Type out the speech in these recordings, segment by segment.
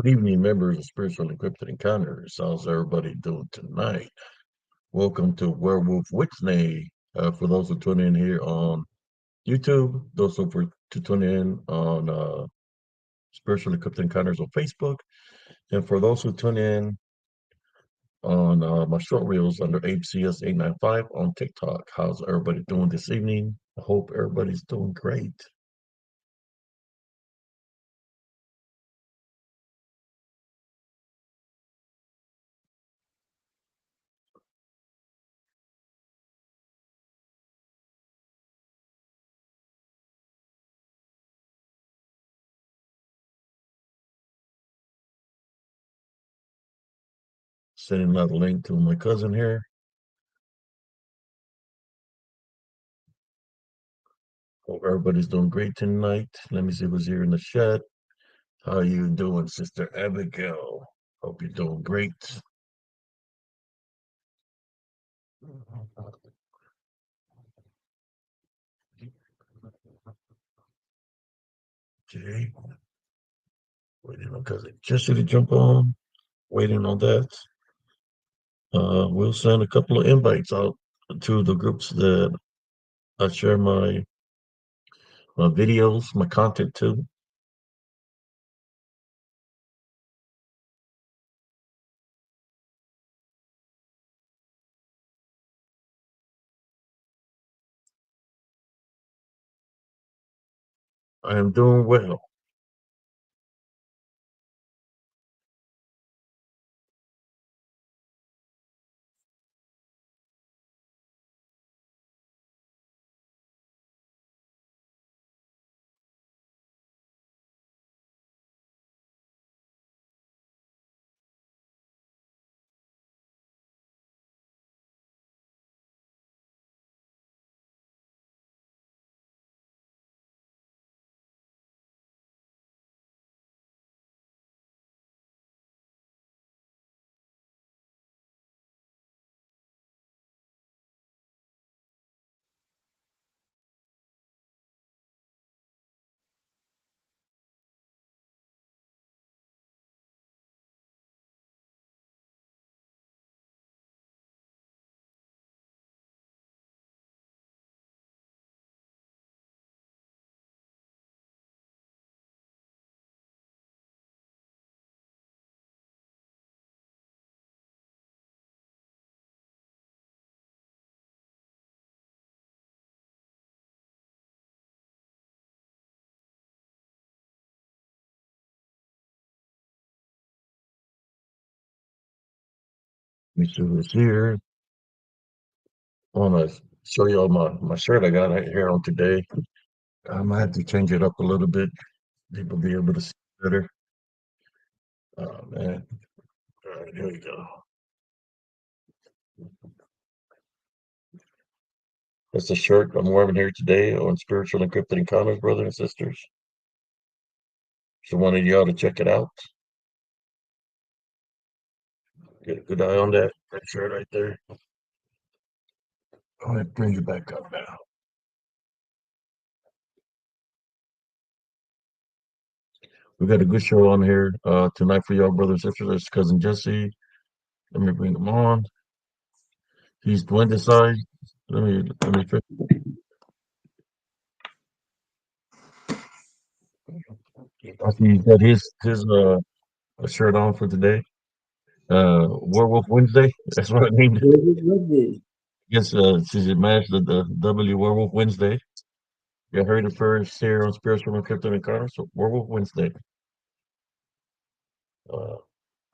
Good evening, members of Spiritual Encrypted Encounters. How's everybody doing tonight? Welcome to Werewolf Wednesday. For those who tune in here on YouTube, those who to tune in on Spiritual Encrypted Encounters on Facebook, and for those who tune in on my short reels under HCS895 on TikTok. How's everybody doing this evening? I hope everybody's doing great. Sending another link to my cousin here. Hope everybody's doing great tonight. Let me see who's here in the chat. How you doing, Sister Abigail? Hope you're doing great. Okay. Waiting on cousin Jesse to jump on. Waiting on that. We'll send a couple of invites out to the groups that I share my videos, my content to. I am doing well. Let me see who's here. I want to show you all my shirt I got here on today. I might have to change it up a little bit. People be able to see better. Oh man. All right, here we go. That's the shirt I'm wearing here today on Spiritual Encrypted Encounters, brothers and sisters. So wanted y'all to check it out. Get a good eye on that shirt right there. Go ahead, bring it back up now. We got a good show on here tonight for y'all, brothers and sisters. That's cousin Jesse. Let me bring him on. He's dwindled size. Let me fix. I see he's got his shirt on for today. Werewolf Wednesday. That's what I named it. Yes, since it matched the W Werewolf Wednesday. You heard it first here on Spiritual and Crypto Encounters. So Werewolf Wednesday. Uh,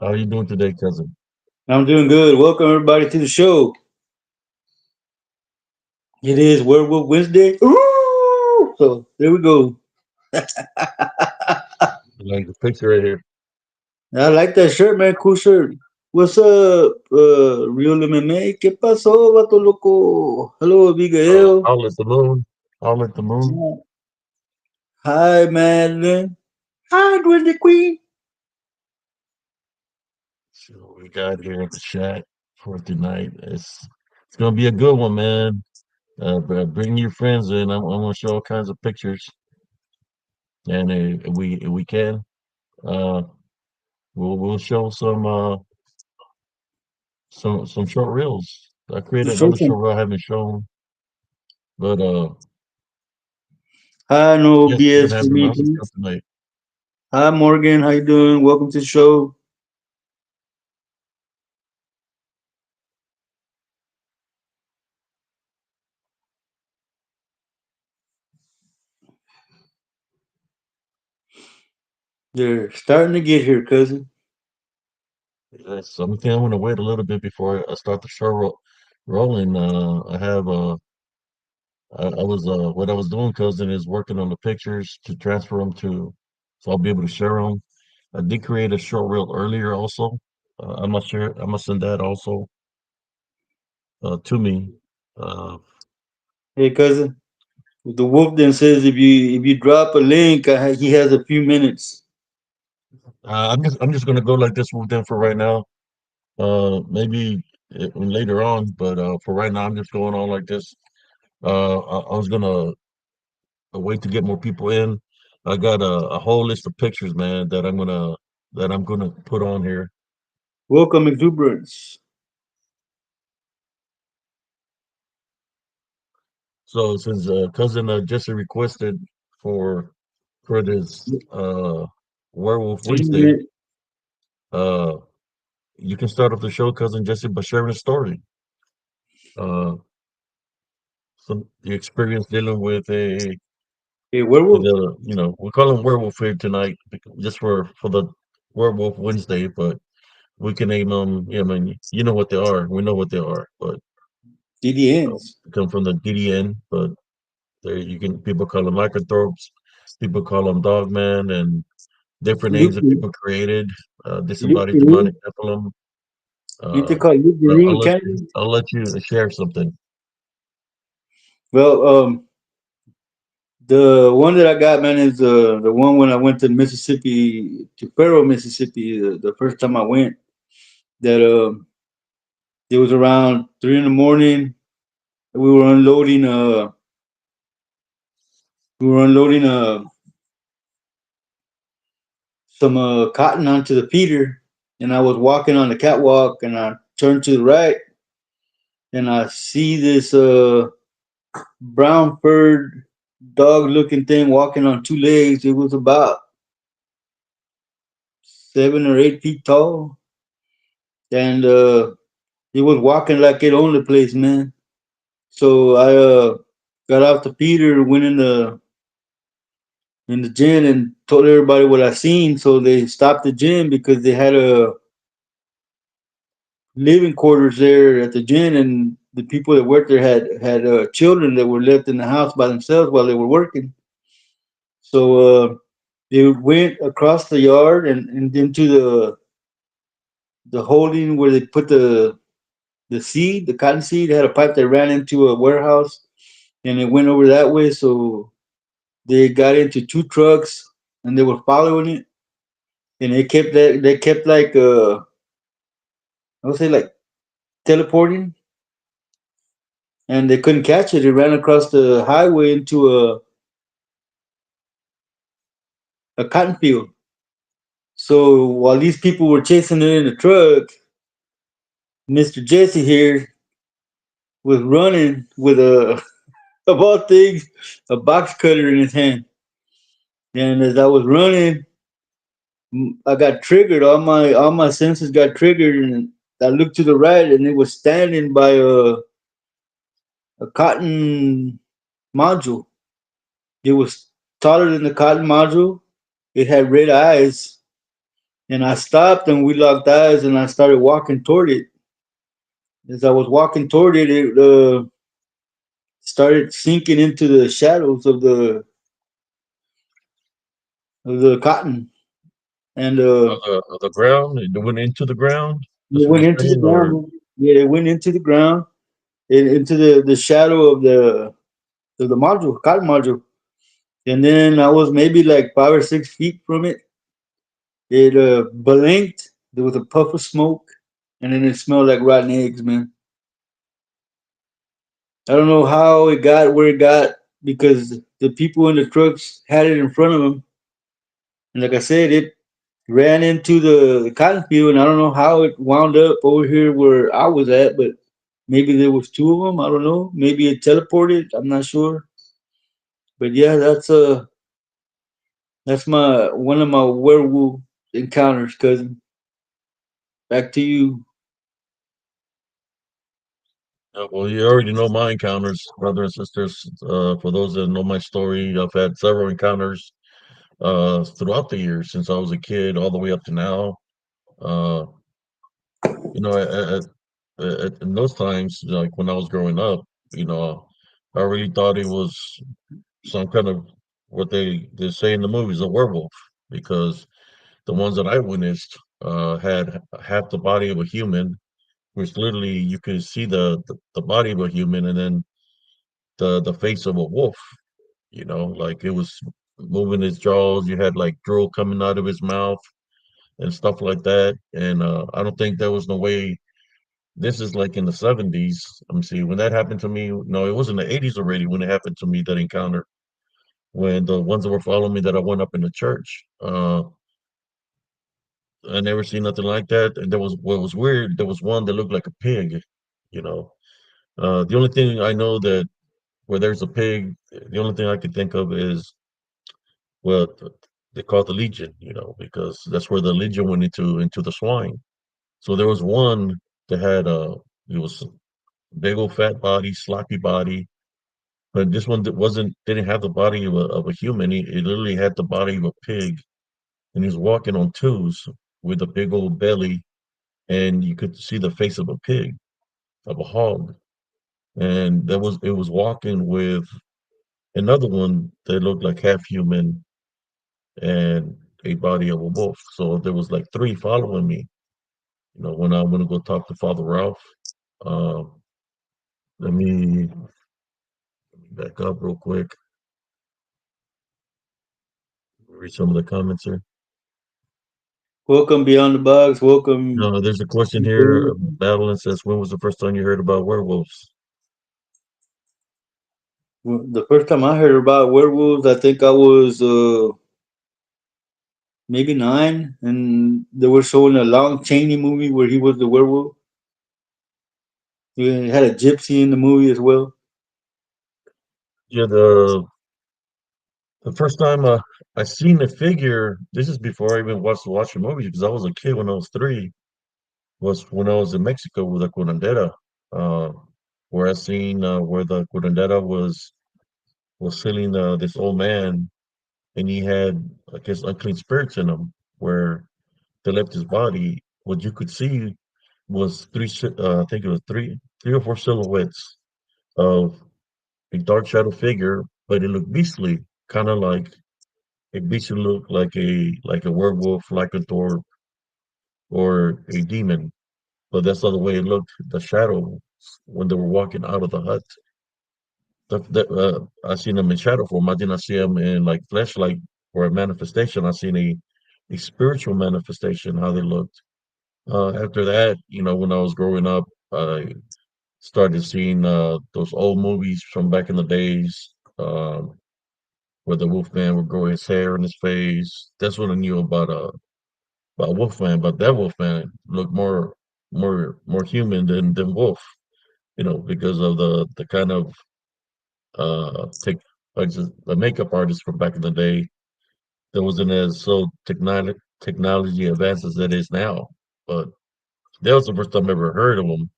how are you doing today, cousin? I'm doing good. Welcome everybody to the show. It is Werewolf Wednesday. Ooh! So there we go. Like the picture right here. I like that shirt, man. Cool shirt. What's up, Real MMA? ¿Qué pasó, vato loco? Hello, Abigail. I'll let the moon. I'll let the moon. Hi, Madeline. Hi, Wendy Queen. See what we got here in the chat for tonight. It's gonna be a good one, man. But bring your friends in. I'm gonna show all kinds of pictures, and if we can, uh, we'll show some short reels. I The created another short short one. reel I haven't shown, but Hi, no yes, we're BS gonna for have the me, mountains please. come tonight. Hi, Morgan. How you doing? Welcome to the show. They're starting to get here, cousin. Yes, so I'm think I'm gonna wait a little bit before I start the show rolling. I have I was what I was doing, cousin, is working on the pictures to transfer them to, so I'll be able to share them. I did create a short reel earlier, also. I must share. I must send that also to me. Uh, Hey, cousin. The wolf then says if you drop a link, he has a few minutes. I'm just gonna go like this with them for right now. Maybe later on, but for right now, I'm just going on like this. I was gonna wait to get more people in. I got a whole list of pictures, man, that I'm gonna put on here. Welcome, exuberance. So since cousin Jesse requested for this Werewolf Wednesday, Gentlemen, uh, you can start off the show, cousin Jesse, by sharing a story. Uh, some the experience dealing with a werewolf. we call him werewolf here tonight just for the Werewolf Wednesday, but we can name them. Yeah, I mean, you know what they are. We know what they are, but DDNs. come from the DDN. But there, you can people call them lycanthropes, people call them dogman, and different names that Luke, people created. Disembodied Luke, demonic Nephilim. ain't they Uh, called Luke but I'll Marine let you. Canyon? I'll let you share something. Well, the one that I got, man, is the one when I went to Mississippi, to Faro, Mississippi, the first time I went. That it was around 3 in the morning. We were unloading. We were unloading some cotton onto the feeder, and I was walking on the catwalk, and I turned to the right, and I see this brown furred dog looking thing walking on two legs. It was about 7 or 8 feet tall, and it was walking like it owned the place, man. So I got off the feeder, went in the gym, and told everybody what I seen. So they stopped the gym because they had a living quarters there at the gym, and the people that worked there had children that were left in the house by themselves while they were working. So they went across the yard and into the holding where they put the seed, the cotton seed. They had a pipe that ran into a warehouse, and it went over that way. So they got into two trucks, and they were following it, and they kept like I would say like teleporting, and they couldn't catch it. It ran across the highway into a cotton field. So while these people were chasing it in the truck, Mr. Jesse here was running with of all things, a box cutter in his hand. And as I was running, I got triggered. All my senses got triggered, and I looked to the right, and it was standing by a cotton module. It was taller than the cotton module. It had red eyes, and I stopped, and we locked eyes, and I started walking toward it. As I was walking toward it, it started sinking into the shadows of the cotton, and Of the ground, it went into the ground. That's it what went you're into the saying, or ground. Yeah, it went into the ground, into the shadow of the module, cotton module. And then I was maybe like 5 or 6 feet from it. It blinked. There was a puff of smoke, and then it smelled like rotten eggs, man. I don't know how it got where it got because the people in the trucks had it in front of them, and like I said, ran into the cotton field, and I don't know how it wound up over here where I was at, but maybe there was two of them. I don't know. Maybe it teleported. I'm not sure. But yeah, that's my one of my werewolf encounters, cousin. Back to you. Well, you already know my encounters, brother and sisters. For those that know my story, I've had several encounters throughout the years since I was a kid all the way up to now. Uh, you know, in those times, like when I was growing up, you know, I really thought it was some kind of what they say in the movies, a werewolf, because the ones that I witnessed had half the body of a human, which literally you could see the body of a human, and then the face of a wolf. You know, like it was moving his jaws. You had like drool coming out of his mouth and stuff like that. And I don't think there was no way. This is like in the 70s. Let me see. When that happened to me, no, it was in the 80s already when it happened to me, that encounter. When the ones that were following me that I went up in the church, I never seen nothing like that. And there was what was weird. There was one that looked like a pig. You know, the only thing I know that where there's a pig, the only thing I can think of is well, they call it the Legion. You know, because that's where the Legion went into the swine. So there was one that had it was big old fat body, sloppy body. But this one that didn't have the body of a human. He literally had the body of a pig, and he was walking on twos with a big old belly, and you could see the face of a pig, of a hog. And it was walking with another one that looked like half human and a body of a wolf. So there was like three following me. You know, when I want to go talk to Father Ralph, uh, let me back up real quick, read some of the comments here. Welcome beyond the box. Welcome. There's a question here. Madeline says, "When was the first time you heard about werewolves?" The first time I heard about werewolves, I think I was maybe 9, and they were showing a Long Chaney movie where he was the werewolf. He had a gypsy in the movie as well. Yeah, the first time I seen the figure. This is before I even watched the movie because I was a kid when I was 3. Was when I was in Mexico with the curandera, uh, where I seen where the curandera was sealing this old man, and he had I guess unclean spirits in him, where they left his body. What you could see was I think it was three or four silhouettes of a dark shadow figure, but it looked beastly, kind of like it basically looked like a werewolf, lycanthrope, or a demon. But that's not the way it looked. The shadow when they were walking out of the hut. I seen them in shadow form. I did not see them in like fleshlight or a manifestation. I seen a spiritual manifestation how they looked. After that, you know, when I was growing up, I started seeing those old movies from back in the days. Where the Wolfman would grow his hair in his face. That's what I knew about Wolfman. But that Wolfman looked more human than Wolf. You know, because of the kind of tech, like the makeup artist from back in the day that wasn't as so technology advanced as it is now. But that was the first time I ever heard of them.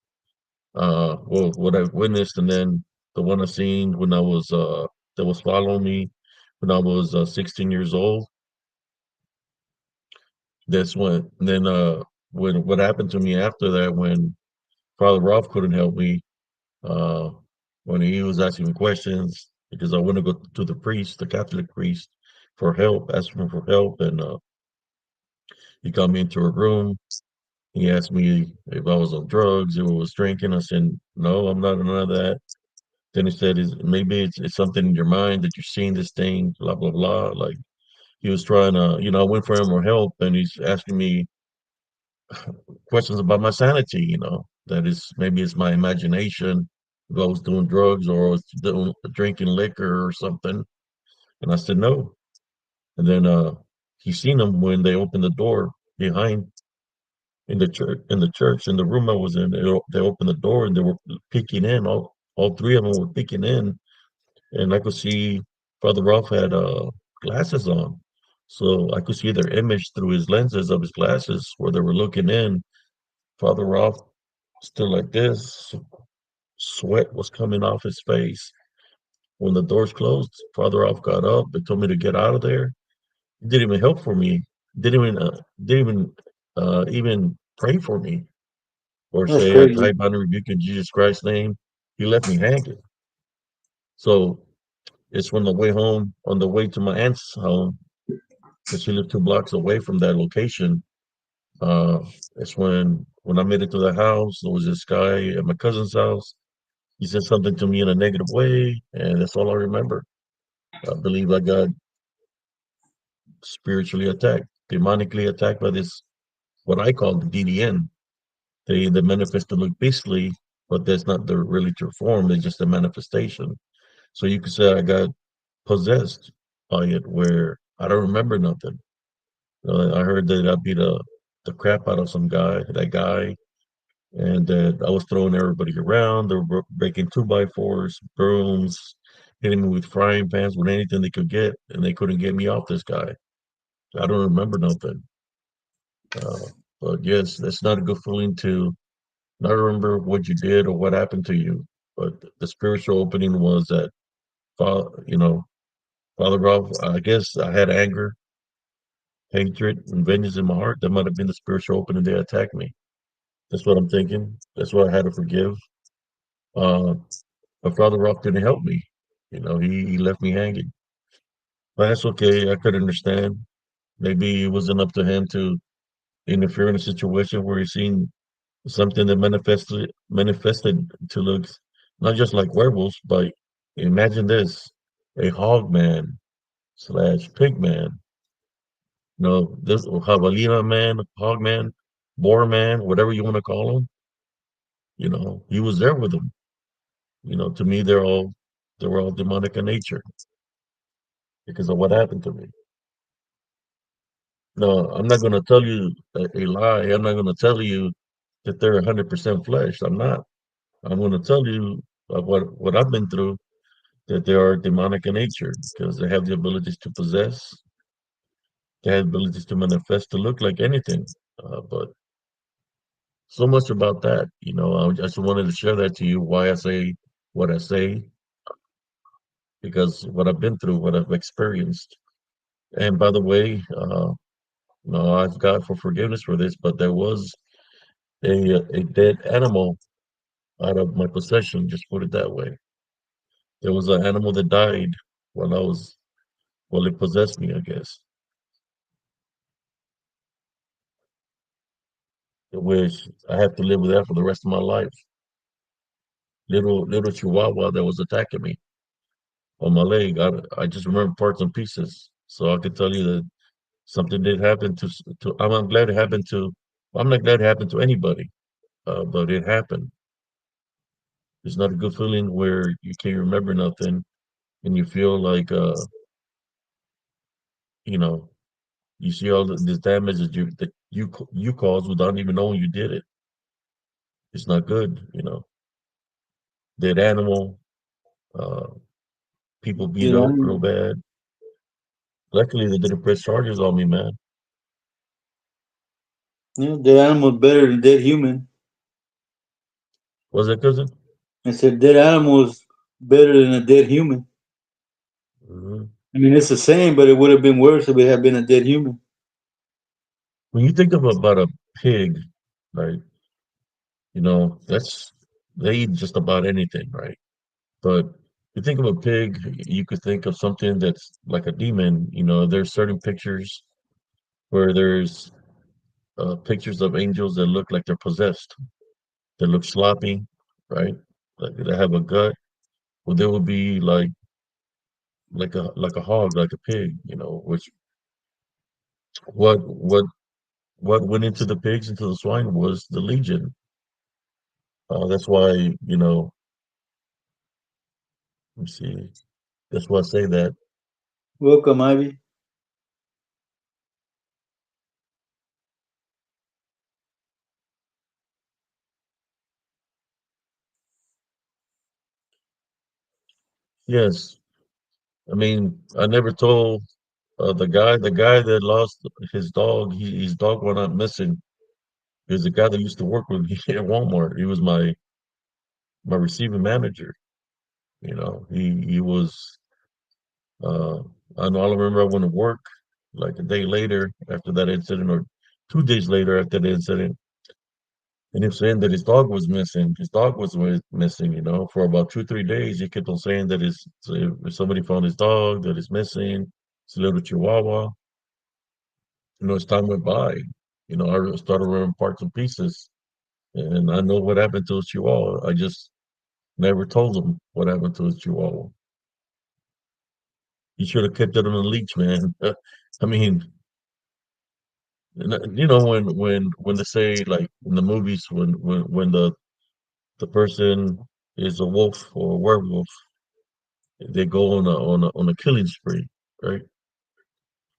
Well, what I witnessed, and then the one I seen when I was that was following me when I was 16 years old. That's when what happened to me after that when Father Ralph couldn't help me uh when he was asking me questions because I went to go to the priest, the Catholic priest, for help, asking him for help, and he got me into a room. He asked me if I was on drugs, if I was drinking. I said no, I'm not on none of that. Then he said, "Is maybe it's something in your mind that you're seeing this thing, blah blah blah." Like he was trying to, you know, I went for him for help, and he's asking me questions about my sanity, you know, that is maybe it's my imagination if I was doing drugs or I was drinking liquor or something. And I said no. And then he seen them when they opened the door behind in the room I was in. They opened the door and they were peeking in. All three of them were peeking in, and I could see Father Ralph had glasses on, so I could see their image through his lenses of his glasses where they were looking in. Father Ralph still like this, sweat was coming off his face. When the doors closed, Father Ralph got up and told me to get out of there. He didn't even help for me. Didn't even pray for me or That's say I crazy. type out and rebuke in Jesus Christ's name. He left me hanging. So it's from the way home, on the way to my aunt's home, because she lived 2 blocks away from that location. Uh, it's when I made it to the house. There was this guy at my cousin's house. He said something to me in a negative way, and that's all I remember. I believe I got spiritually attacked, demonically attacked by this what I call the DDN. They manifest to look beastly, but that's not the really true form. It's just a manifestation. So you could say I got possessed by it, where I don't remember nothing. I heard that I beat the crap out of that guy, and that I was throwing everybody around. They were breaking 2x4s, brooms, hitting me with frying pans, with anything they could get, and they couldn't get me off this guy. I don't remember nothing. Uh, but yes, that's not a good feeling to not remember what you did or what happened to you. But the spiritual opening was that, Father Ralph, I guess I had anger, hatred, and vengeance in my heart. That might have been the spiritual opening. They attacked me. That's what I'm thinking. That's why I had to forgive. Uh, but Father Ralph didn't help me. He left me hanging. But that's okay. I could understand. Maybe it wasn't up to him to interfere in a situation where he's seen something that manifested to look not just like werewolves, but imagine this: a hog man slash pig man. This jabalina man, hog man, boar man, whatever you want to call him. He was there with them. To me, they were all demonic in nature because of what happened to me. No, I'm not going to tell you a lie. I'm not going to tell you that they're 100% flesh. I'm not. I'm going to tell you what I've been through, that they are demonic in nature because they have the abilities to possess, they have abilities to manifest, to look like anything. But so much about that. I just wanted to share that to you, why I say what I say, because what I've been through, what I've experienced. And by the way, no, I've God for forgiveness for this, but there was a dead animal out of my possession, just put it that way. There was an animal that died while I was, well, it possessed me, I guess, which I have to live with that for the rest of my life. Little chihuahua that was attacking me on my leg. I just remember parts and pieces. So I could tell you that something did happen I'm glad it happened to, I'm not glad it happened to anybody, but it happened. It's not a good feeling where you can't remember nothing and you feel like, you know, you see all this damage that you caused without even knowing you did it. It's not good. Dead animal, uh, people beat Dead up real animal. bad. Luckily, they didn't press charges on me, man. Yeah, dead animal is better than dead human. Was it, cousin? I said dead animal is better than a dead human. Mhm. I mean, it's the same, but it would have been worse if it had been a dead human. When you think about a pig, right? That's they eat just about anything, right? But you think of a pig, you could think of something that's like a demon. There's certain pictures where there's pictures of angels that look like they're possessed, that look sloppy, right? Like they have a gut. Well, there would be like a hog, like a pig. Which what what went into the pigs, into the swine, was the legion. That's why, let me see. That's why I say that. Welcome, Ivy. Yes, I mean, I never told the guy that lost his dog. His dog went out missing. He was the guy that used to work with me at Walmart. He was my receiving manager. He was. Uh, I know. I remember I went to work like a day later after that incident, or 2 days later after the incident, and he was saying that his dog was missing. His dog was missing. For about 2, 3 days, he kept on saying that if somebody found his dog, that is missing. It's a little Chihuahua. As time went by, I started remembering parts and pieces, and I know what happened to his Chihuahua. I just never told him what happened to his Chihuahua. He should have kept it on a leash, man. I mean, when they say like in the movies when the person is a wolf or a werewolf, they go on a killing spree, right?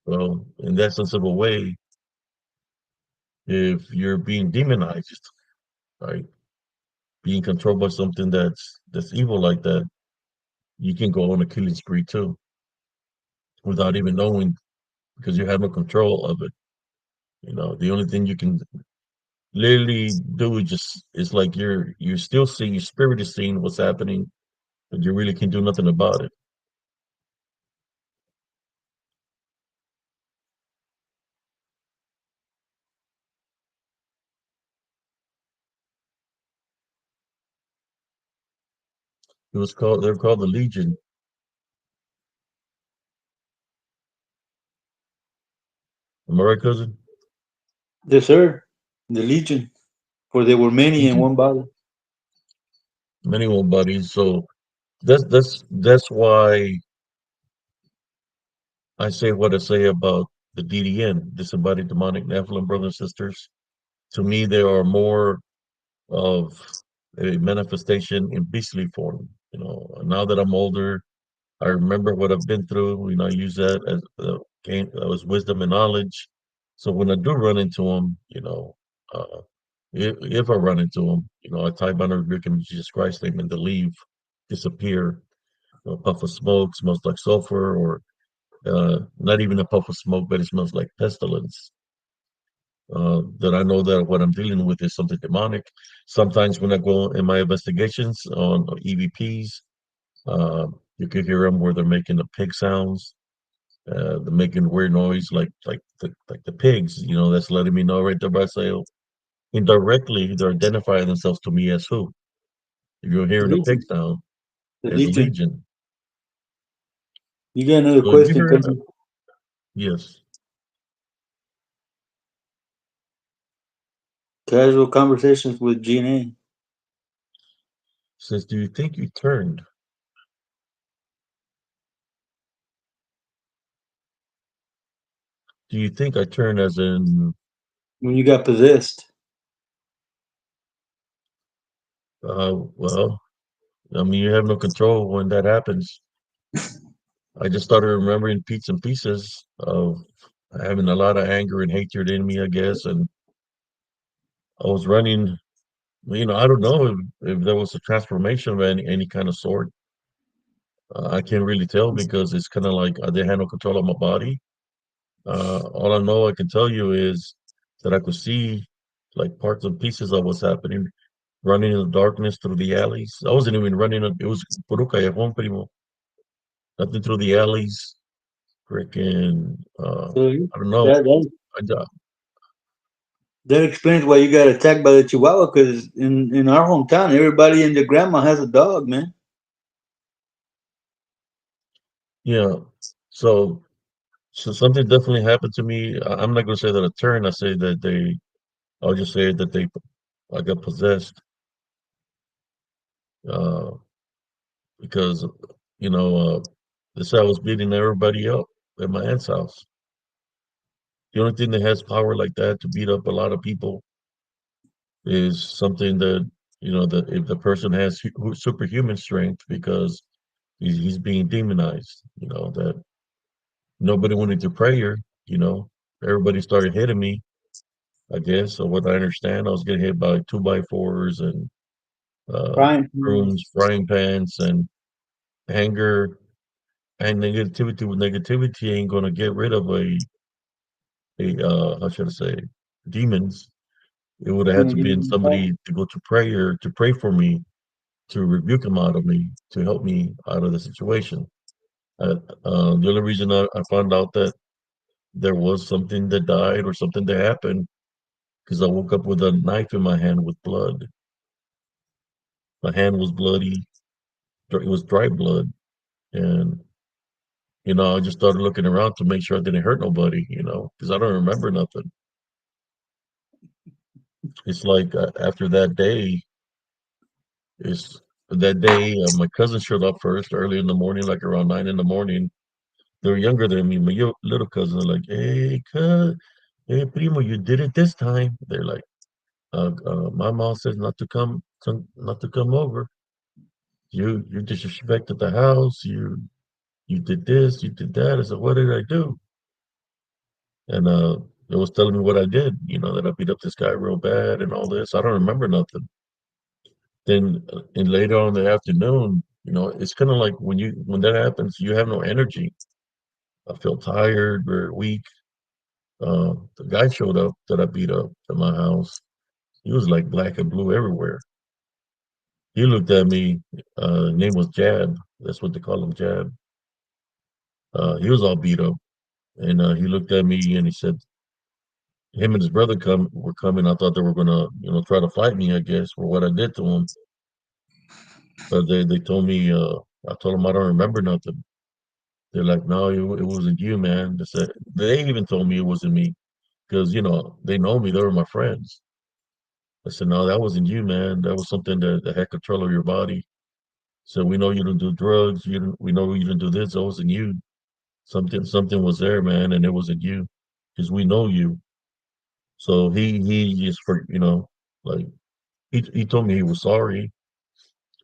Well, in that sense of a way, if you're being demonized, right, being controlled by something that's evil like that, you can go on a killing spree too, without even knowing, because you have no control of it. The only thing you can literally do is just it's like you're still seeing your spirit is seeing what's happening, but you really can do nothing about it. They're called the Legion. Am I right, cousin? Yes, sir. The Legion, for there were many in Legion. one body. Many old buddies. So that's why I say what I say about the DDN, disembodied demonic Nephilim brothers and sisters. To me, they are more of a manifestation in beastly form. Now that I'm older, I remember what I've been through. I use that as as wisdom and knowledge. So when I do run into them, if I run into them, I type on a rebuke in Jesus Christ name and to leave, disappear. A puff of smoke smells like sulfur, or not even a puff of smoke, but it smells like pestilence. That I know that what I'm dealing with is something demonic. Sometimes when I go in my investigations on EVPs, uh, you can hear them where they're making the pig sounds. They're making weird noise like the pigs. That's letting me know right there by saying indirectly they're identifying themselves to me as who. If you're The hearing a pig Legion. sound, The as a Legion. legion. You got another So if you question, heard, cousin? yes, Casual conversations with Gina. says, do you think you turned? Do you think I turned as in, When you got possessed. well, I mean, you have no control when that happens. I just started remembering bits and pieces of having a lot of anger and hatred in me, I guess. And I was running, I don't know if there was a transformation of any kind of sort. I can't really tell because it's kind of like I didn't have no control of my body. All I know I can tell you is that I could see like parts and pieces of what's happening, running in the darkness through the alleys. I wasn't even running, it was puro callejón, primo. Nothing through the alleys, freaking, So I don't know. that that I, ju- that explains why you got attacked by the Chihuahua. Because in our hometown, everybody and their grandma has a dog, man. yeah. So, so something definitely happened to me. I'm not gonna say that a turn. I'll just say that I got possessed, uh, because, you know, this I was beating everybody up at my aunt's house. The only thing that has power like that to beat up a lot of people is something that, that if the person has superhuman strength because he's being demonized, that nobody wanted to pray her, you know, everybody started hitting me, I guess. So what I understand, I was getting hit by 2x4s and uh, Frying brooms, pans. frying pans, and anger and negativity with negativity ain't gonna get rid of a how should I say demons. It would have had gonna to give been you a somebody to go to prayer to pray for me, to rebuke them out of me, to help me out of the situation. The only reason I found out that there was something that died or something that happened because I woke up with a knife in my hand with blood. My hand was bloody. It was dry blood, and I just started looking around to make sure I didn't hurt nobody. Because I don't remember nothing. It's like after that day, it's that day. My cousin showed up first early in the morning, like around 9 in the morning. They're younger than me. My little cousin are like, "Hey, hey, primo, you did it this time." They're like, "My mom says not to come over. You disrespected the house. You did this, you did that." I said, "What did I do?" And it was telling me what I did. That I beat up this guy real bad and all this. I don't remember nothing. Then and later on in the afternoon, it's kind of like when that happens, you have no energy. I feel tired, very weak. The guy showed up that I beat up at my house. He was like black and blue everywhere. He looked at me. Name was Jab. That's what they call him, Jab. He was all beat up, and he looked at me and he said, him and his brother were coming. I thought they were gonna, try to fight me, I guess, for what I did to him. But they told me, I told them I don't remember nothing. They're like, no, it wasn't you, man. They even told me it wasn't me because they know me. They were my friends. I said, no, that wasn't you, man. That was something that had control of your body. So we know you don't do drugs. We know you didn't do this. That wasn't you. Something was there, man, and it wasn't you because we know you. So he just like he told me he was sorry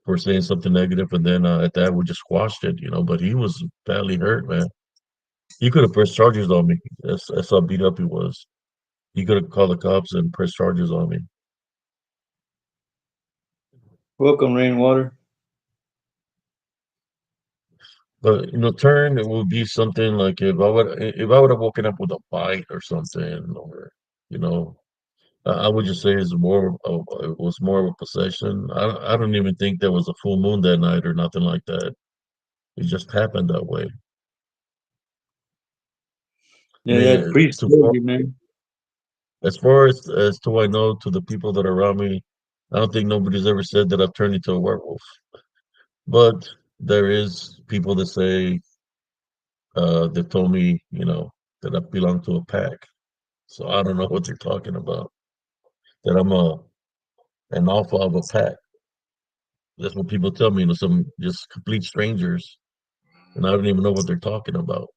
for saying something negative, and then at that we just squashed it. But he was badly hurt, man. He could have pressed charges on me. That's how beat up he was. He could have called the cops and pressed charges on me. welcome rainwater. But turn it would be something like if I would have woken up with a bite or something, or you know, I would just say it was more of a possession. I don't even think there was a full moon that night or nothing like that. It just happened that way. I Yeah, mean, that priest too told far. you, man. As far as to I know, to the people that are around me, I don't think nobody's ever said that I've turned into a werewolf. But there is people that say that told me, that I belong to a pack. So I don't know what they're talking about. That I'm an alpha of a pack. That's what people tell me. Some just complete strangers, and I don't even know what they're talking about.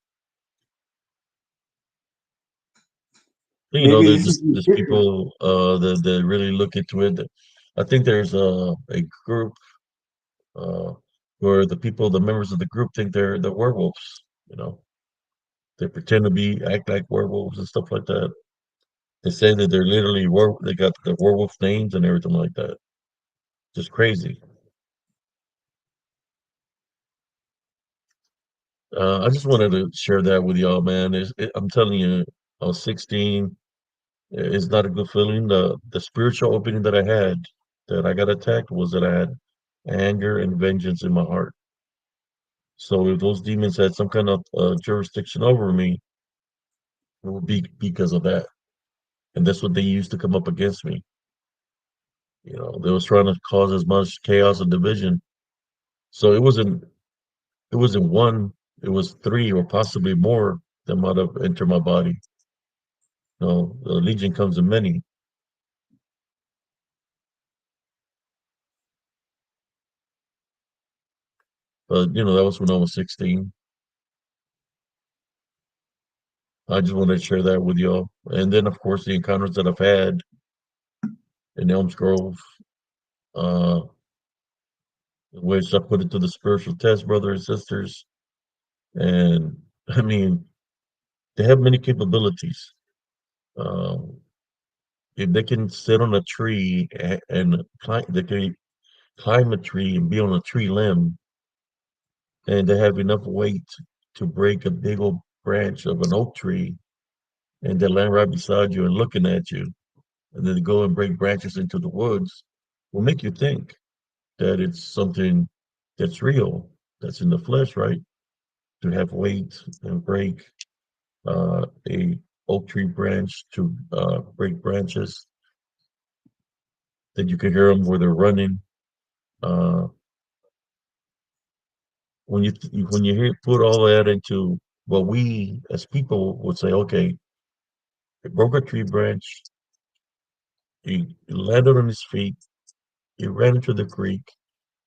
Maybe this is There's people that really look into it. I think there's a group uh, where the members of the group think they're werewolves. They pretend to act like werewolves and stuff like that. They say that they're literally they got the werewolf names and everything like that. Just crazy. I just wanted to share that with y'all, man. I'm telling you, I was 16. It's not a good feeling. The spiritual opening that I had, that I got attacked, was that I had anger and vengeance in my heart. So if those demons had some kind of jurisdiction over me, it would be because of that. And that's what they used to come up against me. They was trying to cause as much chaos and division. So it wasn't one, it was three or possibly more that might have entered my body. The legion comes in many. But that was when I was 16. I just wanted to share that with y'all. And then of course the encounters that I've had in Elms Grove, uh, which I put it to the spiritual test, brother and sisters. And I mean, they have many capabilities. Um, if they can sit on a tree and climb, they can climb a tree and be on a tree limb and they have enough weight to break a big old branch of an oak tree, and they land right beside you and looking at you, and then they go and break branches into the woods, will make you think that it's something that's real, that's in the flesh, right? To have weight and break a oak tree branch to break branches, that you can hear them where they're running. Uh, when you hear put all that into what we as people would say, okay, it broke a tree branch, he landed on his feet, he ran into the creek,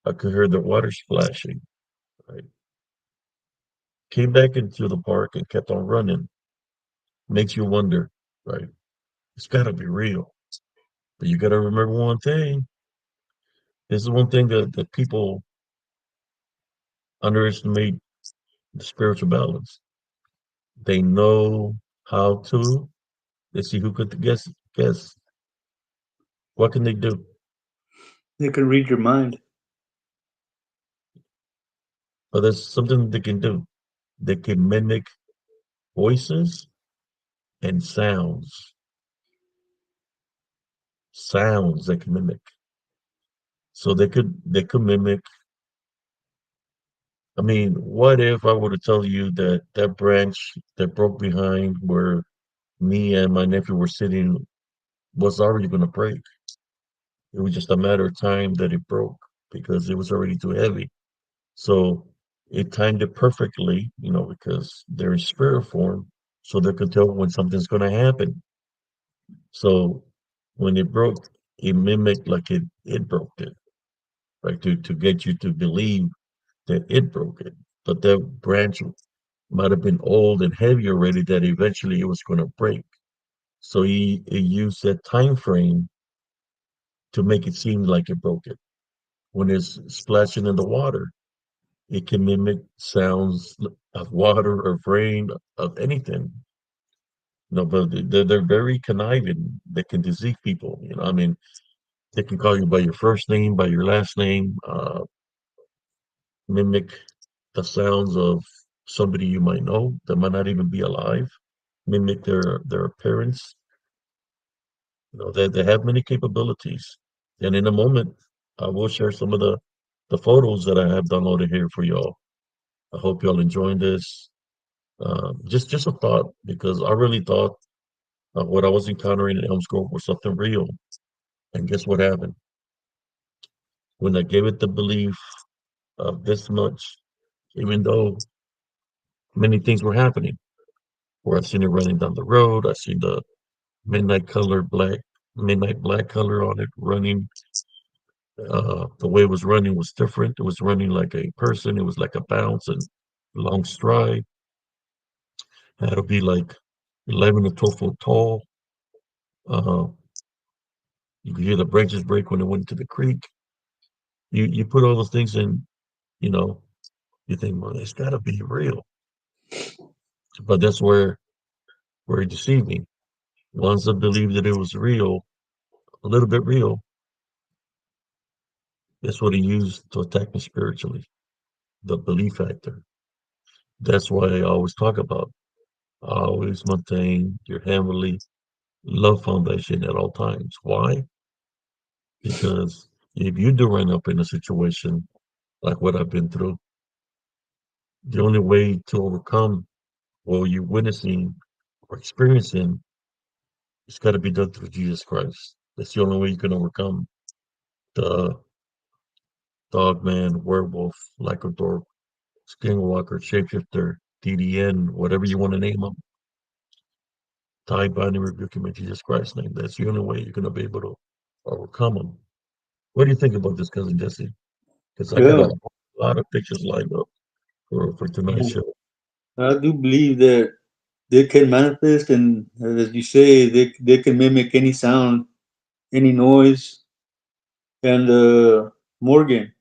I could hear the water splashing, right? Came back into the park and kept on running. Makes you wonder, right? It's got to be real. But you got to remember one thing. This is one thing that people underestimate the spiritual balance. They know how to. They see who could guess. What can they do? They can read your mind. But there's something they can do. They can mimic voices and sounds. Sounds they can mimic. So they could mimic. I mean, what if I were to tell you that that branch that broke behind where me and my nephew were sitting was already going to break? It was just a matter of time that it broke because it was already too heavy. So it timed it perfectly, because they're in spirit form, so they can tell when something's going to happen. So when it broke, it mimicked like it broke it, right? To get you to believe that it broke it. But that branch might have been old and heavy already that eventually it was going to break. So he used that time frame to make it seem like it broke it. When it's splashing in the water, it can mimic sounds of water, of rain, of anything. But they're very conniving. They can deceive people. I mean, they can call you by your first name, by your last name, mimic the sounds of somebody you might know that might not even be alive, mimic their appearance. They have many capabilities. And in a moment, I will share some of the photos that I have downloaded here for y'all. I hope y'all enjoying this. Just a thought, because I really thought what I was encountering in Elm's Grove was something real. And guess what happened? When I gave it the belief of this much, even though many things were happening, where I've seen it running down the road, I seen the midnight black color on it running. The way it was running was different. It was running like a person. It was like a bounce and long stride. Had to be like 11 to 12 foot tall. Uh, you could hear the branches break when it went to the creek. You put all those things in, you know, you think, well, it's got to be real. But that's where he deceived me. Once I believed that it was real, a little bit real, that's what he used to attack me spiritually, the belief factor. That's why I always talk about always maintain your heavenly love foundation at all times. Why? Because if you do run up in a situation like what I've been through, the only way to overcome what you're witnessing or experiencing, it's got to be done through Jesus Christ. That's the only way you can overcome the dogman, werewolf, lycanthrope, skinwalker, shapeshifter, DDN, whatever you want to name them. Tie, bind, and rebuke him in Jesus Christ's name. That's the only way you're going to be able to overcome them. What do you think about this, cousin Jesse? Because I got Yeah, a lot of pictures lined up for tonight's yeah. show. I do believe that they can manifest, and as you say, they can mimic any sound, any noise. And Morgan,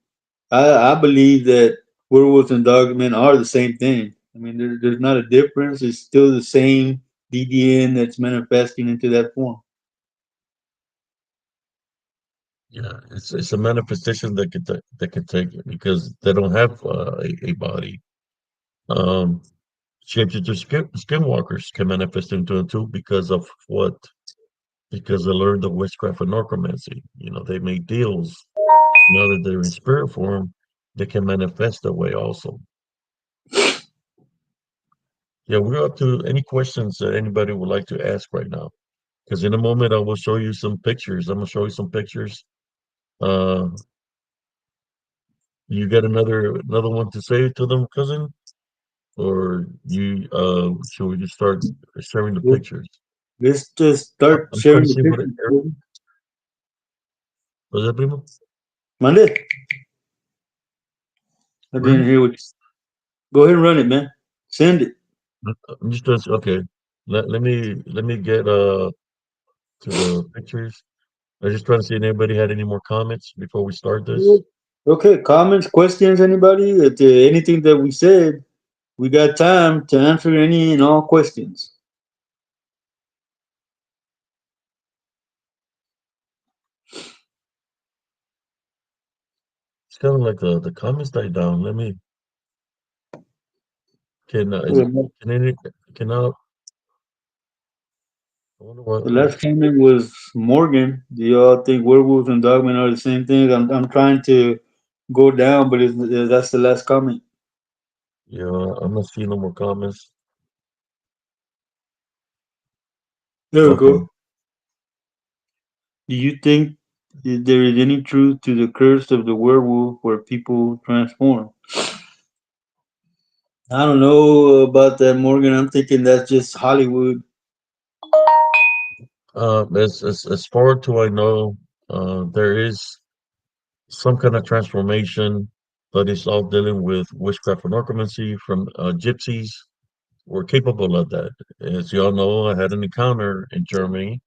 I believe that werewolves and dogmen are the same thing. I mean, there's not a difference. It's still the same DDN that's manifesting into that form. Yeah, it's a manifestation that can take it because they don't have a body. Um, Shapeshifter skinwalkers can manifest into it too because of what? Because they learned the witchcraft and necromancy. You know, they make deals. Now that they're in spirit form, they can manifest that way also. Yeah, we're up to any questions that anybody would like to ask right now. Because in a moment, I will show you some pictures. I'm gonna show you some pictures. Uh, you got another one to say to them, cousin, or you should we just start sharing the Well, pictures? let's just start I'm trying sharing to the see what pictures. was that, primo? Mande, I didn't Really? hear what. Go ahead and run it, man. Send it. I'm just okay. Let me get to the pictures. I was just trying to see if anybody had any more comments before we start this. Okay, comments, questions, anybody? Anything that we said, we got time to answer any and all questions. It's kind of like the comments died down. Let me can is it The can any can I wonder what last comment was Morgan. Do y'all think werewolves and dogmen are the same thing? I'm trying to go down, but that's the last comment. yeah, I'm not seeing no more comments. There we Okay. go. Do you think there is any truth to the curse of the werewolf where people transform? I don't know about that, Morgan. I'm thinking that's just Hollywood. As far to I know, there is some kind of transformation, but it's all dealing with witchcraft and necromancy from gypsies. Were capable of that. As y'all know, I had an encounter in Germany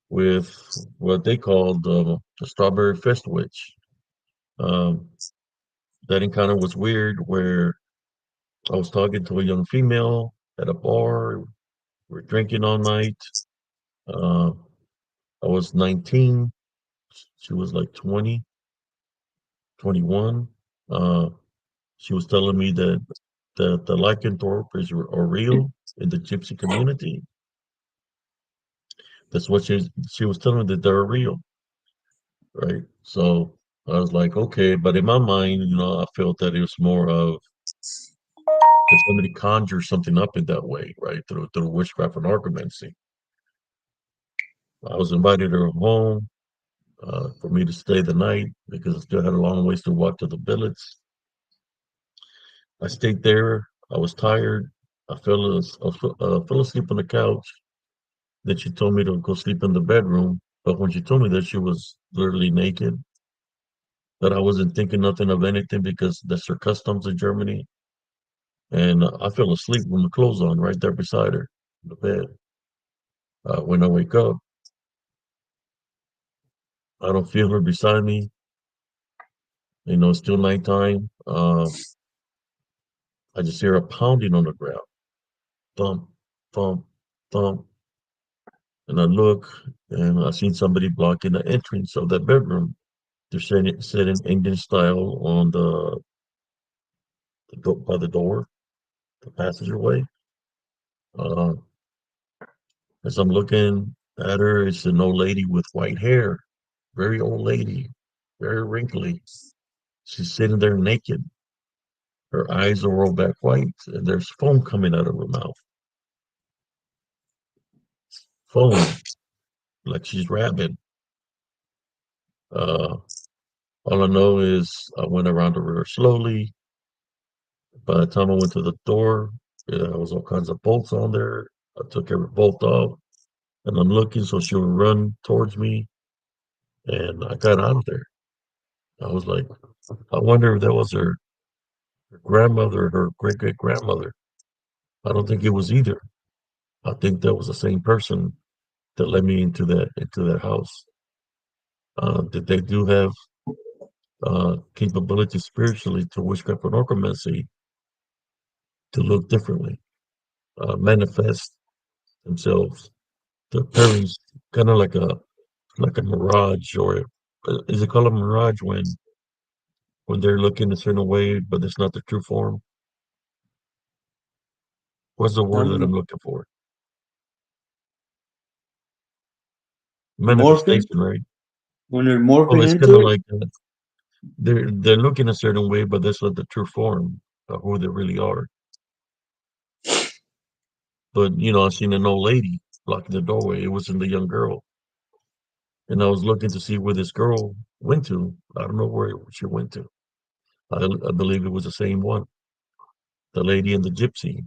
with what they called the Strawberry Fist Witch. Um, that encounter was weird, where I was talking to a young female at a bar. We're drinking all night. Uh, I was 19. She was like 20, 21. Uh, she was telling me that the lycanthropes are real in the gypsy community. That's what she was telling me that they're real, right? So I was like, okay, but in my mind, I felt that it was more of if somebody conjures something up in that way, right, through witchcraft and necromancy. I was invited her home for me to stay the night because I still had a long ways to walk to the billets. I stayed there. I was tired. I fell asleep on the couch. Then she told me to go sleep in the bedroom. But when she told me that she was literally naked, that I wasn't thinking nothing of anything because that's her customs in Germany. And I fell asleep with my clothes on right there beside her in the bed. When I wake up, I don't feel her beside me. It's still nighttime. I just hear a pounding on the ground, thump, thump, thump. And I look, and I seen somebody blocking the entrance of that bedroom. They're sitting Indian style on by the door, the passageway. Uh, as I'm looking at her, it's an old lady with white hair, very old lady, very wrinkly. She's sitting there naked. Her eyes are rolled back white, and there's foam coming out of her mouth. Foam, like she's rabid. Uh, all I know is I went around her slowly. By the time I went to the door, there was all kinds of bolts on there. I took every bolt off, and I'm looking so she would run towards me, and I got out of there. I was like, I wonder if that was her grandmother, her great great grandmother. I don't think it was either. I think that was the same person that led me into that house. That they do have capability spiritually to witchcraft and necromancy to look differently, manifest themselves. The appearance kind of like a mirage, or Is it called a mirage when they're looking a certain way, but it's not the true form? What's the word that I'm Um, looking for? morphing Manifestation, right? when they're Well, morphing it's into kind of it. like they're looking a certain way, but that's not the true form of who they really are. But I seen an old lady blocking the doorway. It wasn't the young girl, and I was looking to see where this girl went to. I don't know where she went to. I believe it was the same one, the lady and the gypsy.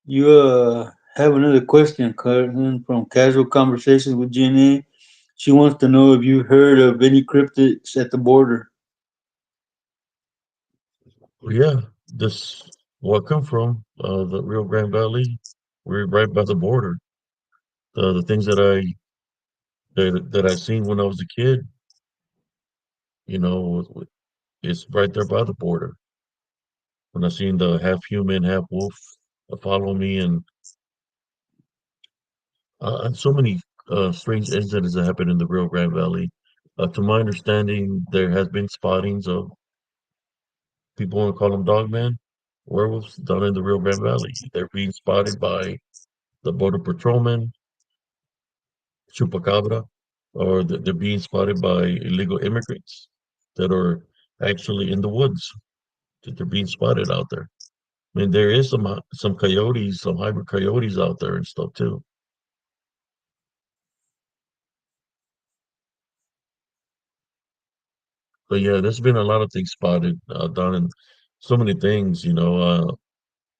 You have another question, cousin, from Casual Conversations with Jenny. She wants to know if you heard of any cryptids at the border. Well, yeah, this where I come from, the Rio Grande Valley. We're right by the border. The things that I seen when I was a kid, it's right there by the border. When I seen the half human, half wolf follow me, and so many strange incidents that happened in the Rio Grande Valley. To my understanding, there has been spottings of people want to call them dogmen, werewolves down in the Rio Grande Valley. They're being spotted by the border patrolmen, chupacabra, or they're being spotted by illegal immigrants that are actually in the woods. That they're being spotted out there. I mean, there is some coyotes, some hybrid coyotes out there and stuff too. But yeah, there's been a lot of things spotted down in so many things,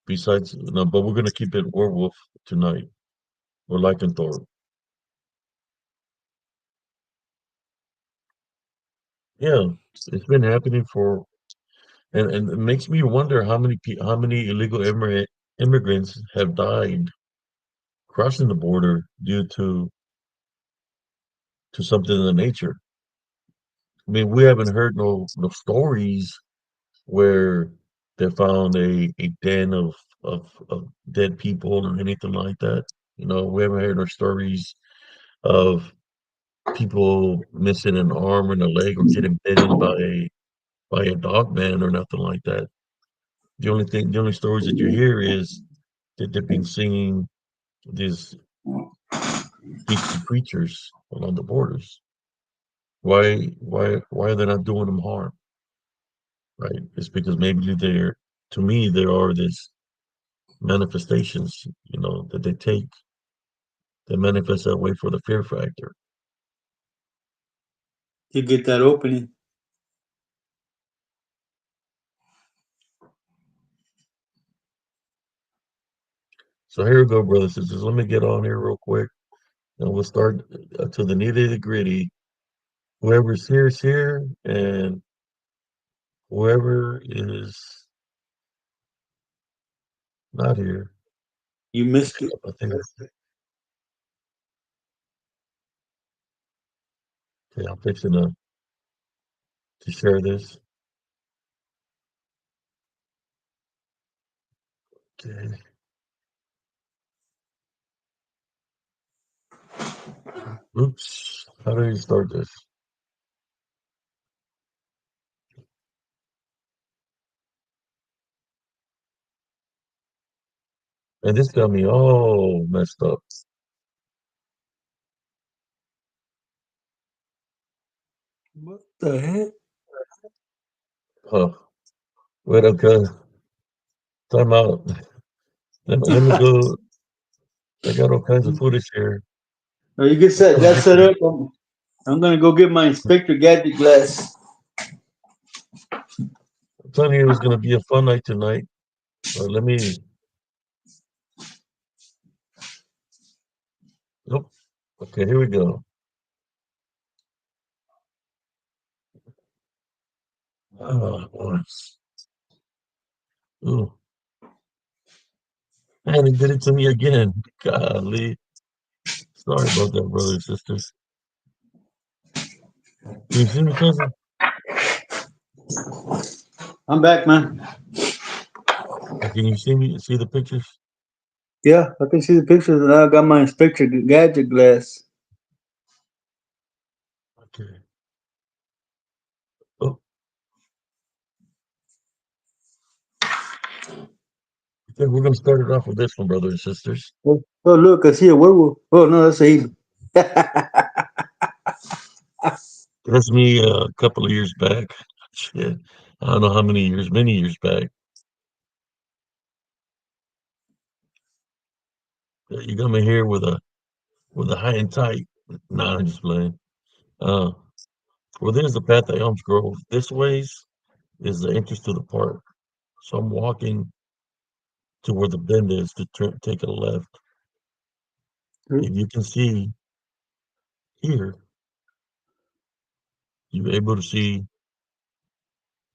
besides, but we're gonna keep it werewolf tonight or lycanthrope. Yeah, it's been happening and it makes me wonder how many illegal immigrants have died crossing the border due to something in the nature. I mean, we haven't heard no stories where they found a den of dead people or anything like that. We haven't heard no stories of people missing an arm and a leg or getting bitten by a dog man or nothing like that. The only stories that you hear is that they've been seeing these beastly creatures along the borders. Why are they not doing them harm? Right? It's because maybe to me, there are these manifestations, that they take that manifest that way for the fear factor. You get that opening. So here we go, brothers and sisters. Let me get on here real quick, and we'll start to the nitty gritty. Whoever's here is here, and whoever is not here, You missed it. I think. Okay, I'm fixing to share this. Okay. Oops. How do you start this? And this got me all messed up. What the heck? Huh. Wait, okay. Time out. Let me go. I got all kinds of footage here. Oh, you get I'm set. trying to That get set to. up. I'm gonna go get my Inspector Gadget glass. I'm telling you, it was going to be a fun night tonight. Let me. Nope. Okay, here we go. Oh, boy. Ooh. Man, he did it to me again. Golly. Sorry about that, brothers and sisters. Can you see me, cousin? I'm back, man. Can you see me? See the pictures? Yeah, I can see the pictures, and I got my Inspector Gadget glass. Okay. Oh, I think we're gonna start it off with this one, brothers and sisters. Oh, look, I see a werewolf. Oh, no, that's a eagle. That's me a couple of years back. Shit. I don't know how many years, many years back. You come in here with a high and tight. Nah, I'm just playing. Uh, well, there's the path to Elms Grove. This ways is the entrance to the park. So I'm walking to where the bend is to take a left. If you can see here, you're able to see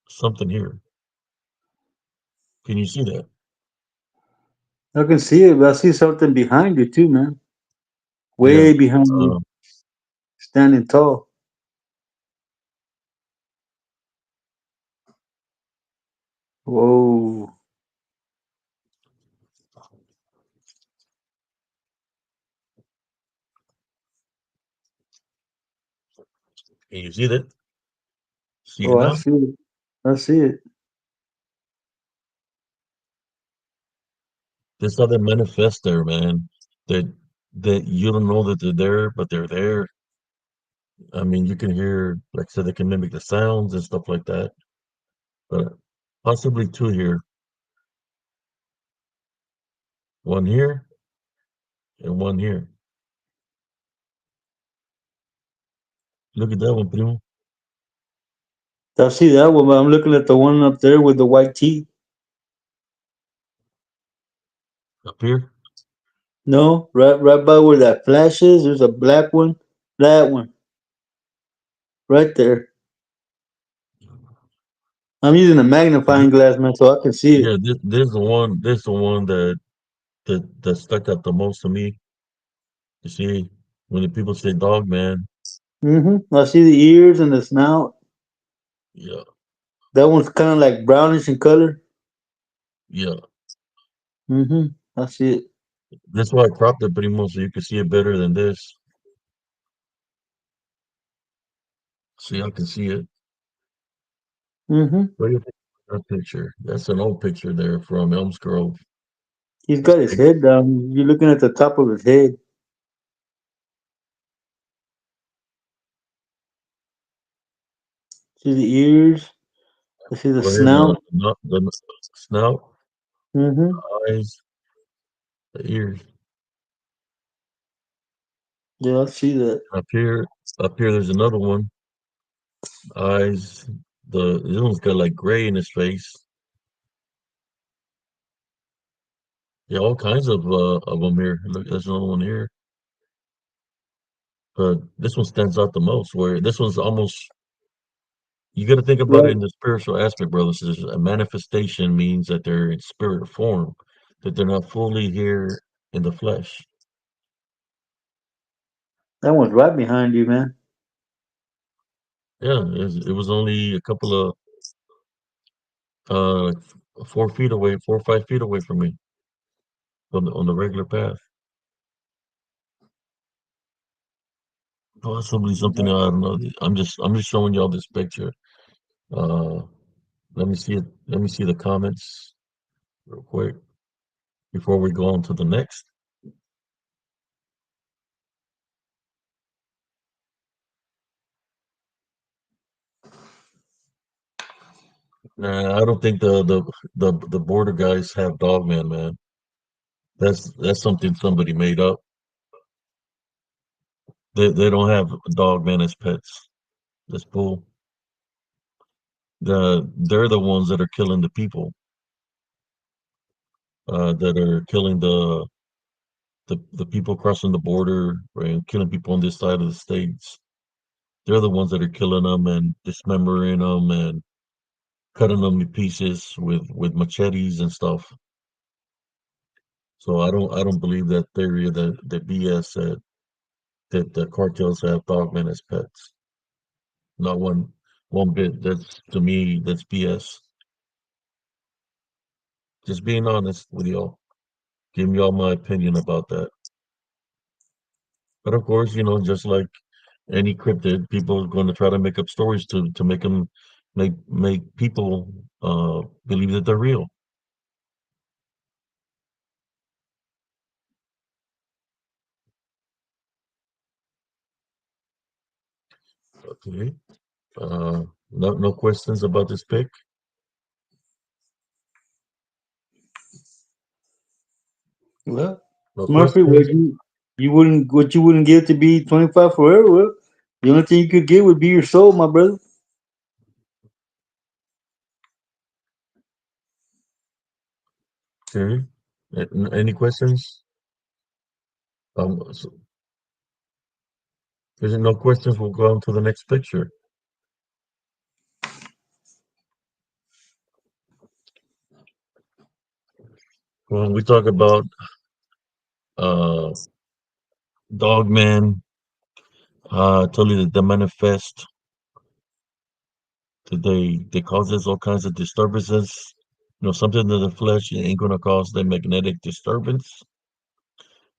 something here. Can you see that? I can see it, but I see something behind you too, man. Yeah. Way behind you, Uh, standing tall. Whoa. can you see that? See it Oh, I now? see it. I see it. This how they manifest there, man. That that you don't know that they're there, but they're there. I mean, you can hear, like I said, they can mimic the sounds and stuff like that. But possibly two here, one here and one here. Look at that one, primo. I see that one, but I'm looking at the one up there with the white teeth. Up here. No, right by where that flash is, there's a black one. That one, right there. I'm using a magnifying Th- glass, man, so I can see it. Yeah, this the one. This the one that stuck out the most to me. You see, when the people say dog man, I see the ears and the snout. yeah, That one's kind of like brownish in color. yeah. I see it. That's why I cropped it primo so you can see it better than this. See, I can see it. hmm What do you think of that picture? That's an old picture there from Elms Grove. He's That's got his big. head down. You're looking at the top of his head. See the ears. I see the Right here, snout. the snout, hmm eyes, the ears. Yeah, I see that. Up here, up here, there's another one. Eyes. This one's got like gray in his face. Yeah, all kinds of them here. Look, there's another one here. But this one stands out the most. Where this one's almost you got to think about it Right. in the spiritual aspect, brothers. A manifestation means that they're in spirit form, that they're not fully here in the flesh. That one's right behind you, man. Yeah, it was only a couple of like 4 feet away, 4 or 5 feet away from me on the regular path. Possibly something I don't know. I'm just showing y'all this picture. Uh, let me see it. Let me see the comments real quick before we go on to the next. Nah, I don't think the border guys have dogman, man. That's something somebody made up. They don't have dogman as pets. That's bull. They're the ones that are killing the people. That are killing the people crossing the border and killing people on this side of the states. They're the ones that are killing them and dismembering them and cutting them to pieces with machetes and stuff. So I don't believe that theory that BS that the cartels have dogmen as pets. Not one bit. That's to me that's BS. Just being honest with y'all, giving y'all my opinion about that. But of course, just like any cryptid, people are going to try to make up stories to make them make people believe that they're real. Okay. No questions about this pick. Well, No Murphy, questions. what you wouldn't give to be 25 forever. Well, the only thing you could get would be your soul, my brother. Okay. Any questions? So, if there's no questions, we'll go on to the next picture. When we talk about uh, dogman, I told you that they manifest, that they causes all kinds of disturbances. You know, something to the flesh ain't gonna cause the magnetic disturbance,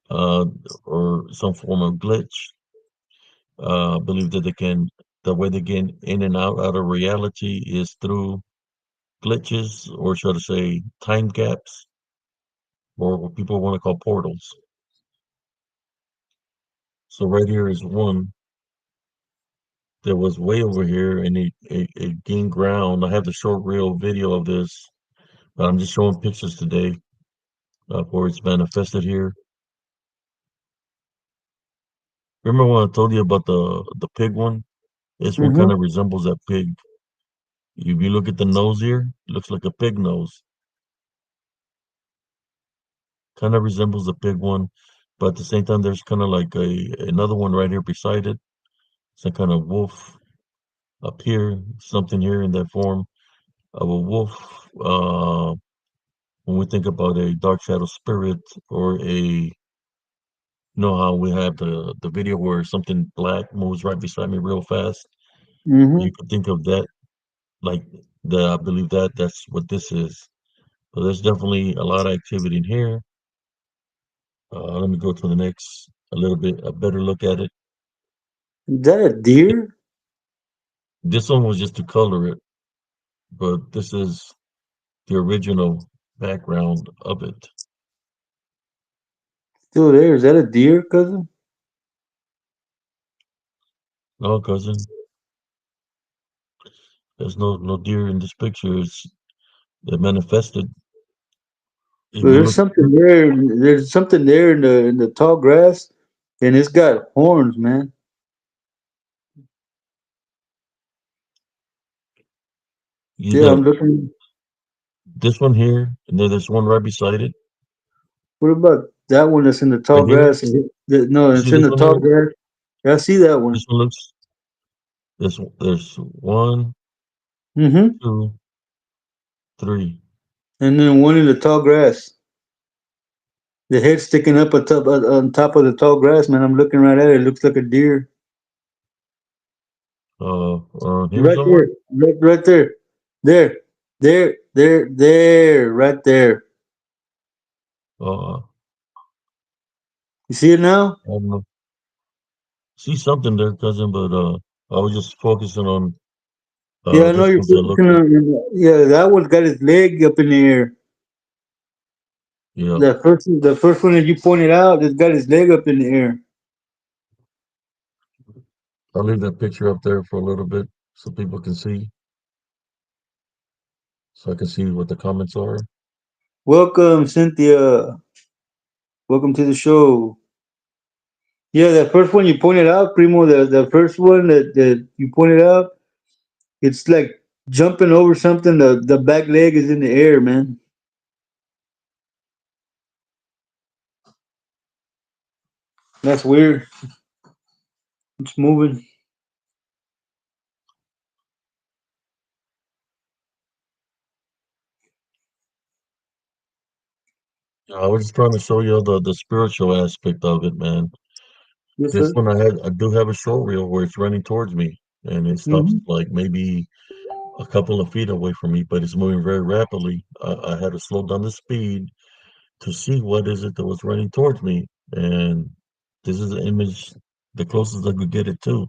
uh, or some form of glitch. Believe that the way they get in and out of reality is through glitches, or should I say, time gaps, or what people want to call portals. So right here is one that was way over here, and it gained ground. I have the short reel video of this, but I'm just showing pictures today of where it's manifested here. Remember when I told you about the pig one? This one kind Mm-hmm. of resembles that pig. If you look at the nose here, it looks like a pig nose. Kind of resembles the pig one, but at the same time, there's kind of like another one right here beside it. Some kind of wolf up here, something here in that form of a wolf. When we think about a dark shadow spirit, or you know how we have the video where something black moves right beside me real fast. You Mm-hmm. could think of that, like, the I believe that that's what this is. So there's definitely a lot of activity in here. Let me go to the next, a little bit a better look at it. Is that a deer? This one was just to color it, but this is the original background of it. Still there? Is that a deer, cousin? No, cousin, there's no deer in this picture. It's it manifested. If Well, you look here, There's something there in the tall grass, and it's got horns, man. you Yeah, got I'm looking. this one here, and then there's one right beside it, What about that one that's in the tall right here. grass? No, You see it's in this the one tall here? grass. Yeah, I see that This one. one looks. There's one, Mm-hmm. two, three. And then one in the tall grass. The head sticking up on top of the tall grass, man. I'm looking right at it. It looks like a deer. Around here Right there. somewhere. Right there. There. There. Right there. Uh, You see it now? I don't know. See something there, cousin, but I was just focusing on Yeah, I know this you're one that looked focusing like, on. Yeah, that one's got his leg up in the air. yeah. The first one that you pointed out, it's got his leg up in the air. I'll leave that picture up there for a little bit so people can see, so I can see what the comments are. Welcome, Cynthia. Welcome to the show. Yeah, the first one you pointed out, Primo, the first one that you pointed out, it's like jumping over something. The back leg is in the air, man. That's weird. It's moving. Yeah, I was just trying to show you the spiritual aspect of it, man. Yes, This sir. one I do have a short reel where it's running towards me, and it stops Hmm. like maybe a couple of feet away from me, but it's moving very rapidly. I had to slow down the speed to see what is it that was running towards me, and this is the image, the closest I could get it to.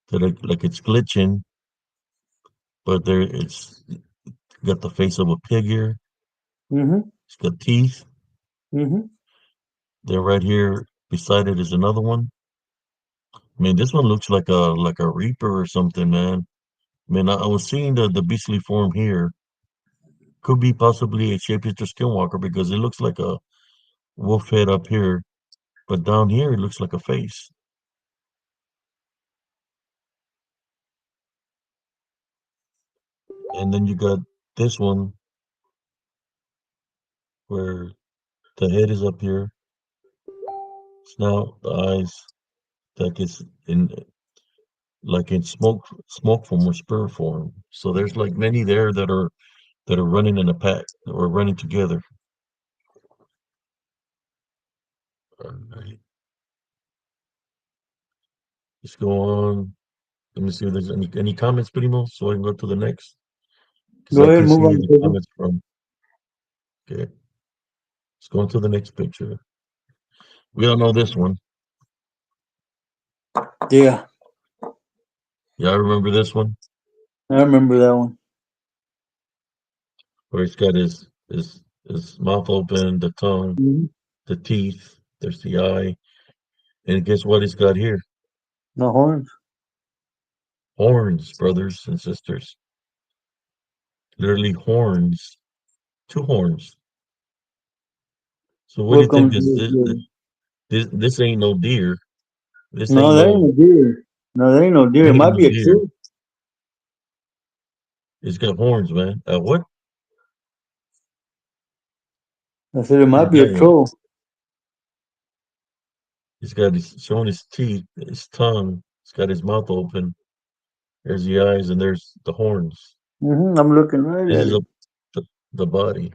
that like it's glitching, but there it's got the face of a pig here. Mm-hmm. It's got teeth. Mm-hmm. Then right here beside it is another one. I mean, this one looks like a reaper or something, man. I mean, I was seeing the beastly form here. Could be possibly a shapeshifter skinwalker because it looks like a wolf head up here, but down here it looks like a face. And then you got this one where the head is up here, snout, the eyes, like it's in like in smoke form or spur form. So there's like many there that are running in a pack or running together. All right, let's go on. Let me see if there's any comments, Primo, so I can go to the next. Because Go I ahead, can move see on, the baby. comments from. Okay, let's go on to the next picture. We all know this one. Yeah, Yeah, I remember this one I remember that one. where he's got his mouth open, the tongue, Mm-hmm. the teeth. There's the eye, and guess what he's got here? The horns. Horns, brothers and sisters. Literally horns, two horns. So what do you think Welcome. is this? This ain't no deer. This No, ain't there ain't no no deer. No, there ain't no deer. It ain't might no be a deer. true. It's got horns, man. What? I said it Look might at be a that one. troll. He's got his showing his teeth, his tongue. He's got his mouth open. There's the eyes, and there's the horns. I'm looking right This at is it. the body.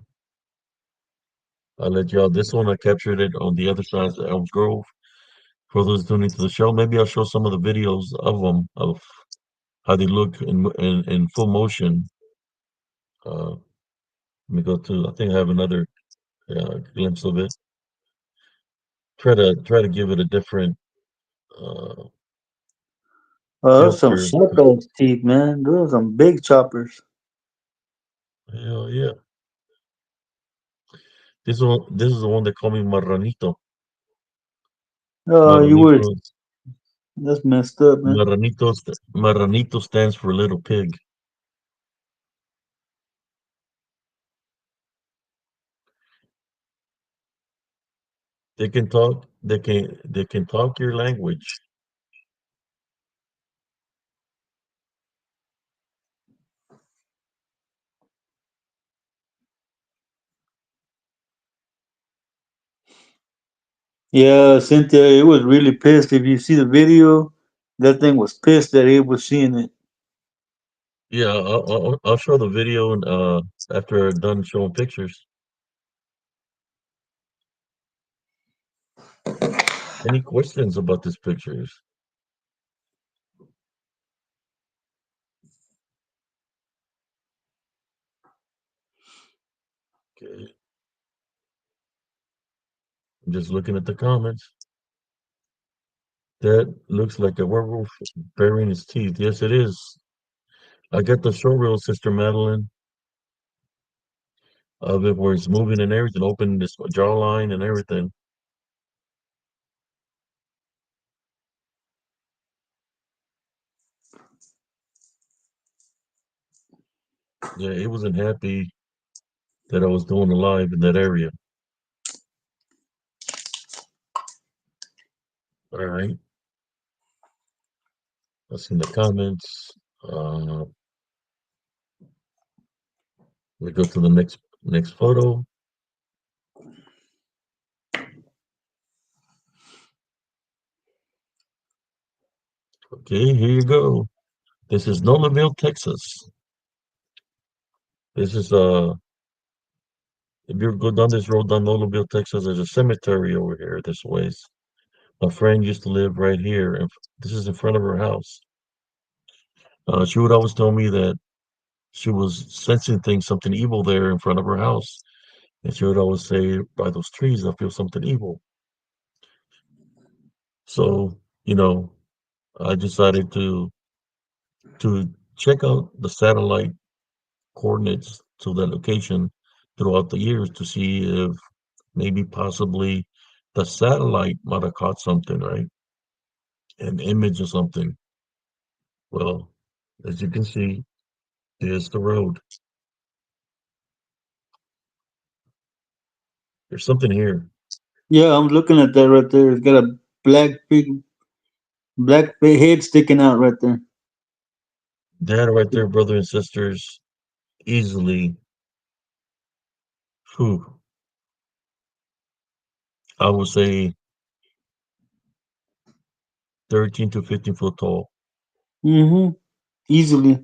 I'll let y'all. This one I captured it on the other side of Elm Grove. For those tuning to the show, maybe I'll show some of the videos of them of how they look in full motion. Let me go to. I think I have another glimpse of it. Try to give it a different uh, Oh, those some filter. sharp ass teeth, man. Those are some big choppers. Hell yeah! This is the one they call me Marranito. Oh, you would. Marranito. That's messed up, man. Marranito stands for little pig. They can talk. They can talk your language. Yeah, Cynthia, it was really pissed. If you see the video, that thing was pissed that it was seeing it. Yeah, I'll show the video and after I'm done showing pictures. Any questions about these pictures? Okay, I'm just looking at the comments. That looks like a werewolf burying his teeth. Yes, it is. I got the showreel, Sister Madeline, of it where it's moving and everything, opening this jawline and everything. Yeah, it wasn't happy that I was doing a live in that area. All right, that's in the comments. We go to the next photo. Okay, here you go. This is Nolaville, Texas. This is if you go down this road down Nolaville, Texas, there's a cemetery over here this ways. My friend used to live right here, and this is in front of her house. She would always tell me that she was sensing things, something evil there in front of her house, and she would always say, "By those trees, I feel something evil." So, you know, I decided to to check out the satellite coordinates to that location throughout the years to see if maybe possibly the satellite might have caught something, right? An image or something. Well, as you can see, there's the road. There's something here. Yeah, I'm looking at that right there. It's got a big black head sticking out right there. That right there, brother and sisters, easily, whew, I would say 13 to 15 foot tall. Mm-hmm. Easily.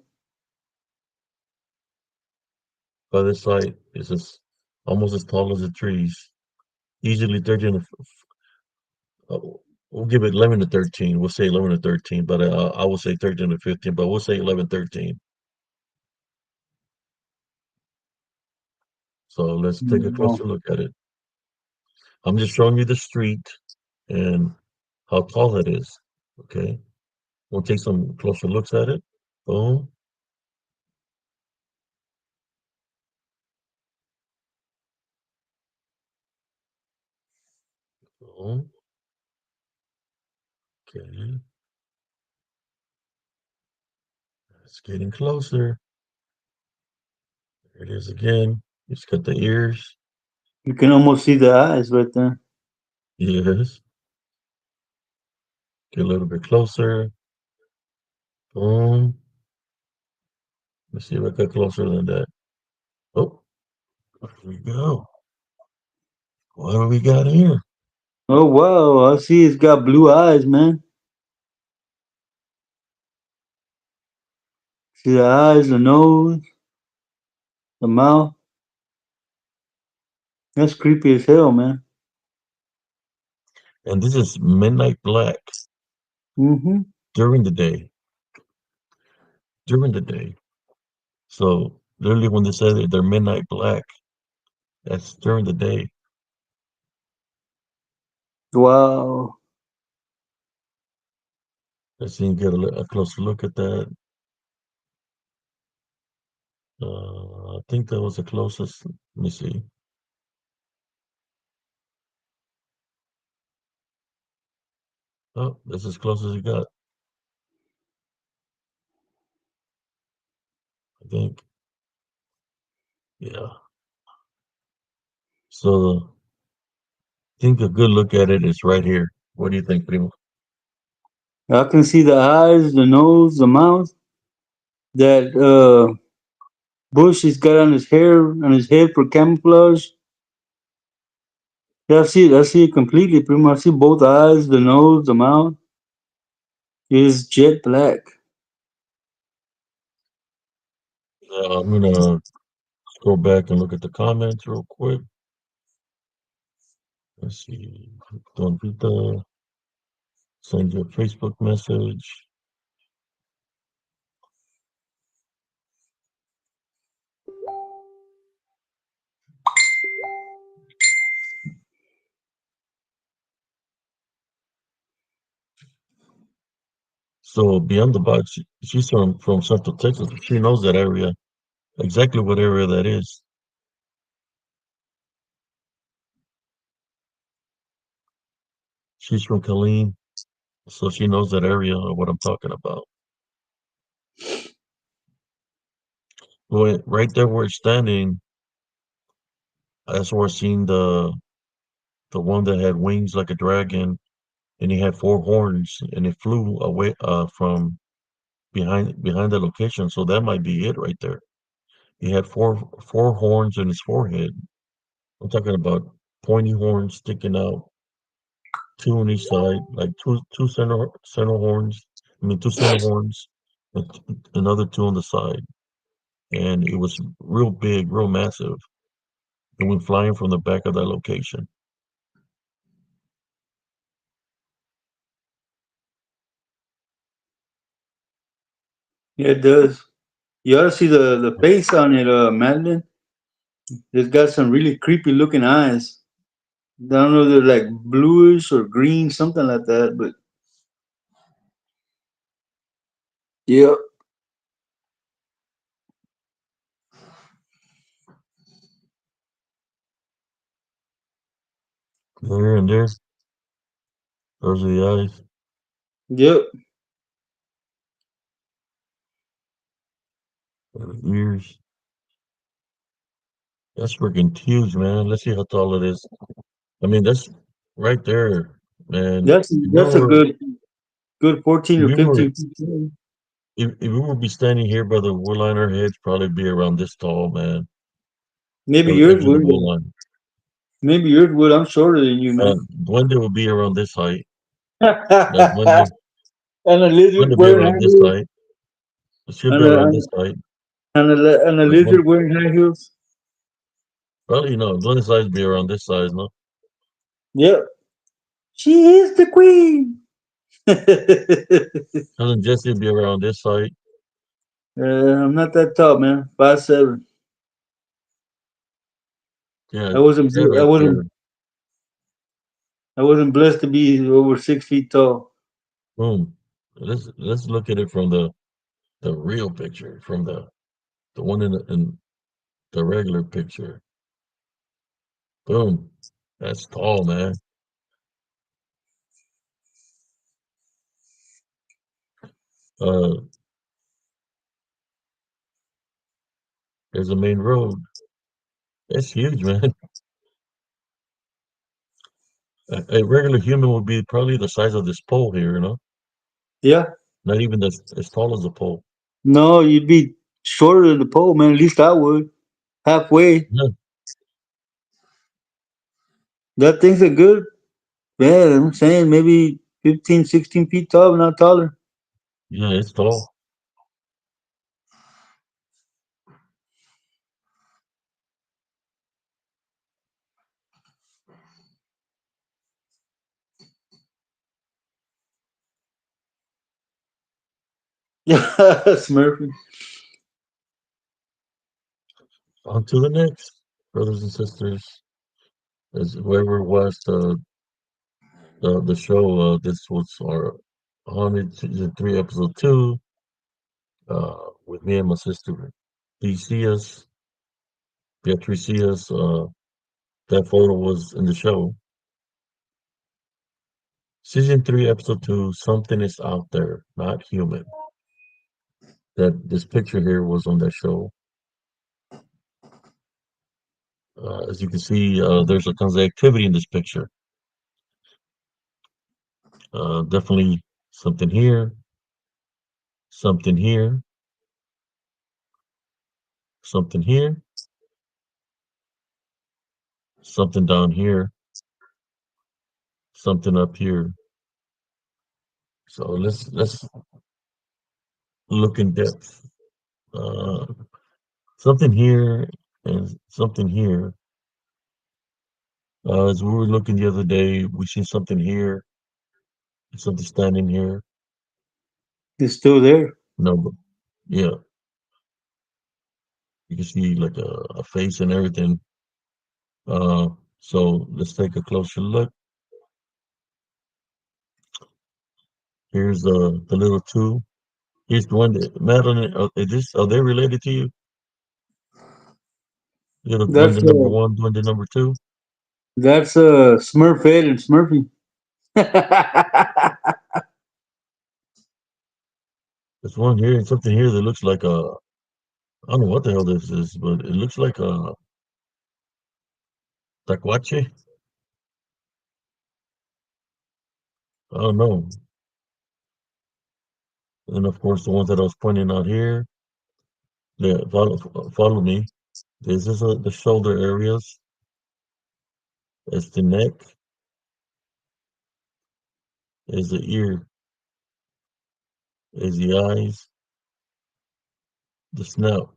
By this side, it's as almost as tall as the trees. Easily 13 to uh, we'll give it 11 to 13. We'll say 11 to 13, but I will say 13 to 15, but we'll say 11, 13. So let's take a Wow. closer look at it. I'm just showing you the street and how tall that is. Okay. We'll take some closer looks at it. Boom, boom. Okay. It's getting closer. There it is again. It's got the ears. You can almost see the eyes right there. Yes. Get a little bit closer. Boom. Let's see if I get closer than that. Oh, there we go. What do we got here? Oh wow, I see it's got blue eyes, man. See the eyes, the nose, the mouth. That's creepy as hell, man. And this is midnight black Mm-hmm. during the day. During the day. So literally when they say that they're midnight black, that's during the day. Wow. Let's see, get a closer look at that. I think that was the closest. Let me see. Oh, that's as close as it got, I think. Yeah. So I think a good look at it is right here. What do you think, Primo? I can see the eyes, the nose, the mouth. That bush he's got on his hair, on his head for camouflage. Yeah, I see it. I see it completely, pretty much. I see both eyes, the nose, the mouth. It is jet black. I'm gonna scroll back and look at the comments real quick. Let's see. Don Vita, send you a Facebook message. So beyond the box, she's from Central Texas. She knows that area, exactly what area that is. She's from Killeen, so she knows that area of what I'm talking about. Well, right there where it's standing, that's where I seen the one that had wings like a dragon, and he had four horns, and it flew away from behind the location. So that might be it right there. He had four horns in his forehead. I'm talking about pointy horns sticking out, two on each side, like two center horns. I mean, two center horns, and another two on the side. And it was real big, real massive. It went flying from the back of that location. Yeah, it does. You ought to see the face on it, Madeline. It's got some really creepy looking eyes. I don't know, they're like bluish or green, something like that. But yeah, There and there. Those are the eyes. Yep. And the ears. That's freaking huge, man. Let's see how tall it is. I mean, that's right there, man. That's that's a good 14 If or you were 15 feet tall. if we would be standing here by the wood line, our heads probably be around this tall, man. Maybe Or the yours edge of the would. wood line. Maybe yours would. I'm shorter than you, man. Duende will be around this height. That And Duende, a lizard Duende be wearing around high this heels. height. It should be And around a, this height. and a But one, lizard wearing high heels. probably, Duende size be around this size, no? Yep. She is the queen. Cousin Jesse be around this height. I'm not that tall, man. 5'7". Yeah, I wasn't. that I right there. wasn't. I wasn't blessed to be over 6 feet tall. Boom. Let's look at it from the real picture, from the one in the regular picture. Boom. That's tall, man. Uh, there's a main road. That's huge, man. A regular human would be probably the size of this pole here. Yeah. Not even as tall as a pole. No, you'd be shorter than the pole, man. At least I would. Halfway. Yeah, That thing's a good. Man, I'm saying maybe 15, 16 feet tall, but not taller. yeah, it's tall. Yeah, Smurfy. On to the next, brothers and sisters. As whoever watched the show, this was our haunted season 3, episode 2. With me and my sister Beatrice. Beatrice. That photo was in the show. Season 3, episode 2. Something is out there, not human. That this picture here was on that show. As you can see, there's a tons of activity in this picture. Definitely something here, something here, something here, something down here, something up here. So let's look in depth. Uh, Something here and something here. As we were looking the other day, we seen something here, something standing here. It's still there. No, but yeah, you can see like a face and everything. Uh, so let's take a closer look. Here's the little two. Here's the one that Madeline. Are they related to you? Little That's Duende number one, Duende number two. Smurf Ed and Smurfy. There's one here and something here that looks like a. I don't know what the hell this is, but it looks like a taquache. I don't know. And of course, the ones that I was pointing out here. Yeah, follow me. This is the shoulder areas. It's the neck. Is the ear. Is the eyes. The snout.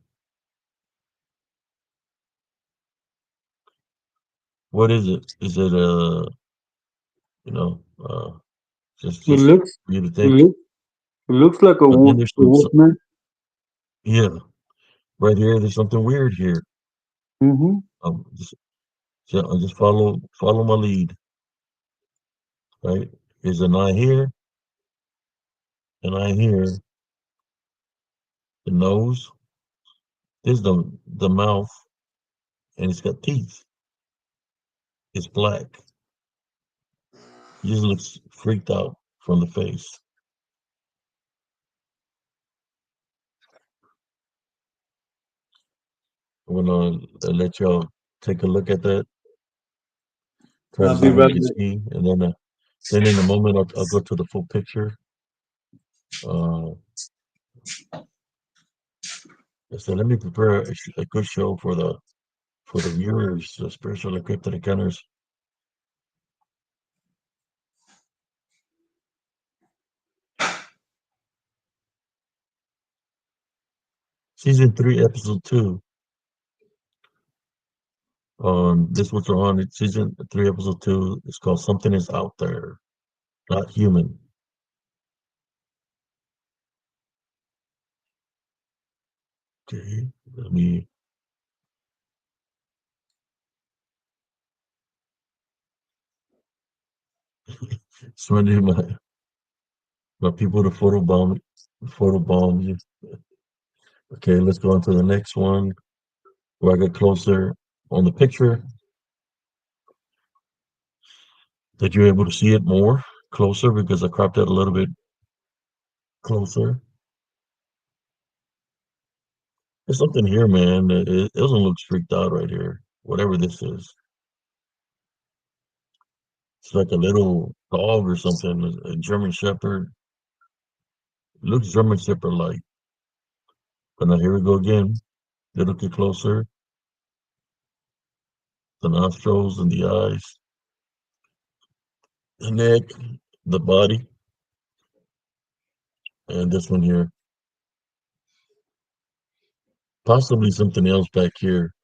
What is it? Is it you know, uh, It just looks for you to it think? looks it looks like a But then wolf, there's a wolf man. yeah, right here. There's something weird here. Mm-hmm. Just just follow my lead. Right? There's an eye here, an eye here. The nose. There's the mouth, and it's got teeth. It's black. He just looks freaked out from the face. I'm gonna let y'all take a look at that. Try to I'll see be what you right can back. see, and then in a moment I'll go to the full picture. Uh, so let me prepare a good show for the viewers, the spiritual and cryptid encounters. Season 3, episode 2. This was on season 3, episode 2. It's called "Something Is Out There, Not Human." Okay, let me send you my people to photobomb you. Okay, let's go on to the next one where I get closer on the picture that you're able to see it more closer because I cropped it a little bit closer. There's something here, man. It doesn't look freaked out right here. Whatever this is, it's like a little dog or something, a German Shepherd. It looks German Shepherd like. But now here we go again. Little bit closer. The nostrils and the eyes, the neck, the body, and this one here. Possibly something else back here,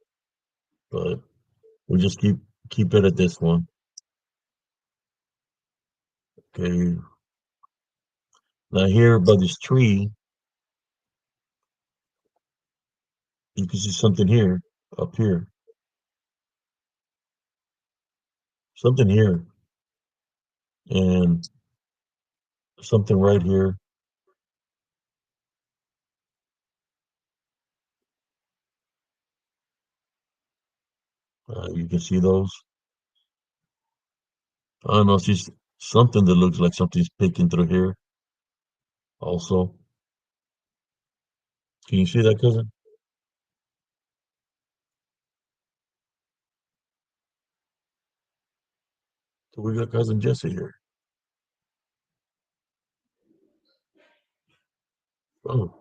but we'll just keep it at this one. Okay. Now here by this tree, you can see something here, up here. Something here. And something right here. You can see those. I don't know, see something that looks like something's peeking through here also. Can you see that, cousin? So we got cousin Jesse here. Oh,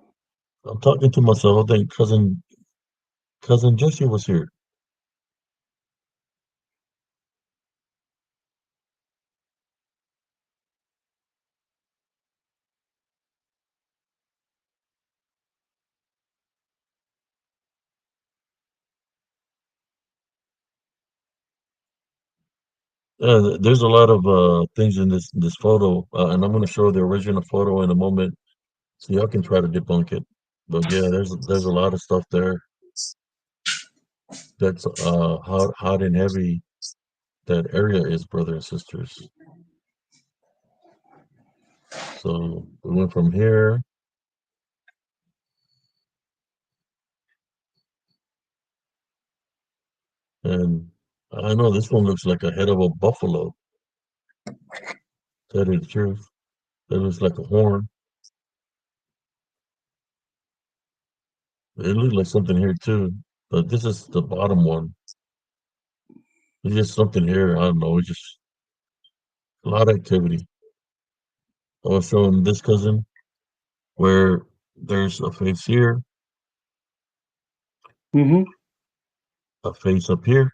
I'm talking to myself. I think cousin Jesse was here. Yeah, there's a lot of things in this photo, and I'm going to show the original photo in a moment, so y'all can try to debunk it. But yeah, there's a lot of stuff there that's hot and heavy. That area is, brothers and sisters. So we went from here, and I know this one looks like a head of a buffalo. Tell you the truth, it looks like a horn. It looks like something here too, but this is the bottom one. It's just something here. I don't know. It's just a lot of activity. I was showing this cousin where there's a face here, Mm-hmm. a face up here,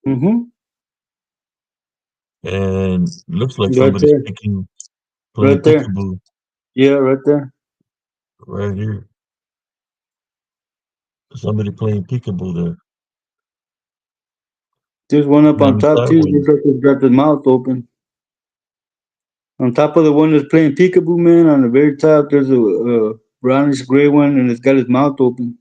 Mm-hmm. and looks like Right somebody's there. playing Right there. peekaboo Yeah, right there. right here. Somebody playing peekaboo there. There's one up on Maybe top too. sideways. Looks like he's got his mouth open. On top of the one that's playing peekaboo, man, on the very top, there's a brownish gray one, and it's got his mouth open.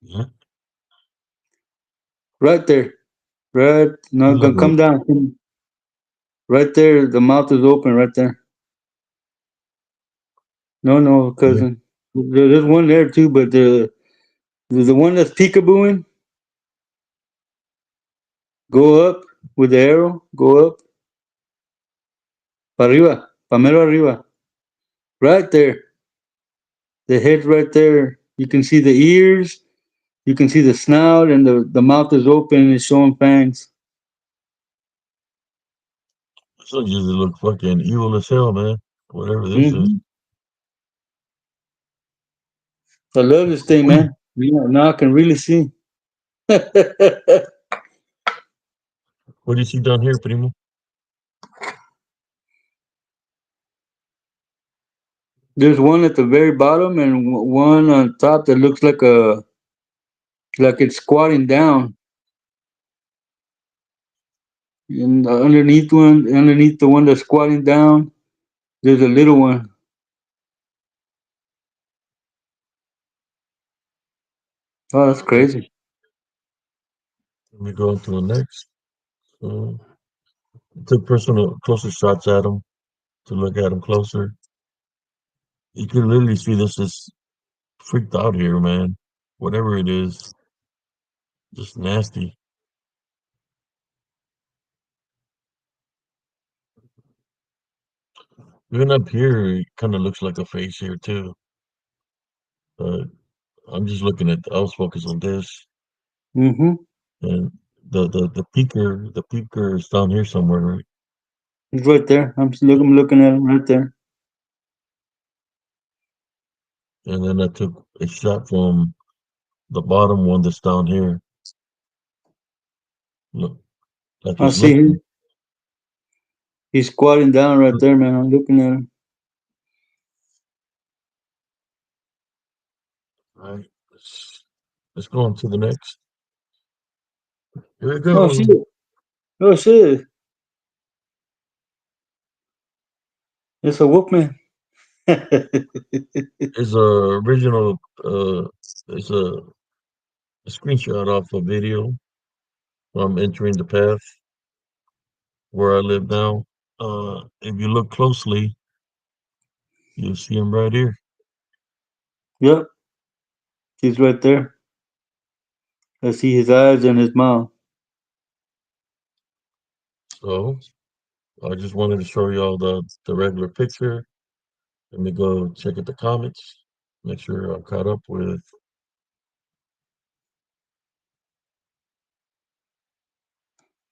Yeah. Right there. Right. No, Looks like gonna come down. Right there. The mouth is open. Right there. No, no, yeah. cousin. There's one there too, but the one that's peekabooing, Go up with the arrow. Go up. Para arriba. Pamelo arriba. Right there. The head's right there. You can see the ears. You can see the snout, and the mouth is open and it's showing fangs. So usually look fucking evil as hell, man. Whatever this is. Mm-hmm. I love this thing, What do you, man. Yeah, now I can really see. what do you see down here, Primo? There's one at the very bottom and one on top that looks like it's squatting down. And underneath the one that's squatting down, there's a little one. Oh, that's Okay. crazy. Let me go on to the next. So, took personal closer shots at him to look at him closer. You can literally see this is freaked out here, man. Whatever it is, just nasty. Even up here, it kind of looks like a face here too. But I'm just looking at. I was focused on this, Mm-hmm. and the peaker is down here somewhere, right? He's right there. I'm looking at him right there. And then I took a shot from the bottom one that's down here. Look, like I it's see looking. him. He's squatting down right there, man. I'm looking at him. All right, let's go on to the next. Here we Oh go. shit. Oh shit. It's a Wolfman. It's a original. It's a screenshot off a video. I'm entering the path where I live now. If you look closely, you'll see him right here. Yep. He's right there. I see his eyes and his mouth. So I just wanted to show you all the regular picture. Let me go check at the comments. Make sure I'm caught up with.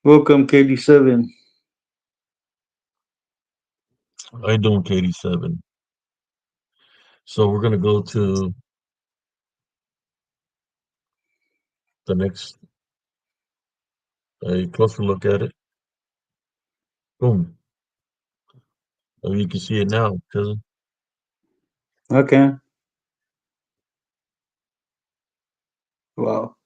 Welcome, KD7. I doing KD7. So we're gonna go to the next a closer look at it. Boom. Oh, you can see it now, cousin. Okay. Wow.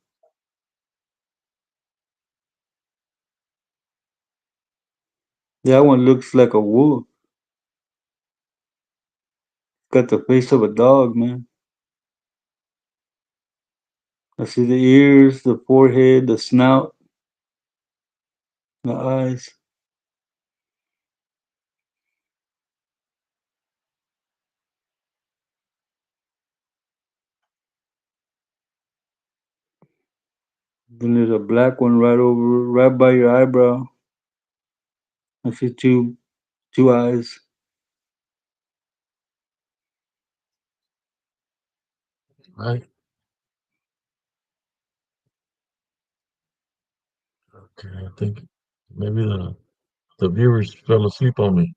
That one looks like a wolf. Got the face of a dog, man. I see the ears, the forehead, the snout, the eyes. Then there's a black one right by your eyebrow. I see two eyes. Right. Okay, I think maybe the viewers fell asleep on me.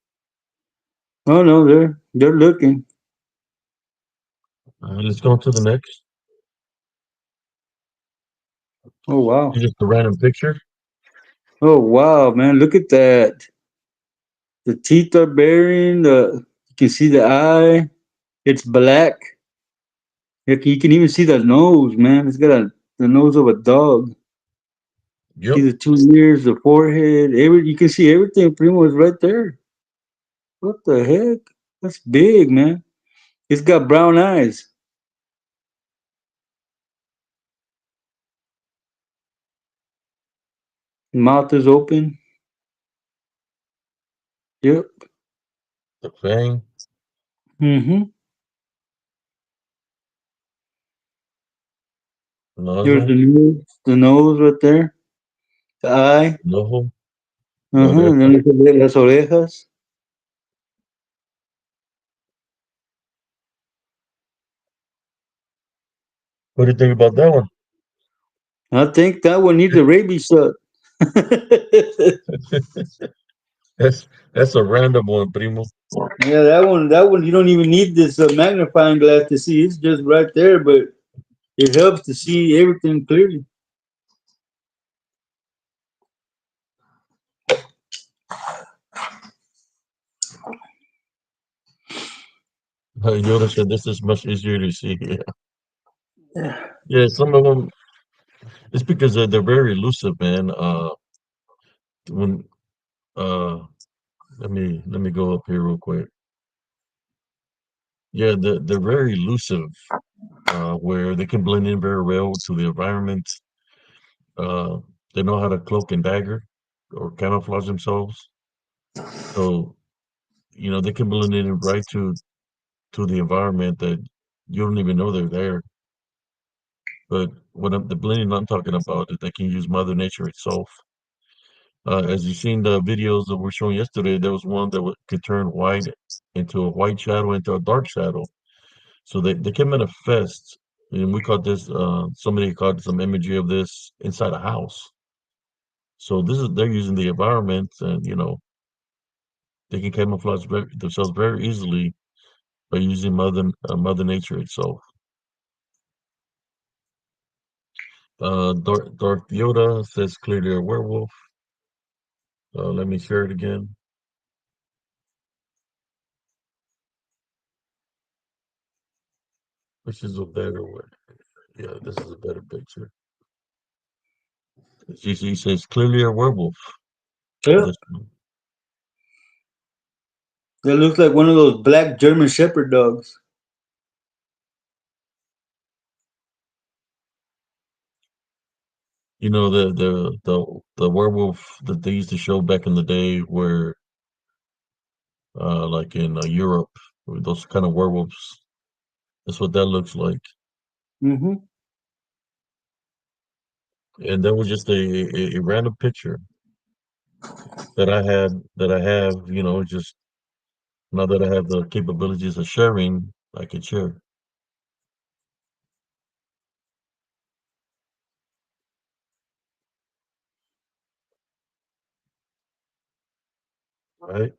Oh no, they're looking. Let's go on to the next. Oh wow. Just a random picture. Oh wow, man. Look at that. The teeth are baring, you can see the eye. It's black. You can even see the nose, man. It's got the nose of a dog. See Yep. the two ears, the forehead, you can see everything pretty much right there. What the heck? That's big, man. It's got brown eyes. Mouth is open. Yep. The fang. Mm-hmm. There's Nozzle. the nose right there. The eye. the ojo, la Uh-huh. And oreja. then look at las orejas. What do you think about that one? I think that one needs a rabies shot. That's a random one, primo. Yeah, that one you don't even need this magnifying glass to see. It's just right there, but it helps to see everything clearly. Yoda said this is much easier to see. Yeah, Yeah. yeah. Some of them, it's because they're very elusive, man. When uh, let me go up here real quick. Yeah, they're very elusive, where they can blend in very well to the environment. Uh, they know how to cloak and dagger or camouflage themselves. So, they can blend in right to the environment that you don't even know they're there. But the blending I'm talking about is they can use Mother Nature itself. As you've seen the videos that were shown yesterday, there was one that could turn white into a white shadow into a dark shadow. So they can manifest, and we caught this. Somebody caught some imagery of this inside a house. So they're using the environment, and they can camouflage themselves very easily by using Mother Nature itself. Dark Yoda says clearly a werewolf. Let me share it again. Which is a better way. Yeah, this is a better picture. He says clearly a werewolf for Yeah. this one. That looks like one of those black German Shepherd dogs. The werewolf that they used to show back in the day, where like in Europe, where those kind of werewolves. That's what that looks like. Mm-hmm. And that was just a random picture that I have. Just now that I have the capabilities of sharing, I can share. All right.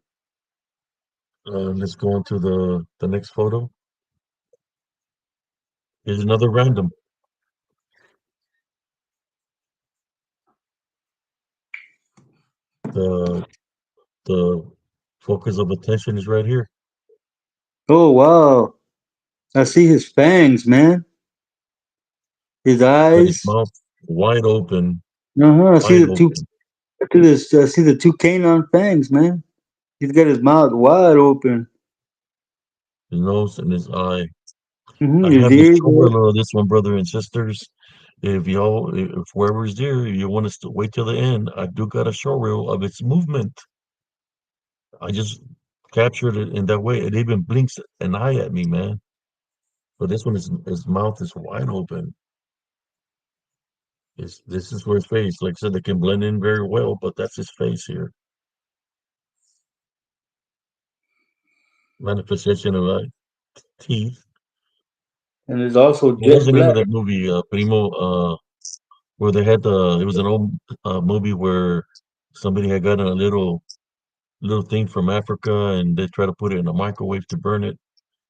Let's go on to the next photo. Here's another random. The the focus of attention is right here. Oh wow. I see his fangs, man. His Got his eyes. mouth wide open, Uh-huh. I see wide the two open. I see the two canine fangs, man. He's got his mouth wide open. His nose and his eye. Mm-hmm. I His have the ears. showreel of this one, brother and sisters. If whoever's there, you want us to wait till the end, I do got a showreel of its movement. I just captured it in that way. It even blinks an eye at me, man. But this one is his mouth is wide open. This is where his face, like I said, they can blend in very well, but that's his face here. Manifestation of teeth. And it's also What was jet the name of black. that movie, Primo? Where they had it was an old movie where somebody had gotten a little thing from Africa and they try to put it in a microwave to burn it,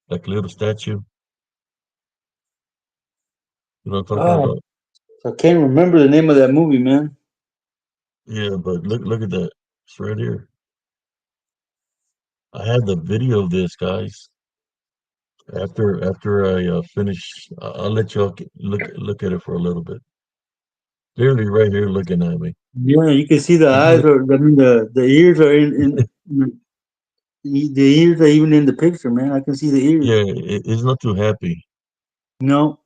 like a little statue. You know what I'm talking Oh, about? I can't remember the name of that movie, man. Yeah, but look at that. It's right here. I have the video of this, guys. After I finish, I'll let y'all look at it for a little bit. Clearly, right here, looking at me. Yeah, you can see the You eyes can, are. I mean, the ears are the ears are even in the picture, man. I can see the ears. yeah, it's not too happy. No,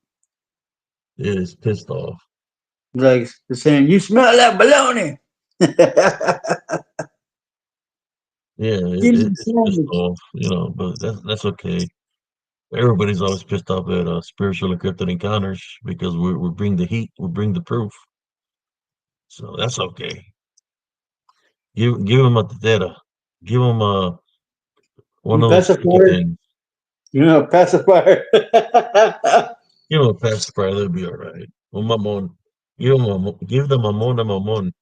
It is pissed off. like they're saying, "You smell that baloney." Yeah, Give me a it's pissed sandwich. off. But that's okay. Everybody's always pissed off at spiritual encrypted encounters because we bring the heat, we bring the proof. So that's okay. Give him a tetera. Give him one You of those sticky pacifier, things. pacifier. Give him a pacifier. They'll be all right. Un mamon. Give them a mamon.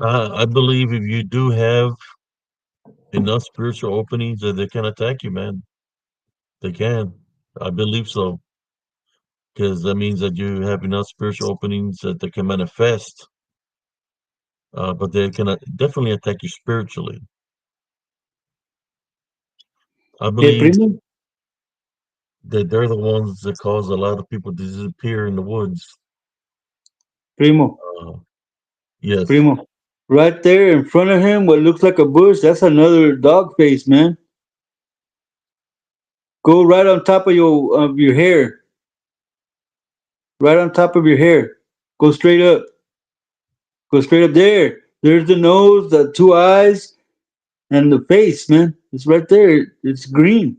I believe if you do have enough spiritual openings that they can attack you, man. They can. I believe so. Because that means that you have enough spiritual openings that they can manifest, but they can definitely attack you spiritually. I Hey, believe primo, that they're the ones that cause a lot of people to disappear in the woods. primo, Uh, yes. primo. Right there in front of him, what looks like a bush, that's another dog face, man. Go right on top of your hair. Right on top of your hair. Go straight up. Go straight up there. There's the nose, the two eyes, and the face, man. It's right there. It's green.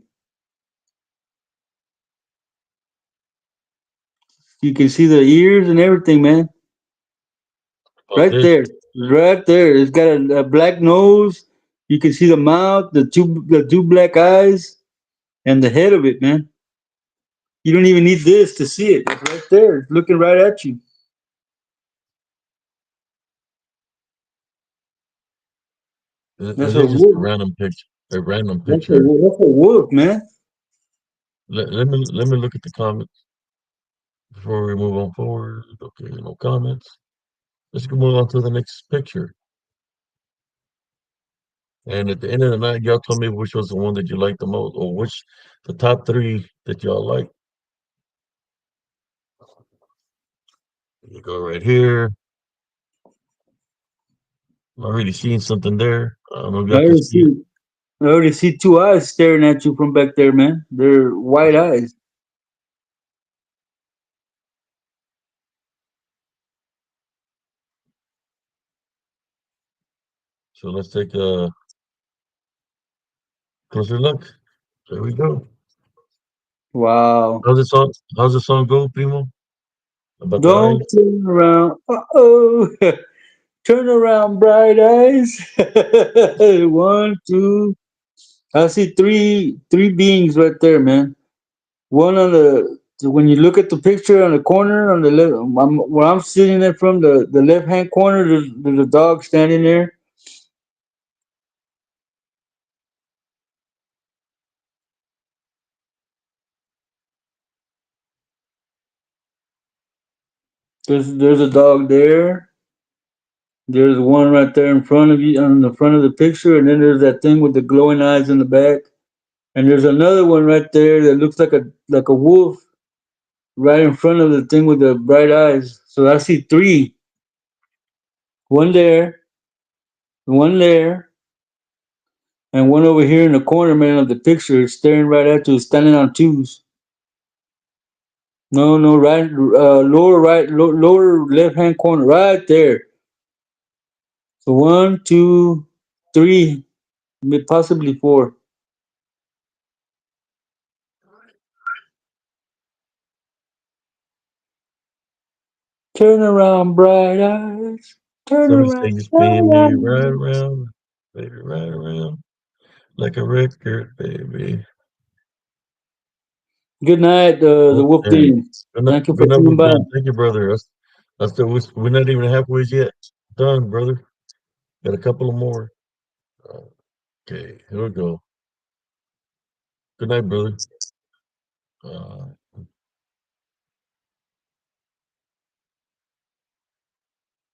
You can see the ears and everything, man. About Right this. there. Right there. It's got a black nose. You can see the mouth, the two black eyes, and the head of it, man. You don't even need this to see it. It's right there. It's looking right at you. That's It a is just a wolf. random picture. A random That's picture. a wolf, man. Let me look at the comments before we move on forward. Okay, no comments. Let's go move on to the next picture. And at the end of the night, y'all tell me which was the one that you liked the most, or which the top three that y'all like. You go right here. I'm already seeing something there. I don't know if I y'all can already see it. see. I already see two eyes staring at you from back there, man. They're white eyes. So let's take a closer look. There we go. Wow. How's the song? How's the song go, Primo? About the Don't eyes? turn around. Uh-oh. Turn around, bright eyes. One, two. I see three beings right there, man. One on the when you look at the picture on the corner on the left, where I'm sitting there from the left hand corner, there's a dog standing there. There's a dog there. There's one right there in front of you on the front of the picture, and then there's that thing with the glowing eyes in the back. And there's another one right there that looks like a wolf right in front of the thing with the bright eyes. So I see three. One there, one there, and one over here in the corner, man, of the picture, staring right at you, standing on twos. No, no, right, lower left hand corner, right there. So one, two, three, possibly four. Turn around, bright eyes. Turn Somebody around, say you spin bright me right eyes. around, baby, right around like a record, baby. Good night, the Oh, Wolf hey, Den. Thank you for good night, coming Wolf by. Dan. Thank you, brother. We're not even halfway yet. Done, brother. Got a couple of more. Okay, here we go. Good night, brother. Uh,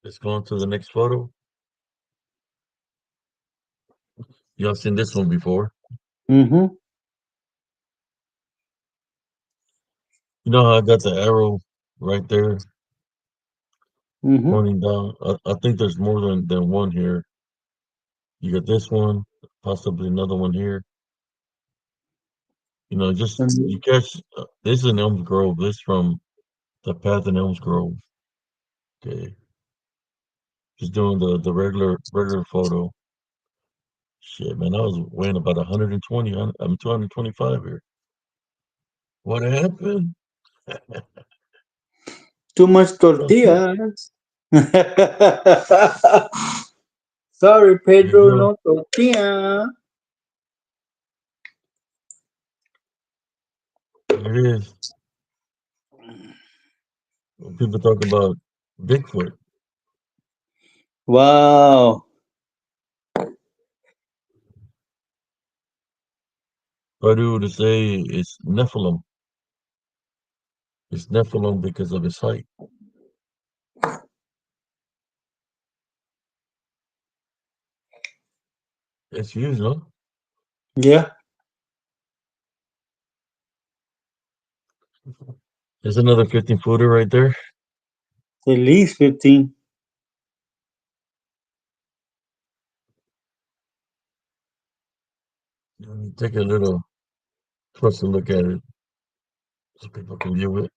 let's go on to the next photo. Y'all seen this one before? Mm-hmm. You know how I got the arrow right there Mm-hmm. pointing down? I think there's more than one here. You got this one, possibly another one here. Just you And catch. This is in Elms Grove. This from the path in Elms Grove. Okay, just doing the regular photo. Shit, man, I was weighing about 120. I'm 225 here. What happened? Too much Okay, tortillas. Sorry, there you Pedro, go. no tortilla. There it is. When people talk about Bigfoot, Wow. I do to say it's Nephilim. It's Nephilim because of his height. It's huge, huh? Yeah, There's another 15-footer right there. at least 15. Take a little closer look at it so people can view it.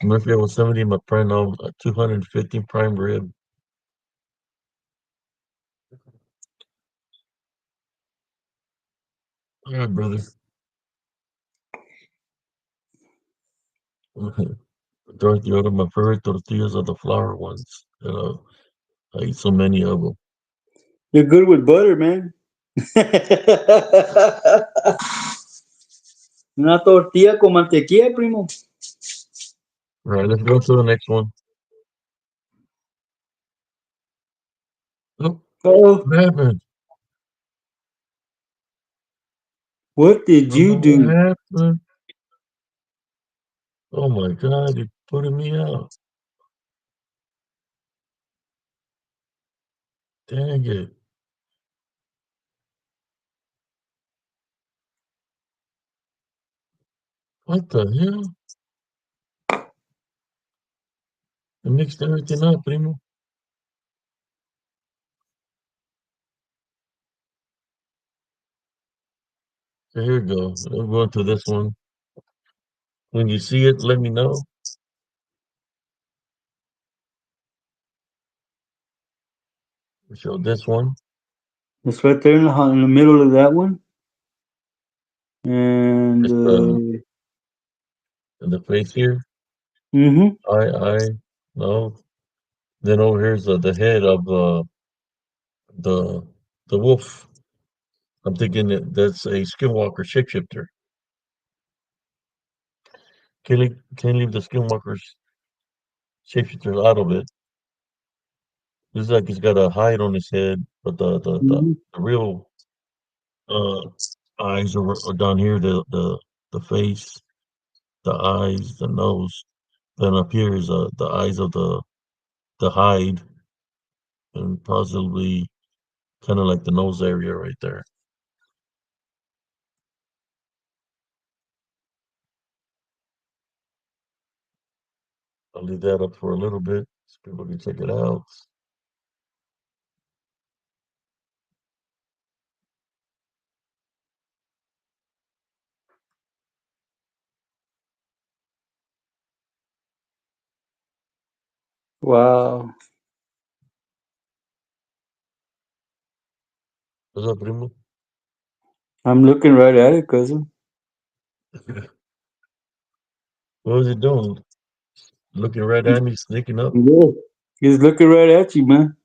Smurfy was 70, my prime now 250 prime rib. All right, brother. Dorothy ordered my favorite tortillas are the flour ones. I eat so many of them. You're good with butter, man. Una tortilla con mantequilla, primo. All right, let's go to the next one. Oh, Oh, what happened? what I did don't you know what do? happened. Oh my God, you're putting me out. Dang it. What the hell? I mixed everything up, primo. Okay, here we go. I'm going to this one. When you see it, let me know. We show this one. It's right there in the middle of that one. And, It's the face here. mm-hmm. I, no. Then over here's the head of the the wolf. I'm thinking that's a skinwalker shapeshifter. Can't leave the skinwalker's shapeshifter out of it. Looks like he's got a hide on his head, but Mm-hmm. the real uh eyes are down here. The face, the eyes, the nose. Then up here is the eyes of the hide, and possibly kind of like the nose area right there. I'll leave that up for a little bit so people can check it out. Wow. What's up, primo? I'm looking right at it, cousin. What was he doing? Looking right He's, at me, sneaking up. yeah. He's looking right at you, man.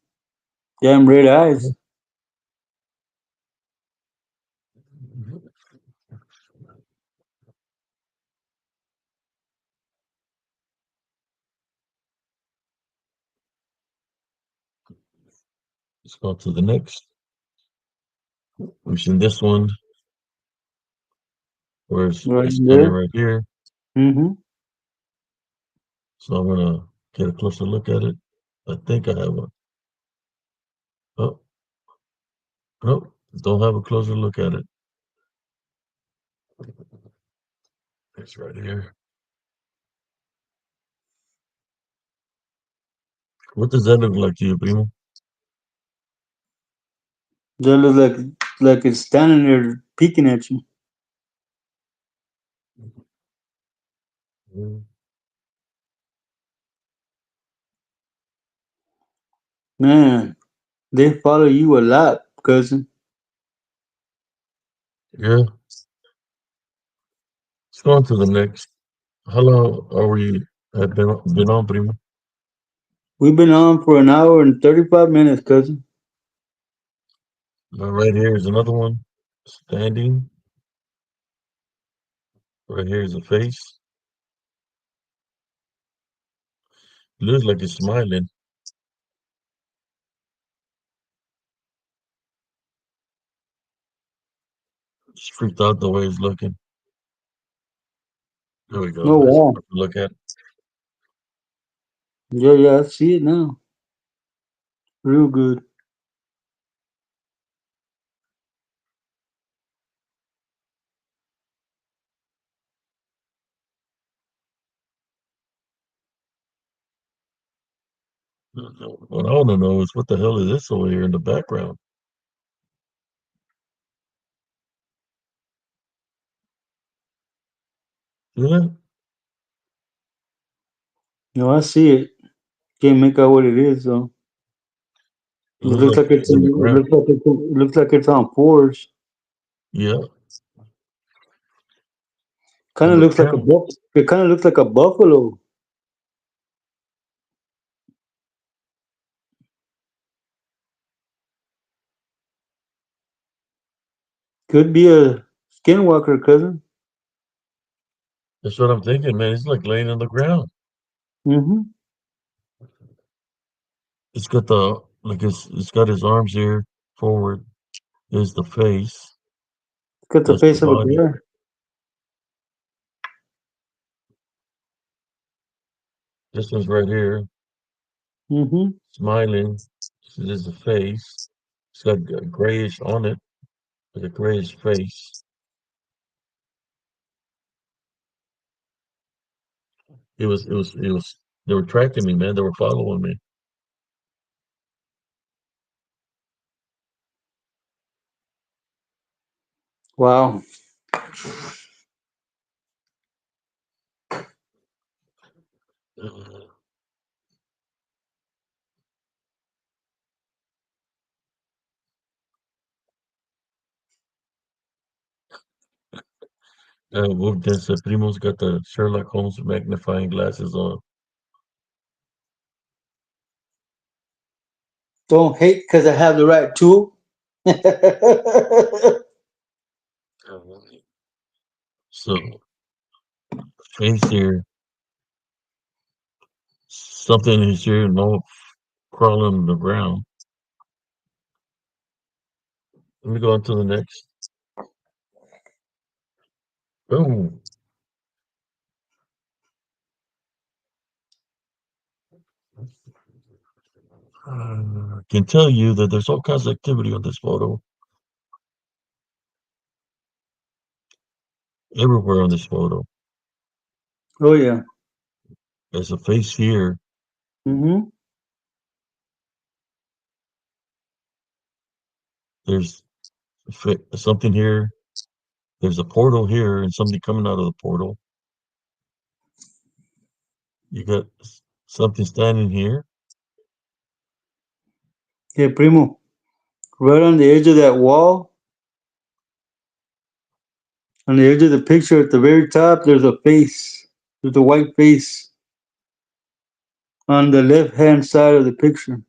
Damn red eyes. Let's go to the next. We've seen this one where Right it's standing there. right here. Mm-hmm. So I'm gonna get a closer look at it. I think I have one. Oh, no, don't have a closer look at it. It's right here. What does that look like to you, primo? That looks like it's standing there peeking at you. Mm, Man. They follow you a lot, cousin. Yeah. Let's go on to the next. How long are we have been on, primo? We've been on for an hour and 35 minutes, cousin. Right here is another one. Standing. Right here is a face. Looks like it's smiling. It's freaked out the way it's looking. There we go. Oh, Nice wow. to look at. Yeah, yeah, I see it now. Real good. What I want to know is what the hell is this over here in the background? See that? No, I see it. Can't make out what it is though. It looks like it's in the ground. It looks like it's on fours. Yeah, Kind on of the looks like a ground. buff. It kind of looks like a buffalo. Could be a skinwalker, cousin. That's what I'm thinking, man. It's like laying on the ground. Mm-hmm. It's got the like it's got his arms here forward. There's the face. Got the That's the face of a body. bear. This one's right here, Mm-hmm. smiling. So there's the face. It's got grayish on it, like a grayish face. It was. They were tracking me, man. They were following me. Wow. Wolfden said, Primo's got the Sherlock Holmes magnifying glasses on. Don't hate because I have the right tool. So, face here, something is here, no crawling on the ground. Let me go on to the next. Oh, I can tell you that there's all kinds of activity on this photo, everywhere on this photo. Oh yeah. There's a face here. Mm-hmm. There's something here. There's a portal here and somebody coming out of the portal. You got something standing here. Yeah, Primo. Right on the edge of that wall, on the edge of the picture at the very top, there's a face. There's a white face on the left hand side of the picture.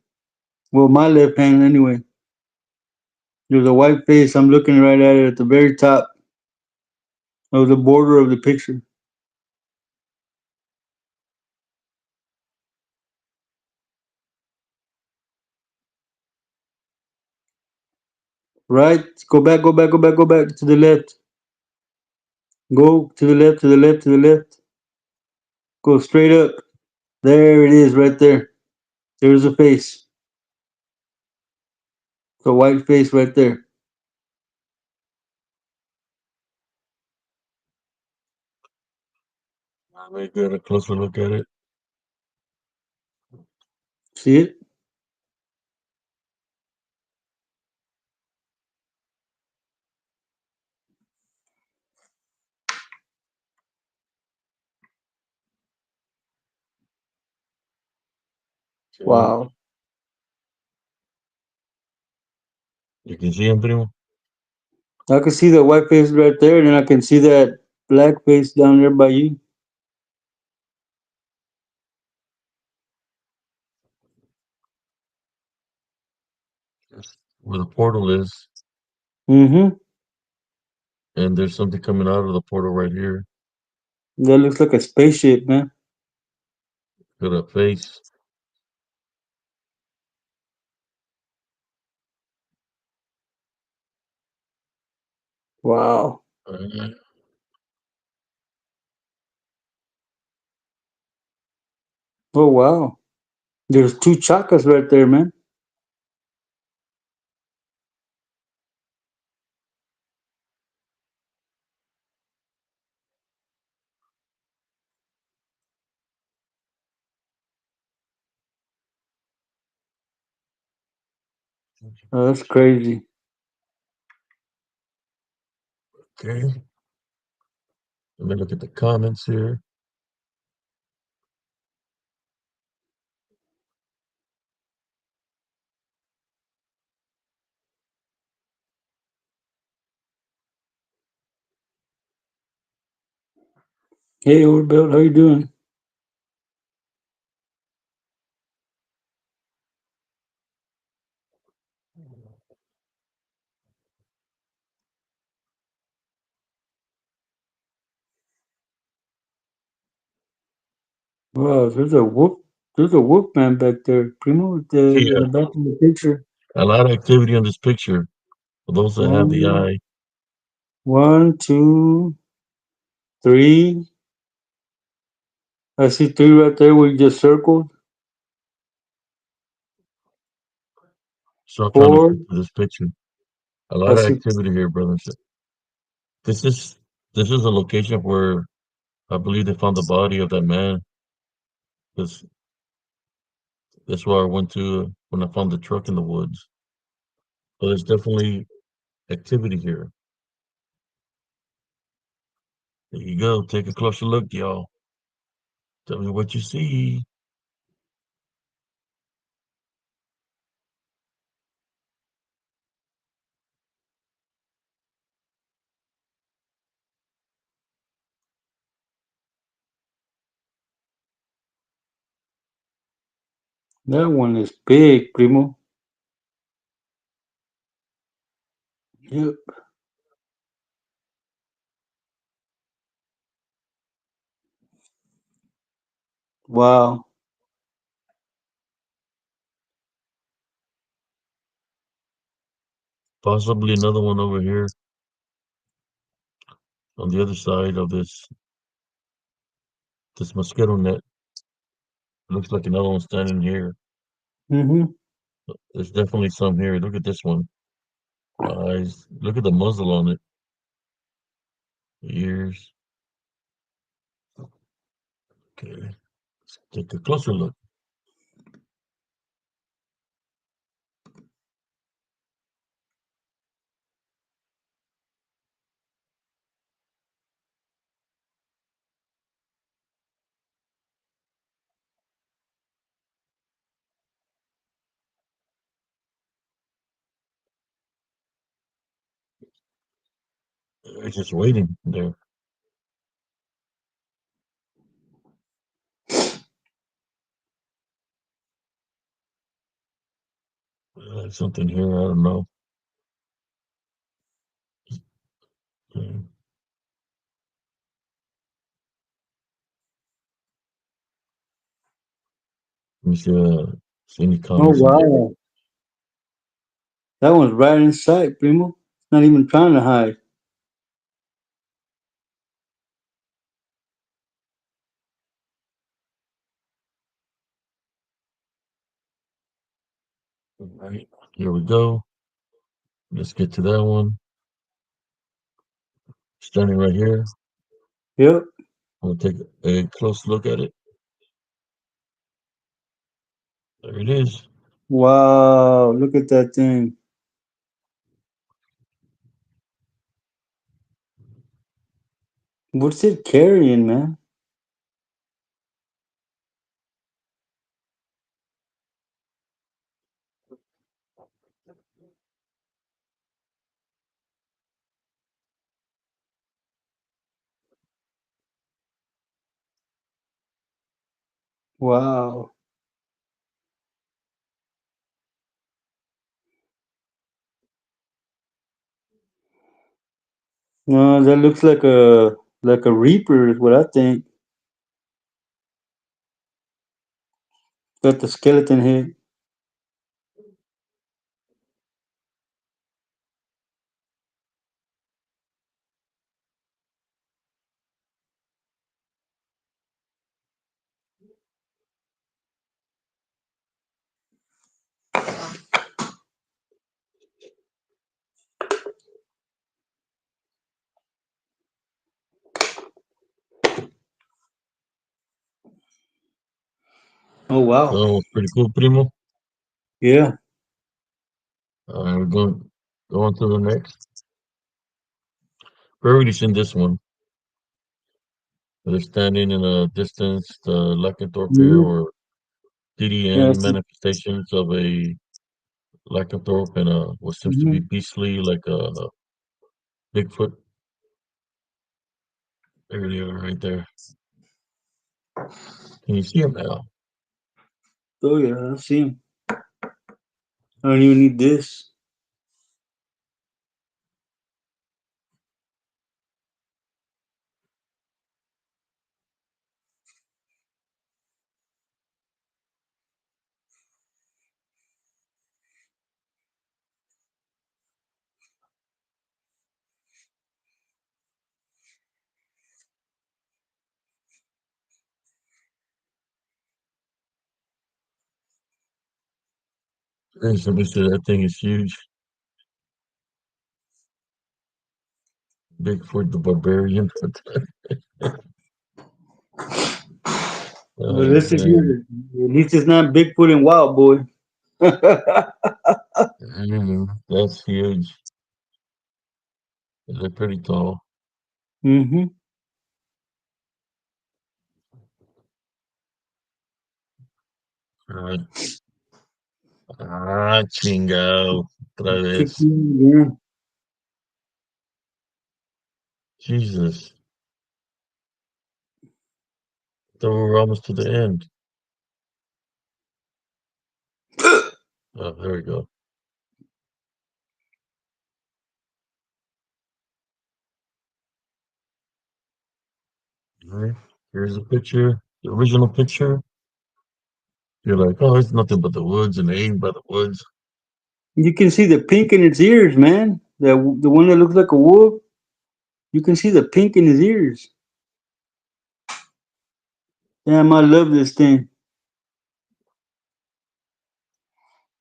Well, my left hand anyway. There's a white face. I'm looking right at it at the very top of the border of the picture. Right? Go back, go back, go back, go back to the left. Go to the left, to the left, to the left. Go straight up. There it is, right there. There's a face. The white face right there. Let me get a closer look at it. See it? Okay. Wow. You see him, primo? I can see the white face right there, and then I can see that black face down there by you. That's where the portal is, Mm-hmm. and there's something coming out of the portal right here. That looks like a spaceship, man. Got a face. Wow. Uh, Oh wow. There's two chakras right there, man. Oh, that's crazy. okay. Let me look at the comments here. Hey, Overbelt, how you doing? Wow, there's a whoop. There's a whoop man back there, Primo, in Yeah, the back of the picture. a lot of activity on this picture. For those that have the One, eye, one, two, three. I see three right there. We just circled. start trying to Four. get to this picture. A I lot of see. activity here, brothers. This is this is a location where I believe they found the body of that man. This that's where I went to when I found the truck in the woods. So there's definitely activity here. There you go. Take a closer look, y'all. Tell me what you see. That one is big, Primo. Yep. Wow. Possibly another one over here on the other side of this mosquito net. Looks like another one standing here. Mm-hmm. There's definitely some here. Look at this one. Eyes. Look at the muzzle on it. Ears. Okay. Let's take a closer look. It's just waiting there. Something here. I don't know. Okay. Let me see any Oh comments in there. wow. That one's right in sight, Primo. It's not even trying to hide. All right. Here we go. Let's get to that one. Standing right here. Yep. I'm gonna take a close look at it. There it is. Wow. Look at that thing. What's it carrying, man? Wow. No, that looks like a reaper is what I think. Got the skeleton head. Oh So wow. that was pretty cool, primo. Yeah. We're going to the next. We already seen this one. They're standing in a distance, the lycanthrope here, Mhm. or Yeah. DDN manifestations of a lycanthrope and what seems to be Mm-hmm. beastly, like a Bigfoot. There they are, right there. Can you see him now? Oh yeah, I see him. I don't even need this. And somebody said that thing is huge. Bigfoot the barbarian. Well, Oh this is man, here. At least it's not Bigfoot and Wild Boy. That's huge. They're pretty tall. Mm-hmm. All right. Ah, chingo. Otra vez. Yeah. Jesus. Thought we were almost to the end. Oh, there we go. All right. Here's a picture. The original picture. You're like, oh, it's nothing but the woods and aimed by the woods. You can see the pink in its ears, man. The one that looks like a wolf. You can see the pink in his ears. Damn, I love this thing.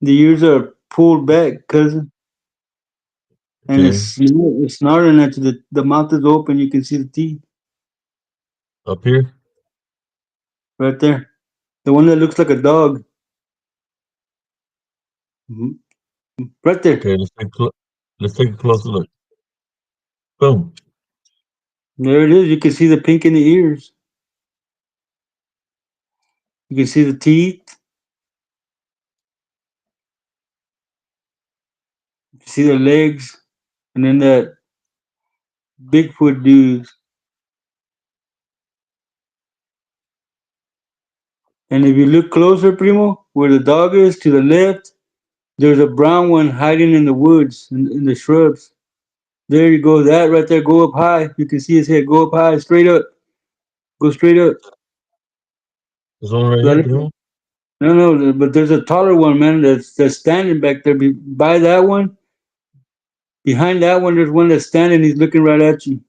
The ears are pulled back, cousin, and Okay. it's snarling at you. The mouth is open. You can see the teeth Up here. right there. The one that looks like a dog. Mhm. Right there. Okay, let's take a closer look. Boom. There it is. You can see the pink in the ears. You can see the teeth. You can see the legs. And then that Bigfoot dude. And if you look closer, Primo, where the dog is to the left, there's a brown one hiding in the woods, in the shrubs. There you go. That right there. Go up high. You can see his head. Go up high. Straight up. Go straight up. There's one right here, Dale. Bruno. No, no, but there's a taller one, man, that's standing back there. By that one, behind that one, there's one that's standing. He's looking right at you.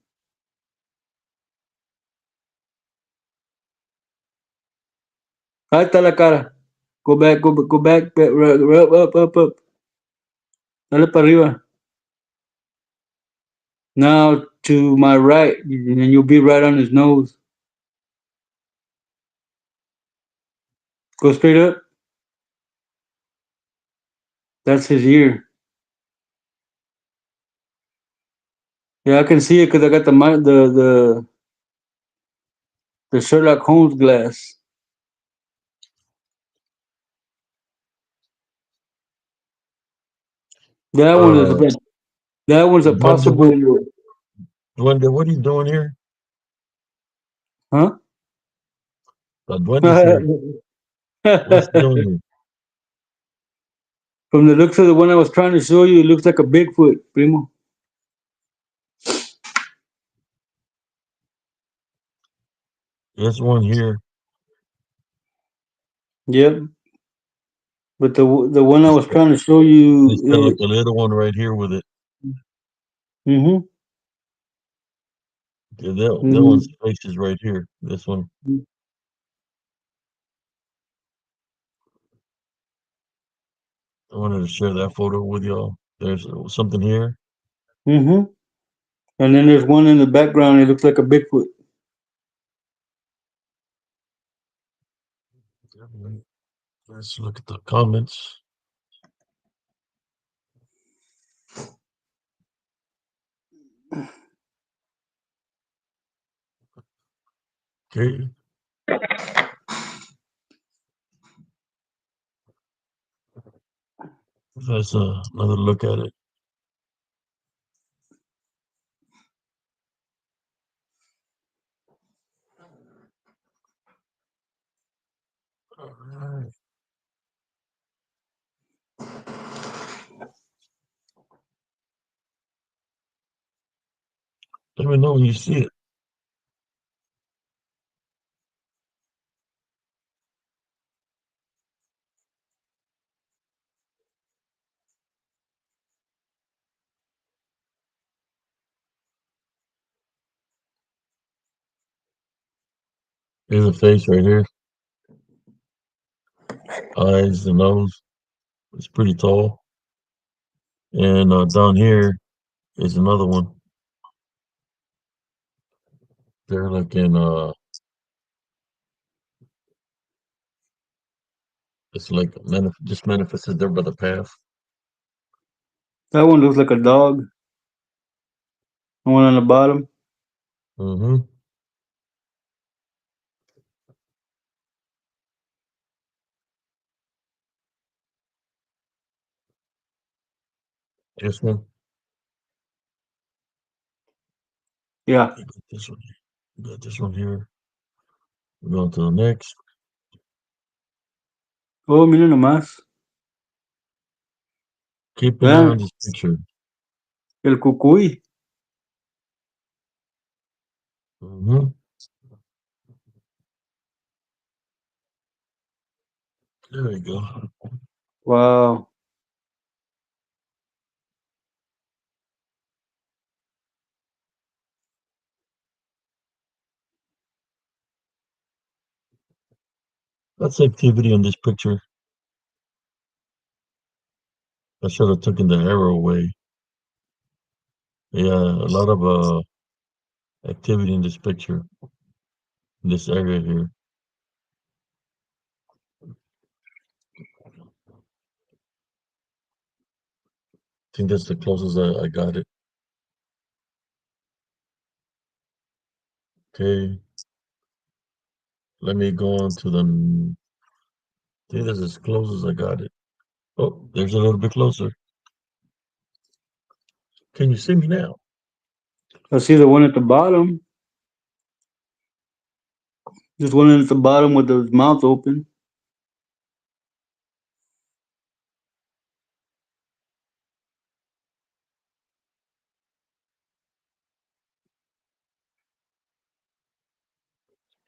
Ahí está la cara. Go back, up. Dale para arriba. Now to my right, and you'll be right on his nose. Go straight up. That's his ear. Yeah, I can see it because I got the Sherlock Holmes glass. That one is a Uh, bit. That one's a Duende, possible. Duende, what are you doing here? Huh? The duende's here. What's he doing here? From the looks of the one I was trying to show you, it looks like a Bigfoot, primo. There's one here. Yep. But the one I It's was got, trying to show it's you, got like a little one right here with it. mm-hmm, Yeah, that one's mm-hmm, face is right here. This one. I wanted to share that photo with y'all. There's something here. mm-hmm. And then there's one in the background. It looks like a Bigfoot. Let's look at the comments. Okay, that's another look at it. All right. Let me know when you see it. There's a face right here. Eyes, the nose. It's pretty tall. And down here is another one. They're like in it's like just manifested there by the path. That one looks like a dog. The one on the bottom. Mm-hmm. This one. Yeah. You got this one. You got this one here. We're going to the next. Oh, mira nomás. Keep an eye Vean, on this picture. el cucuy. Mm-hmm. There we go. Wow. That's activity on this picture. I should have taken the arrow away. Yeah, a lot of activity in this picture, in this area here. I think that's the closest I got it. Okay, let me go on to the. I think that's as close as I got it. Oh, there's a little bit closer. Can you see me now? I see the one at the bottom. There's one at the bottom with his mouth open.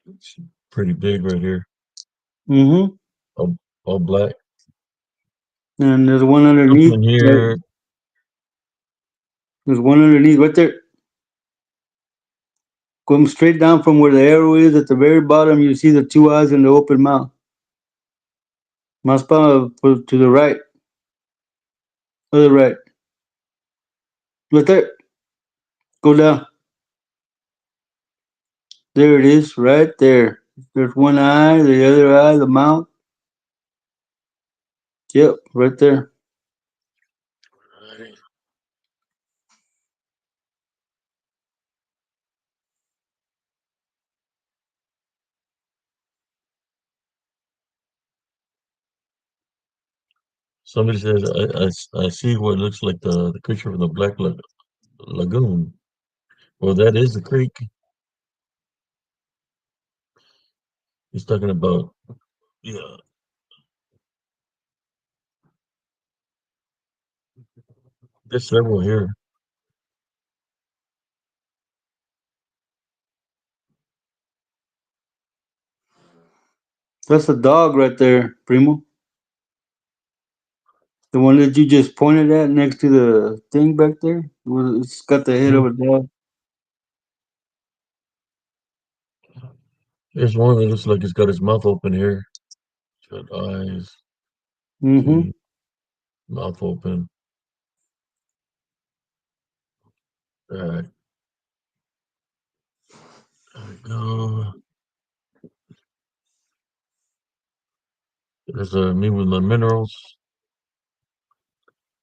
It's pretty big right here. Mm-hmm. All, all black. And there's one underneath. Something here. There's one underneath right there. Going straight down from where the arrow is at the very bottom, you see the two eyes and the open mouth. Más para to the right. Other right. Right there. Go down. There it is, right there. There's one eye, the other eye, the mouth. Yep, right there. Somebody says I see what looks like the creature from the Black Lagoon. Well, that is the creek. He's talking about, yeah, there's several here. That's a dog right there, Primo. The one that you just pointed at next to the thing back there. It's got the head Mhm. of a dog. There's one that looks like he's got his mouth open here. Got eyes, Mm-hmm. teeth, mouth open. All right, there we go. There's me with my minerals.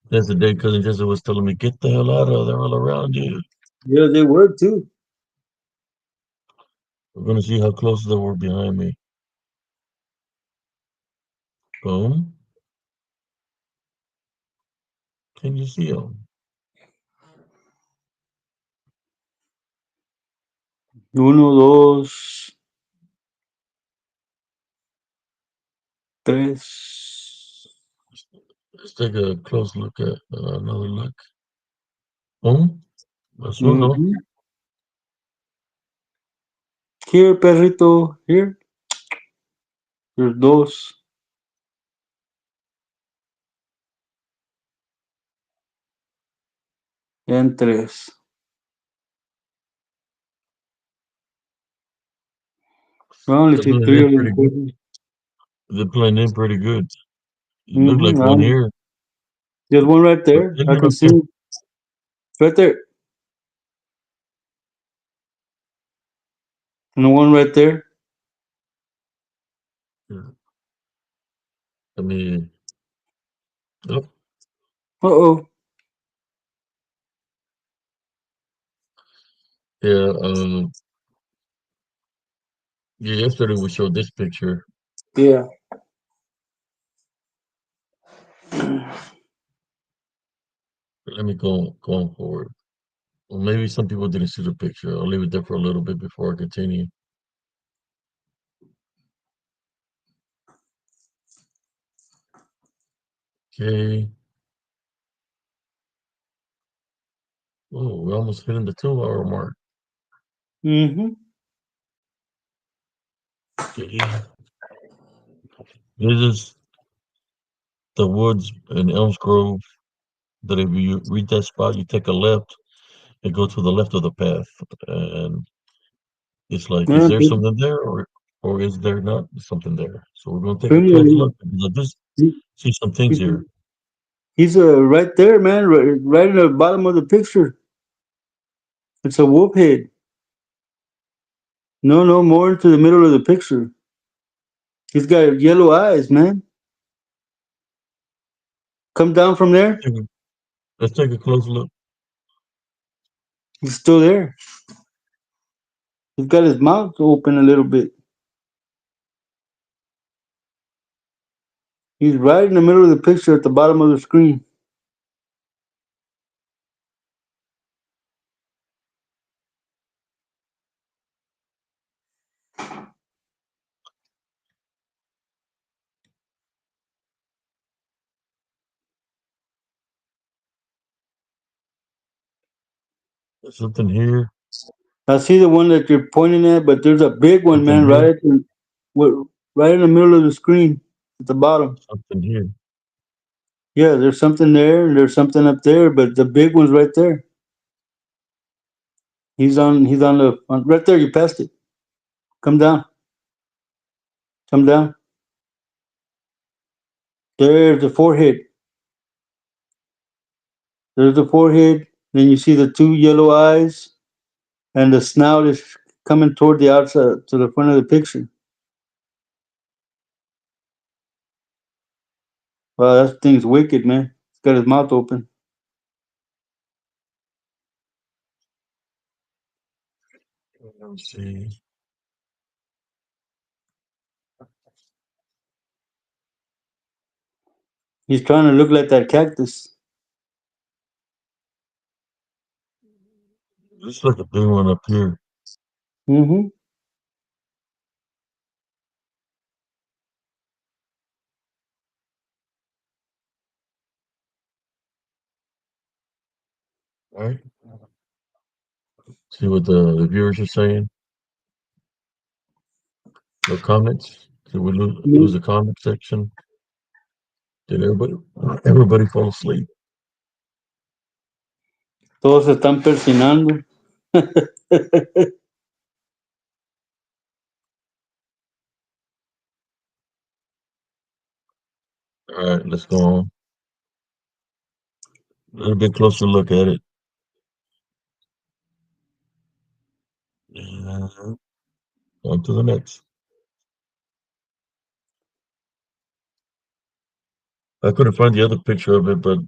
There's the day cousin Jesse was telling me, get the hell out of there, all around you. Yeah, they were too. We're gonna see how close they were behind me. Boom. Can you see them? Uno, dos, tres. Let's take a close look at another look. Boom. That's uno. Mm-hmm. Here, perrito. Here. There's dos and tres. I only They're see playing three in of pretty them. good. They're playing in pretty good. It looked like one Mm-hmm. here, There's one right but there. there's I one can up see there. it right there. And the one right there. Yeah. I mean, oh, Uh-oh. yeah. Yeah. Yesterday we showed this picture. Yeah. Let me go on forward. Well, maybe some people didn't see the picture. I'll leave it there for a little bit before I continue. Okay. Oh, we're almost hitting the 2 hour mark. Mm-hmm. Okay. This is the woods in Elms Grove. That if you reach that spot, you take a left and go to the left of the path, and it's like, is Yeah, there something there, or is there not something there? So we're gonna take a close Primo, look because I just he- see some things he- here. he's right there, man. Right in the bottom of the picture. It's a wolf head. No, no, more into the middle of the picture. He's got yellow eyes, man. Come down from there. Take a- Let's take a close look. He's still there. He's got his mouth open a little bit. He's right in the middle of the picture at the bottom of the screen. There's something here. I see the one that you're pointing at, but there's a big one, Something man, here. right in the middle of the screen at the bottom. Something here. Yeah, there's something there, and there's something up there, but the big one's right there. He's on right there. You passed it. Come down. Come down. There's the forehead. There's the forehead. Then you see the two yellow eyes, and the snout is coming toward the outside to the front of the picture. Wow, that thing's wicked, man. He's got his mouth open. Let me see. He's trying to look like that cactus. Looks like a big one up here. Mm-hmm. All right. See what the viewers are saying. No comments. Did we lose the comment section? Did everybody fall asleep? Todos se están persinando. All right, let's go on. A little bit closer look at it. And on to the next. I couldn't find the other picture of it, but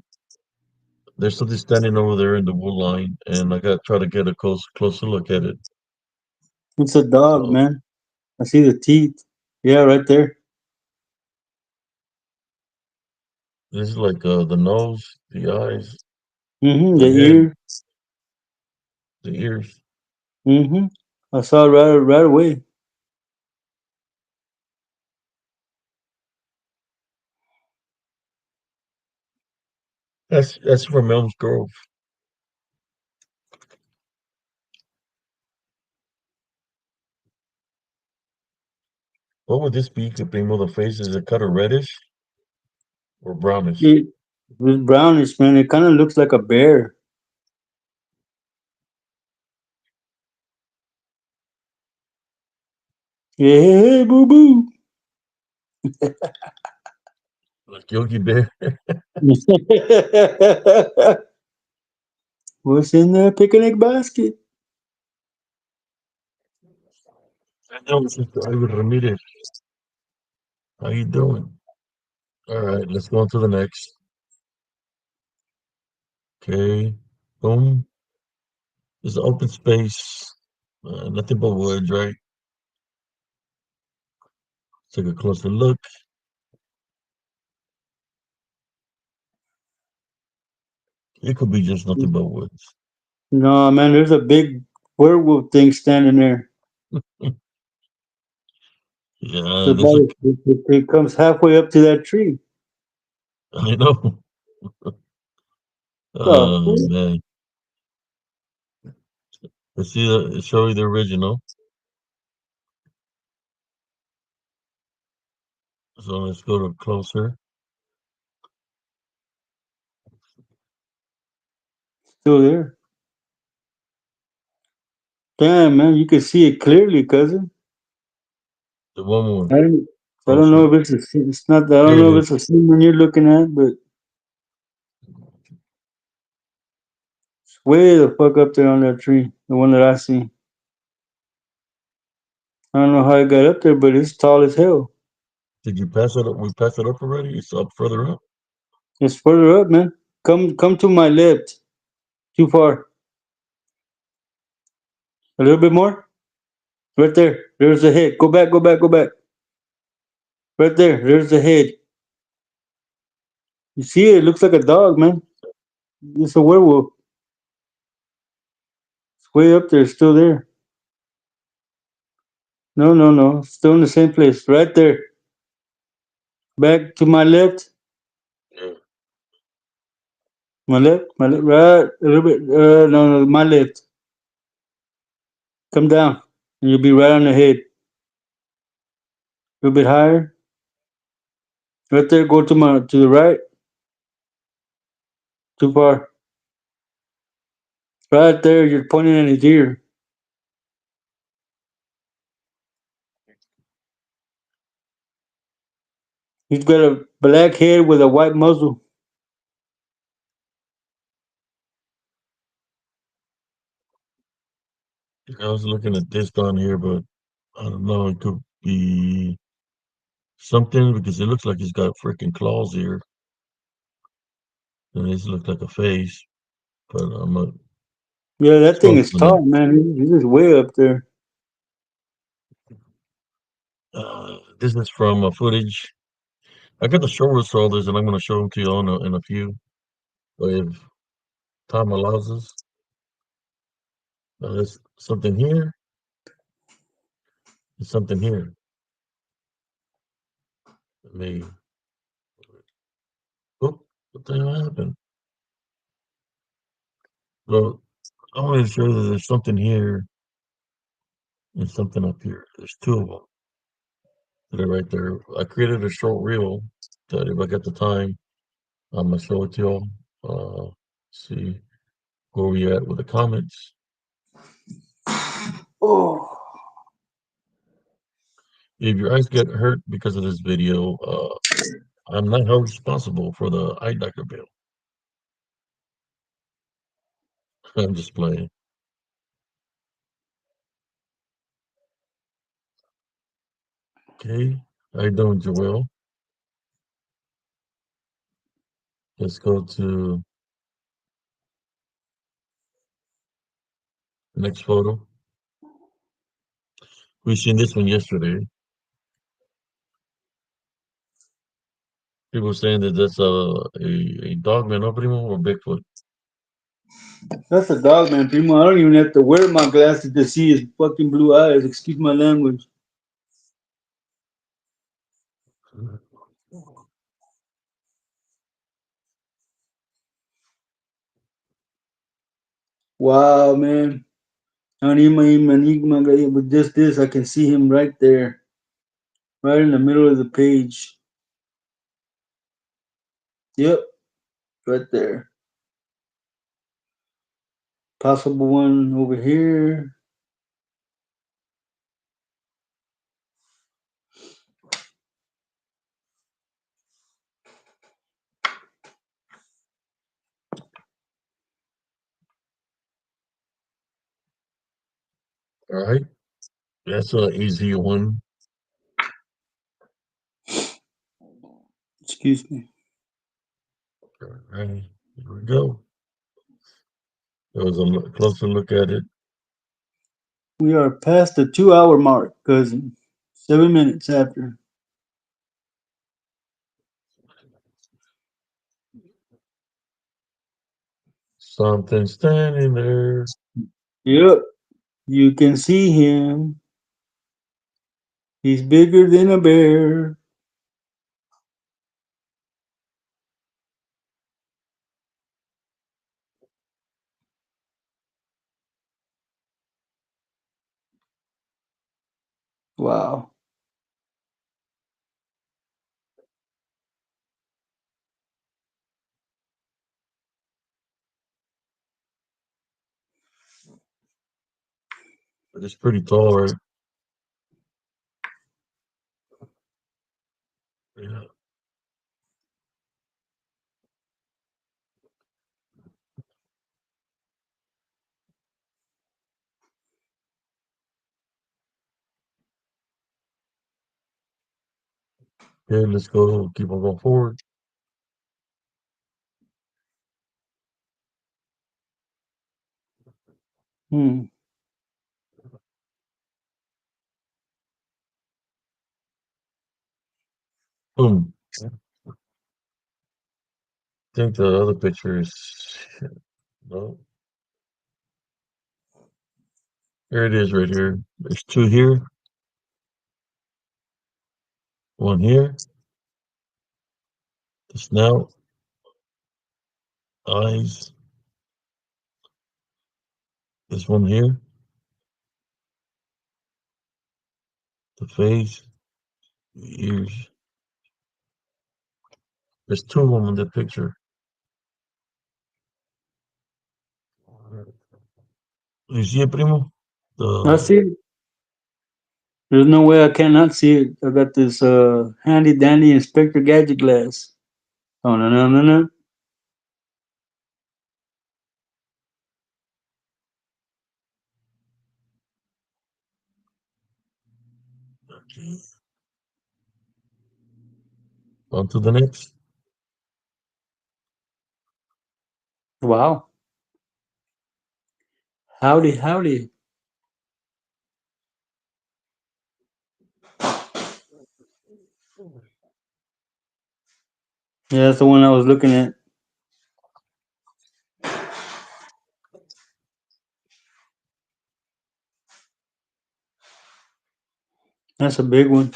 there's something standing over there in the wool line, and I got to try to get a closer look at it. It's a dog, So man. I see the teeth. Yeah, right there. this is like the nose, the eyes, The the head, ear. the ears. hmm I saw it right away. That's from Elm's Grove. What would this be? Could be more the face. Is it kind of reddish or brownish? It was brownish, man. It kind of looks like a bear. Yeah, hey, boo boo. Like Yogi Bear. What's in the picnic basket? I know it's Mr. Ivan Ramirez. How you doing? All right, let's go on to the next. Okay, boom. There's an open space. Nothing but woods, right? Take a closer look. It could be just nothing but woods. No, man. There's a big werewolf thing standing there. Yeah, So there's a. it comes halfway up to that tree. I know. Oh, Oh man. Let's see the show you the original. So let's go to closer. still there. Damn, man. You can see it clearly, cousin. The one more I don't, I don't know closer. if it's a, it's not. I don't There it know if is. it's the same one you're looking at, but it's way the fuck up there on that tree. The one that I see. I don't know how it got up there, but it's tall as hell. Did you pass it up? We passed it up already? It's up further up. It's further up, man. Come to my left. Too far. A little bit more. Right there. There's the head. Go back. Go back. Go back. Right there. There's the head. You see it? It looks like a dog, man. It's a werewolf. It's way up there. Still there. No, no, no. Still in the same place. Right there. Back to my left. Yeah. My left. My left. Right. A little bit. No, no. My left. Come down. And you'll be right on the head. A little bit higher. Right there. Go to the right. Too far. Right there. You're pointing at his ear. He's got a black head with a white muzzle. I was looking at this down here, but I don't know. It could be something because it looks like he's got freaking claws here, and this looks like a face. But I'm not. Yeah, Let's that go thing on to is the tall, next. man. He's just way up there. This is from footage. I got the short shoulders, and I'm going to show them to you in a few. But if time allows us, there's something here. There's something here. Let me. Oh, what the hell happened? So I want to show you that there's something here and something up here. There's two of them that are right there. I created a short reel that if I got the time, I'm gonna show it to y'all. See where we at with the comments. Oh, If your eyes get hurt because of this video, I'm not held responsible for the eye doctor bill. I'm just playing. Okay, how you doing, Joel? Let's go to the next photo. We seen this one yesterday. People saying that that's a dogman, no primo, or Bigfoot. that's a dog, man. Primo, I don't even have to wear my glasses to see his fucking blue eyes. Excuse my language. Wow, man. I don't even with just this, I can see him right there, right in the middle of the page. Yep, right there. Possible one over here. All right, that's an easy one. Excuse me. All right, here we go. There was a closer look at it. We are past the 2 hour mark, cousin. 7 minutes after. Something standing there. Yep, you can see him. He's bigger than a bear. Wow. But it's pretty tall, right? Yeah. Okay, let's go. Keep on going forward. Hmm. Boom. I think the other picture is no. Here it is, right here. There's two here, one here. The snout, eyes. This one here, the face, the ears. There's two of them in the picture. You see it, primo? I The see it. There's no way I cannot see it. I got this handy dandy Inspector Gadget glass. Oh, no, no, no, no. okay. On to the next. Wow. Howdy, howdy. Yeah, that's the one I was looking at. That's a big one.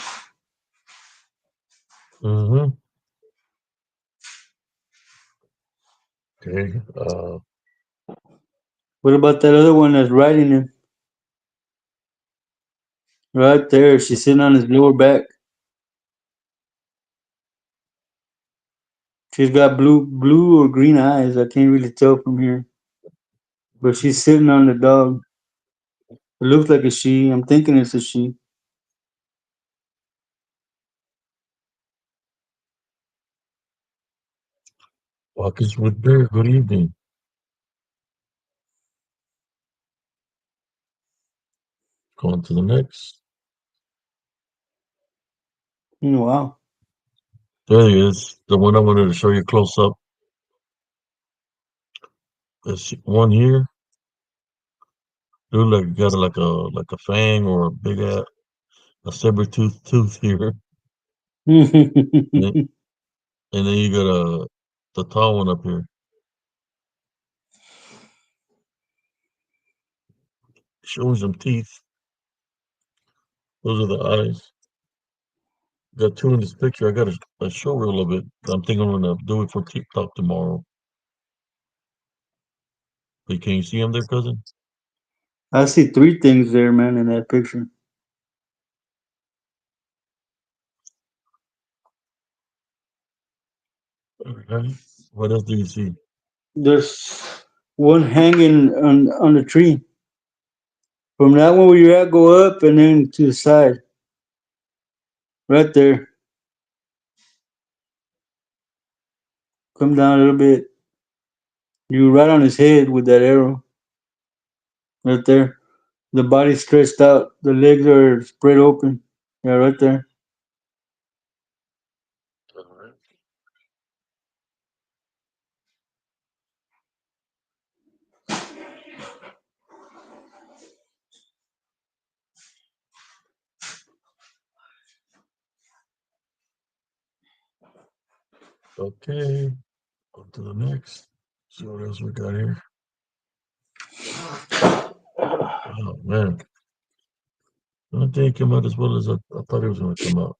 Mm-hmm. Okay. What about that other one that's riding him? Right there. She's sitting on his lower back. She's got blue or green eyes. I can't really tell from here. But she's sitting on the dog. It looks like a she. I'm thinking it's a she. Walkers with Bear, good evening. Going to the next. Wow. There he is. The one I wanted to show you close up. There's one here. Look like got like a fang or a big a saber tooth here. And, and then you got the tall one up here. Showing some teeth. Those are the eyes. Got two in this picture. I got a show reel of it. I'm thinking I'm gonna do it for TikTok tomorrow. But can you see him there, cousin? I see three things there, man, in that picture. Okay. What else do you see? There's one hanging on the tree. From that one where you're at, go up and then to the side. Right there. Come down a little bit. You right on his head with that arrow. Right there. The body's stretched out. The legs are spread open. Yeah, right there. All right. Okay. On to the next. See what else we got here. Oh man. I don't think it came out as well as I thought it was gonna come out.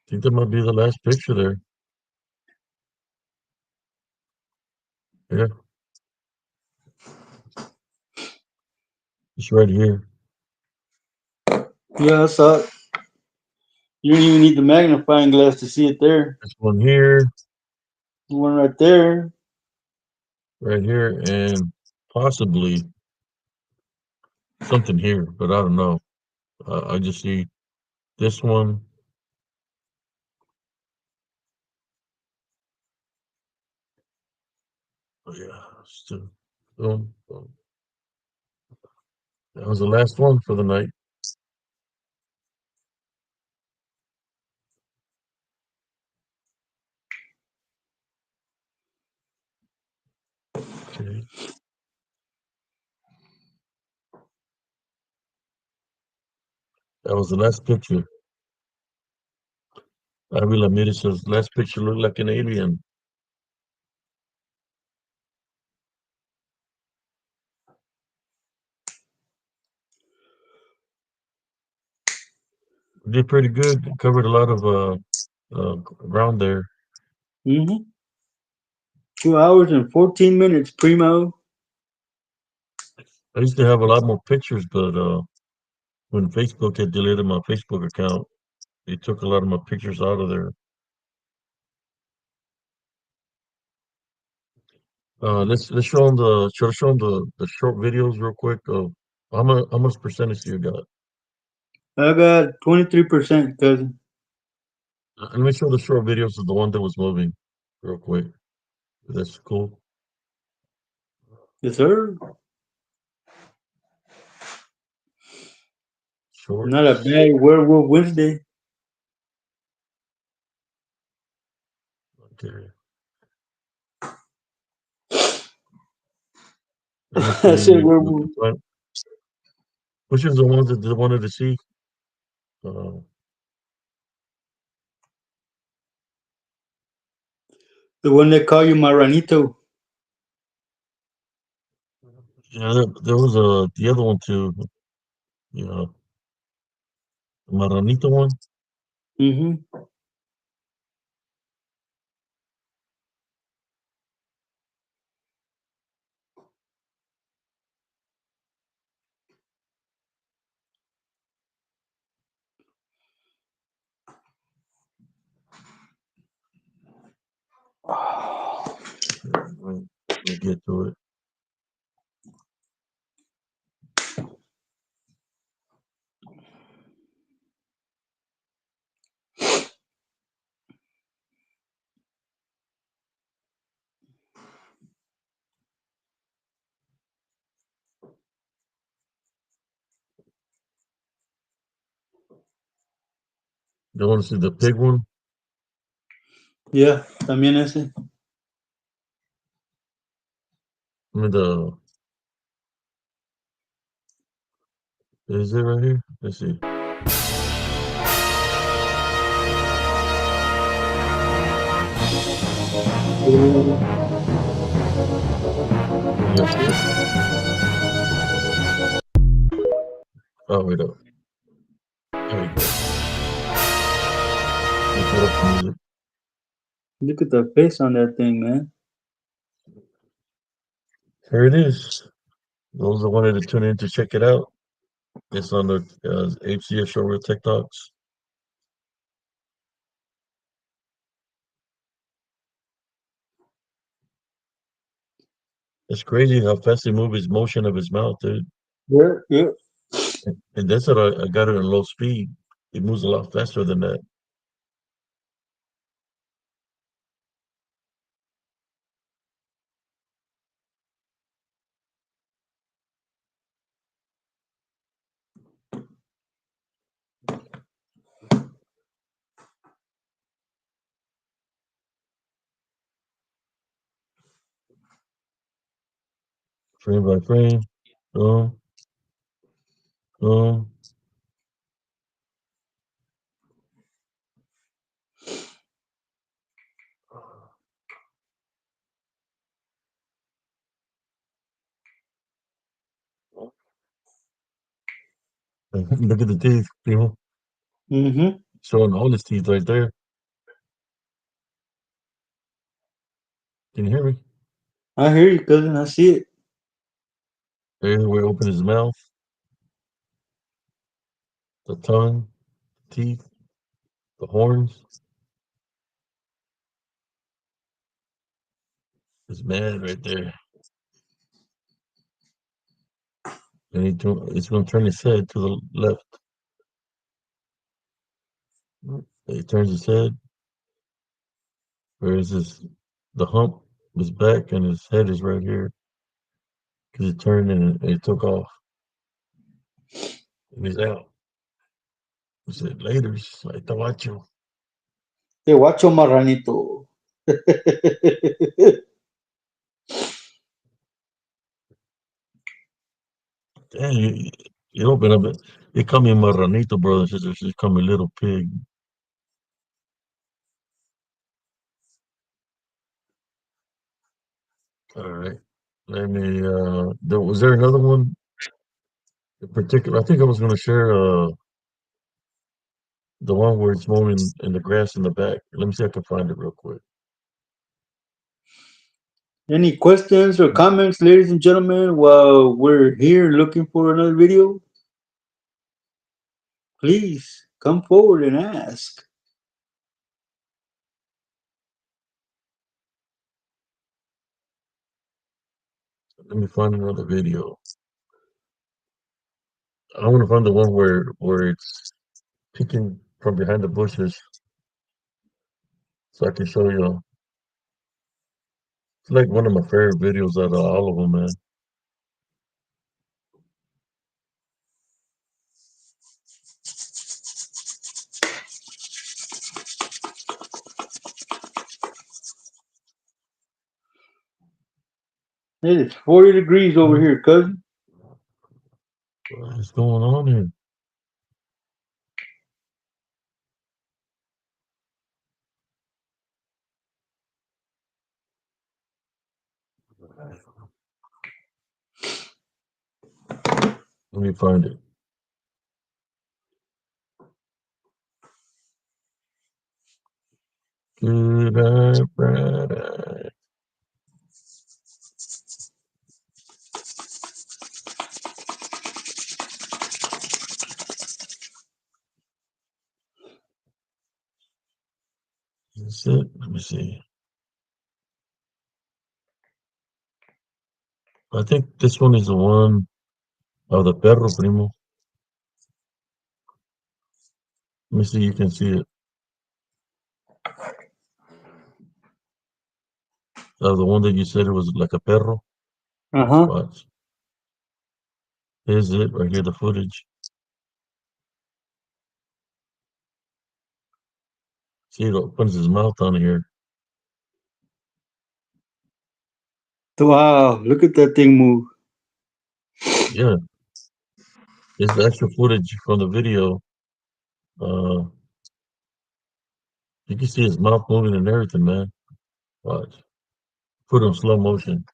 I think that might be the last picture there. Yeah, it's right here. Yeah, I saw it. You don't even need the magnifying glass to see it there. This one here, The one right there. right here, and possibly something here, but I don't know. I just see this one. Oh, yeah, still, boom, boom. That was the last one for the night. Okay, that was the last picture. I will admit it says last picture looked like an alien. We did pretty good. Covered a lot of ground there. Mm-hmm. 2 hours and 14 minutes, primo. I used to have a lot more pictures, but when Facebook had deleted my Facebook account, they took a lot of my pictures out of there. Let's show them should I show them the short videos real quick of how much percentage do you got? I got 23%, cousin. Let me show the short videos of the one that was moving real quick. That's cool. Yes, sir. Not a Shorts. bad Werewolf Wednesday. Okay. Let me I said see if we can werewolf. find which is the ones that they wanted to see. Uh, The one that call you Maranito. yeah, there was the other one too. Yeah, the Maranito one. Mm-hmm. We'll get to it. You want to see the pig one? Yeah, también ese. I mean, is it right here? Let's see. Can you see it? Oh, wait up. There you go. You put up the music. Look at the face on that thing, man. Here it is. Those that wanted to tune in to check it out, it's on the HCS Show Real Tech Talks. It's crazy how fast he moves his motion of his mouth, dude. Yeah, yeah. And that's what I got it in low speed. It moves a lot faster than that. Frame by frame. Boom. Boom. Look at the teeth, people. Mm-hmm. Showing all his teeth right there. Can you hear me? I hear you, cousin. I see it. There's where he opened his mouth, the tongue, teeth, the horns. His man right there. And it's going to turn his head to the left. He turns his head. Where is this? The hump, his back, and his head is right here. Because it turned and it took off. And he's out. He said, Laters, I te watcho. Te guacho marranito. Damn, you open up it. They call me Marranito, brother and sisters. They call me Little Pig. All right. Let me, was there another one in particular? I think I was going to share the one where it's mowing in the grass in the back. Let me see if I can find it real quick. Any questions or comments, ladies and gentlemen, while we're here looking for another video? Please come forward and ask. Let me find another video. I want to find the one where it's peeking from behind the bushes so I can show you. It's like one of my favorite videos out of all of them, man. It is 40 degrees over here, cousin. What is going on here? Let me find it. Good eye, bright eye. That's it. Let me see. I think this one is the one of the perro primo. Let me see, you can see it. The one that you said it was like a perro. Uh huh. Watch. Here's it right here, the footage. See, it opens his mouth on here. Wow, look at that thing move. Yeah, it's the extra footage from the video. Uh, you can see his mouth moving and everything, man. Watch. Put it in slow motion.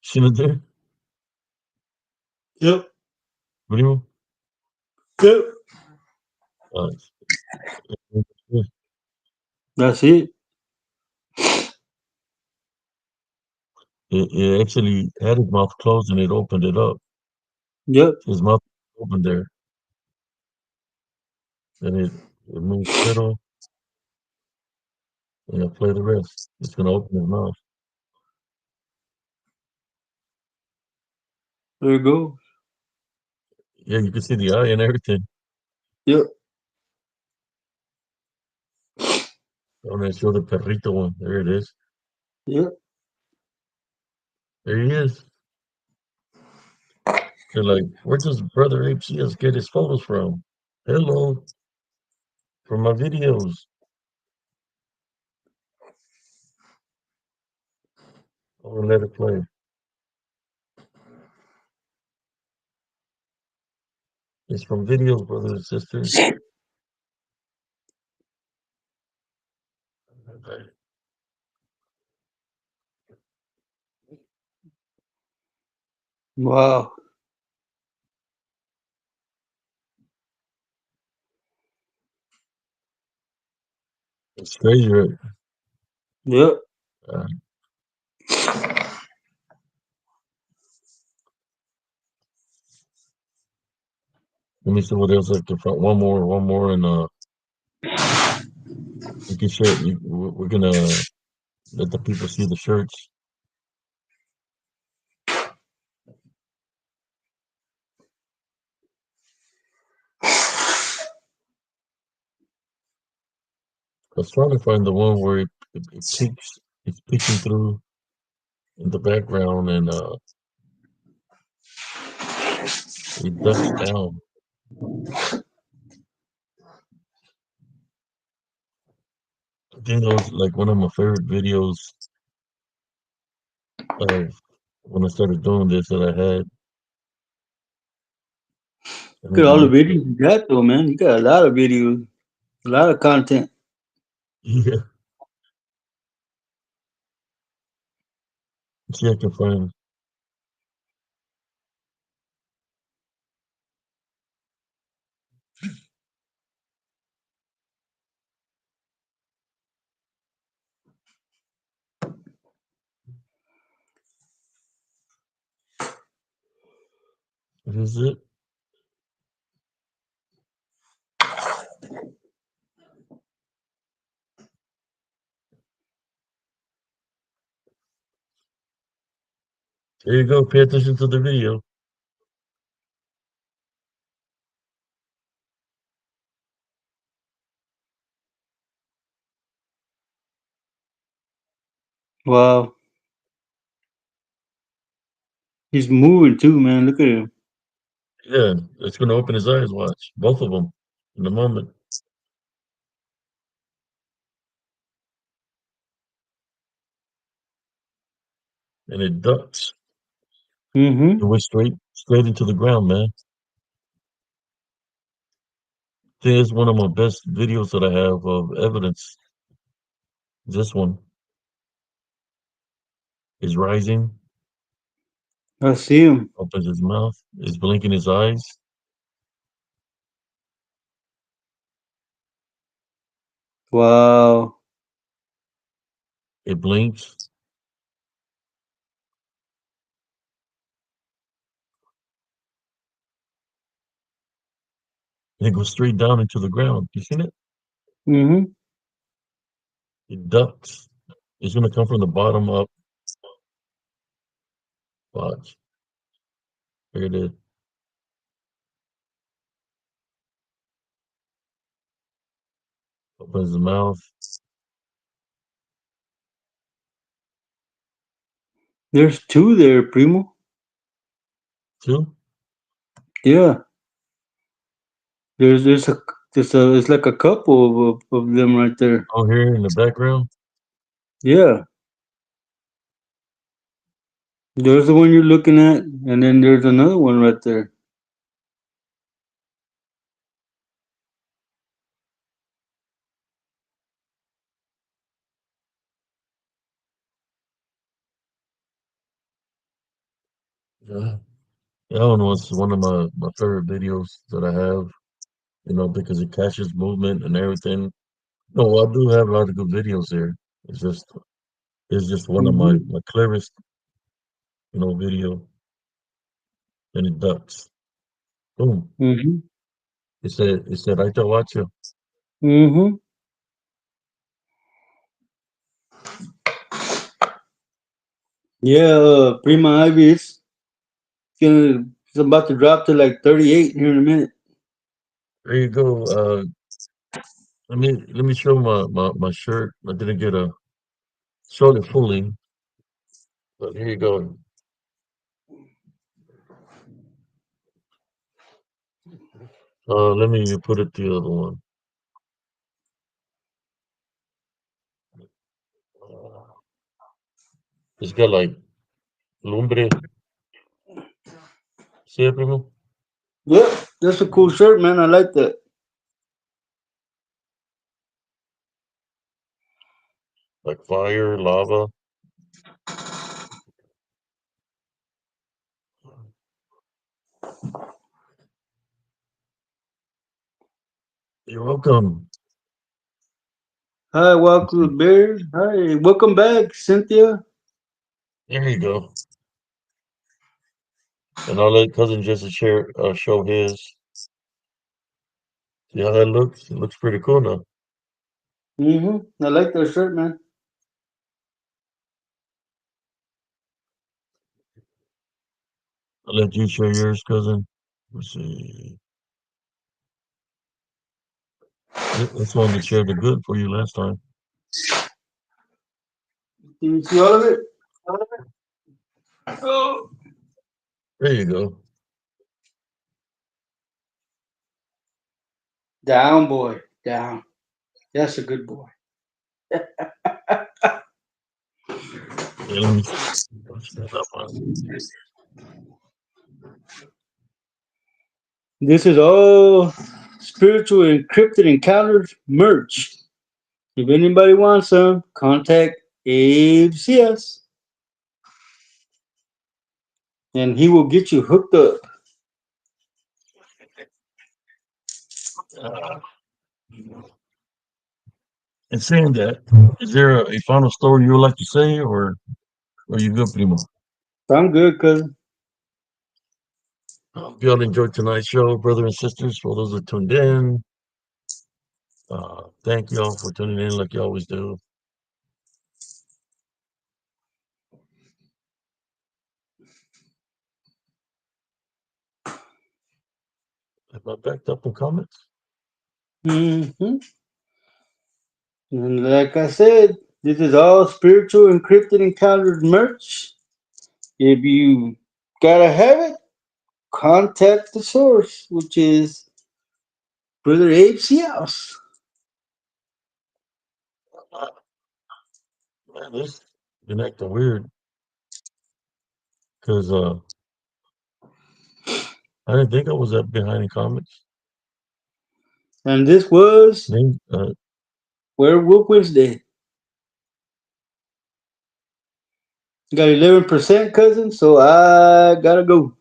See it there? Yep. Primo? Yep. Watch. That's it. It actually had his mouth closed and it opened it up. Yep. His mouth opened there. And it moves a little. And I'll play the rest. It's gonna open his mouth. There you go. Yeah, you can see the eye and everything. Yep. I'm gonna show the perrito one. There it is. Yep. There he is. They're like, where does Brother Ape see us get his photos from? Hello, from my videos. I'm gonna let it play. It's from videos, brothers and sisters. Okay. Wow. It's crazy, right? Yep. Uh, let me see what else I can find. One more, and you can share. We're gonna let the people see the shirts. I was trying to find the one where it peeks. It's peeking through in the background, and it ducks down. I think that was like one of my favorite videos of when I started doing this that I had. I Look think at it all the might. videos you got though, man. You got a lot of videos, a lot of content. Yeah. See, I can find. What is it? There you go. Pay attention to the video. Wow. He's moving too, man. Look at him. Yeah, it's gonna open his eyes. Watch both of them in a moment, and it ducks. It Mm-hmm. went straight into the ground, man. I think it's one of my best videos that I have of evidence. This one is rising, I see him. opens his mouth, is blinking his eyes. Wow. It blinks. and it goes straight down into the ground. You seen it? Mm-hmm. It ducks. It's gonna come from the bottom up. Watch. Here it is. Opens the mouth. There's two there, Primo. Two. Yeah. There's a it's like a couple of them right there. Oh, here in the background. Yeah. There's the one you're looking at, and then there's another one right there. Yeah. That one was one of my favorite videos that I have. Because it catches movement and everything. No, I do have a lot of good videos there. It's just it's just one of my Mm-hmm. my clearest, video, and it ducks. Boom. Mm-hmm. It said I to watch you. Mm-hmm. Yeah, Prima Ivy it's about to drop to like 38 here in a minute. There you go. Let me show my shirt. I didn't get a show it fully, but here you go. Let me put it the other one. Uh, it's got like lumbre. See it, primo? Yep, that's a cool shirt, man. I like that. Like fire, lava. You're welcome. Hi, Let's welcome to see. the Bears. Hi, welcome back, Cynthia. There you go. And I'll let cousin Jesse show his. See how that looks? It looks pretty cool now. I like that shirt, man. I'll let you share yours, cousin. Let's see. That's one that shared the good for you last time. Can you see all of it? Oh, There you go. down, boy, down. That's a good boy. Yeah, let me touch that up on. This is all spiritual encrypted encounters merch. If anybody wants some, contact Abe CS, and he will get you hooked up. Uh, and saying that, is there a final story you would like to say, or are you good, primo? I'm good, cousin. Hope you all enjoyed tonight's show, brothers and sisters. For those that tuned in, thank you all for tuning in like you always do. Have I backed up in comments? hmm And like I said, this is all spiritual encrypted encounters merch. If you gotta have it, contact the source, which is Brother Abe's house. Uh, Man, this been acting weird because I didn't think I was that behind in comments. And this was Name, Werewolf Wednesday. Got 11%, cousin, so I gotta go.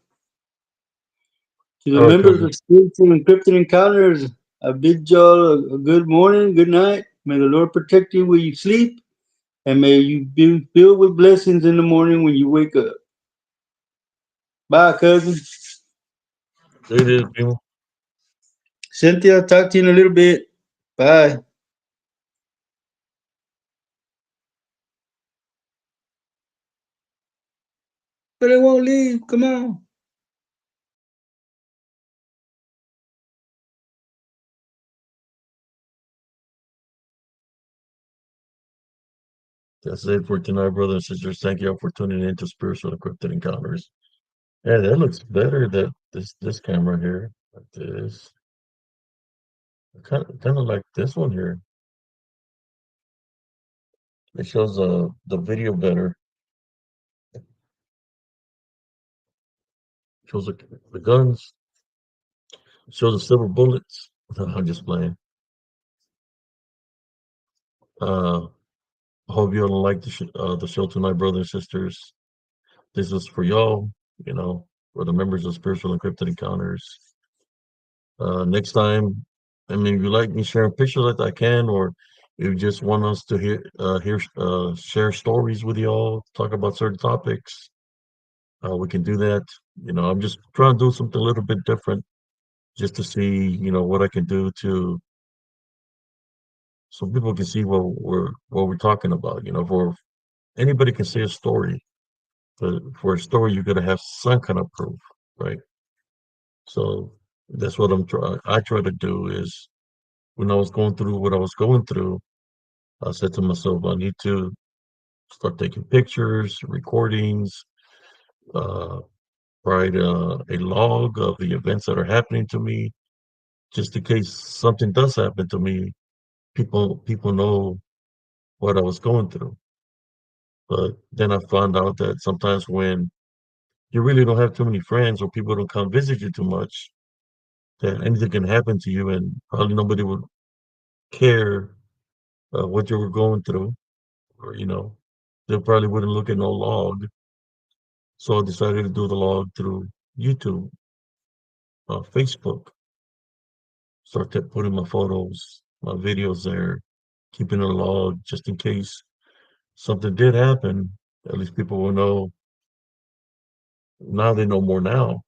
To the all right, members cousin. of Spiritual Encrypted Encounters, I bid y'all a good morning, good night. May the Lord protect you when you sleep, and may you be filled with blessings in the morning when you wake up. Bye, cousin. There it is, people. Cynthia, talk to you in a little bit. Bye. But it won't leave. Come on. That's it for tonight, brothers and sisters. Thank you all for tuning in to Spiritual Encrypted Encounters. Yeah, that looks better. That this camera here, like this, kind of like this one here. It shows the video better. Shows the guns. Shows the silver bullets. I'm just playing. Uh, I hope you all like the show tonight, brothers and sisters. This is for y'all. You know, for the members of Spiritual Encrypted Encounters. Next time, I mean, if you like me sharing pictures like I can, or if you just want us to share stories with y'all, talk about certain topics, we can do that. You know, I'm just trying to do something a little bit different, just to see, what I can do to so people can see what we're talking about. For anybody can say a story, but for a story, you got to have some kind of proof, right? So that's what I try to do is when I was going through what I was going through, I said to myself, I need to start taking pictures, recordings, uh, write a log of the events that are happening to me, just in case something does happen to me. People know what I was going through. But then I found out that sometimes when you really don't have too many friends or people don't come visit you too much, that anything can happen to you, and probably nobody would care what you were going through, or they probably wouldn't look at no log. So I decided to do the log through YouTube, Facebook. Started putting my photos, my videos there, keeping a log just in case something did happen. At least people will know. Now they know more now.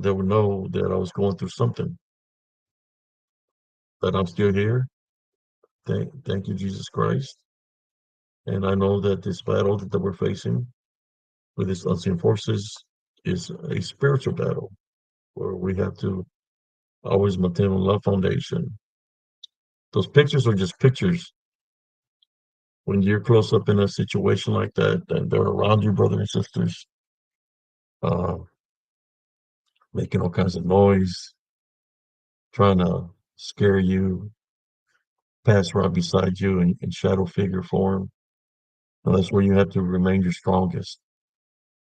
They will know that I was going through something, that I'm still here. Thank you, Jesus Christ. And I know that this battle that we're facing with these unseen forces is a spiritual battle where we have to always maintain a love foundation. Those pictures are just pictures. When you're close up in a situation like that, and they're around you, brothers and sisters, uh, making all kinds of noise, trying to scare you, pass right beside you in shadow figure form. And that's where you have to remain your strongest.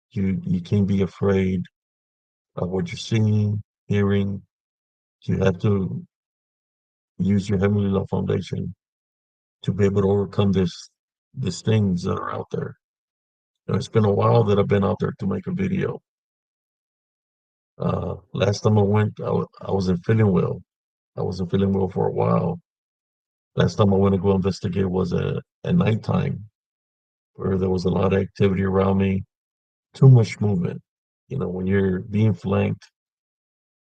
You can't be afraid of what you're seeing, hearing. You have to use your heavenly love foundation to be able to overcome these things that are out there. It's been a while that I've been out there to make a video. Last time I went, I wasn't feeling well. I wasn't feeling well for a while. Last time I went to go investigate was at nighttime, where there was a lot of activity around me, too much movement. When you're being flanked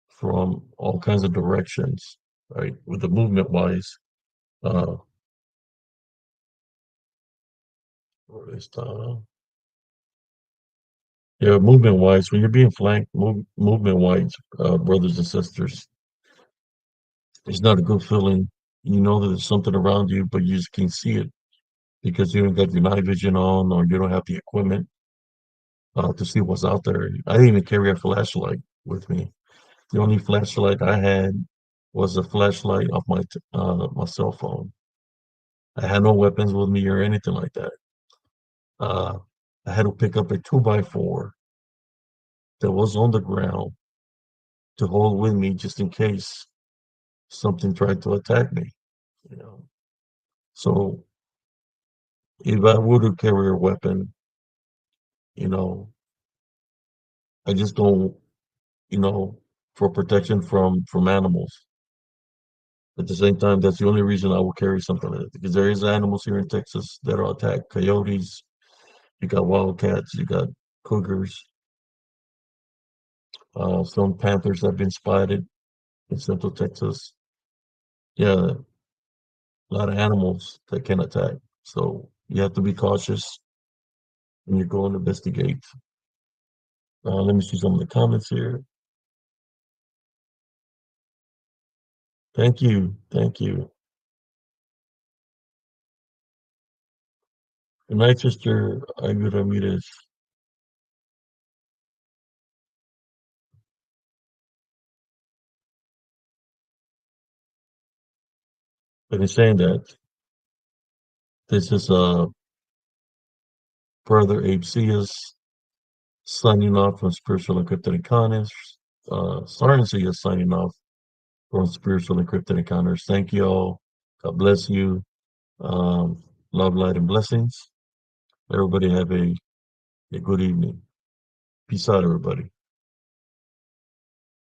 from all kinds of directions, right? With the movement wise, uh, where is the yeah, movement wise, when you're being flanked, movement wise, brothers and sisters, it's not a good feeling. You know that there's something around you, but you just can't see it because you don't got your night vision on, or you don't have the equipment to see what's out there. I didn't even carry a flashlight with me. The only flashlight I had was a flashlight off my cell phone. I had no weapons with me or anything like that. Uh, I had to pick up a 2x4 that was on the ground to hold with me just in case something tried to attack me. You know, so if I were to carry a weapon, you know, I just don't, you know, for protection from animals. At the same time, that's the only reason I will carry something like that, because there is animals here in Texas that are attacked. Coyotes, you got wildcats, you got cougars, some panthers have been spotted. in Central Texas. Yeah, a lot of animals that can attack. So you have to be cautious when you go and investigate. Let me see some of the comments here. Thank you. Thank you. Good night, Sister Ayu Ramirez. But in saying that, this is Brother Abe Cias signing off from Spiritual Encrypted Encounters. Sergeant Cias signing off from Spiritual Encrypted Encounters. Thank you all. God bless you. Um, love, light, and blessings. Everybody have a good evening. Peace out, everybody.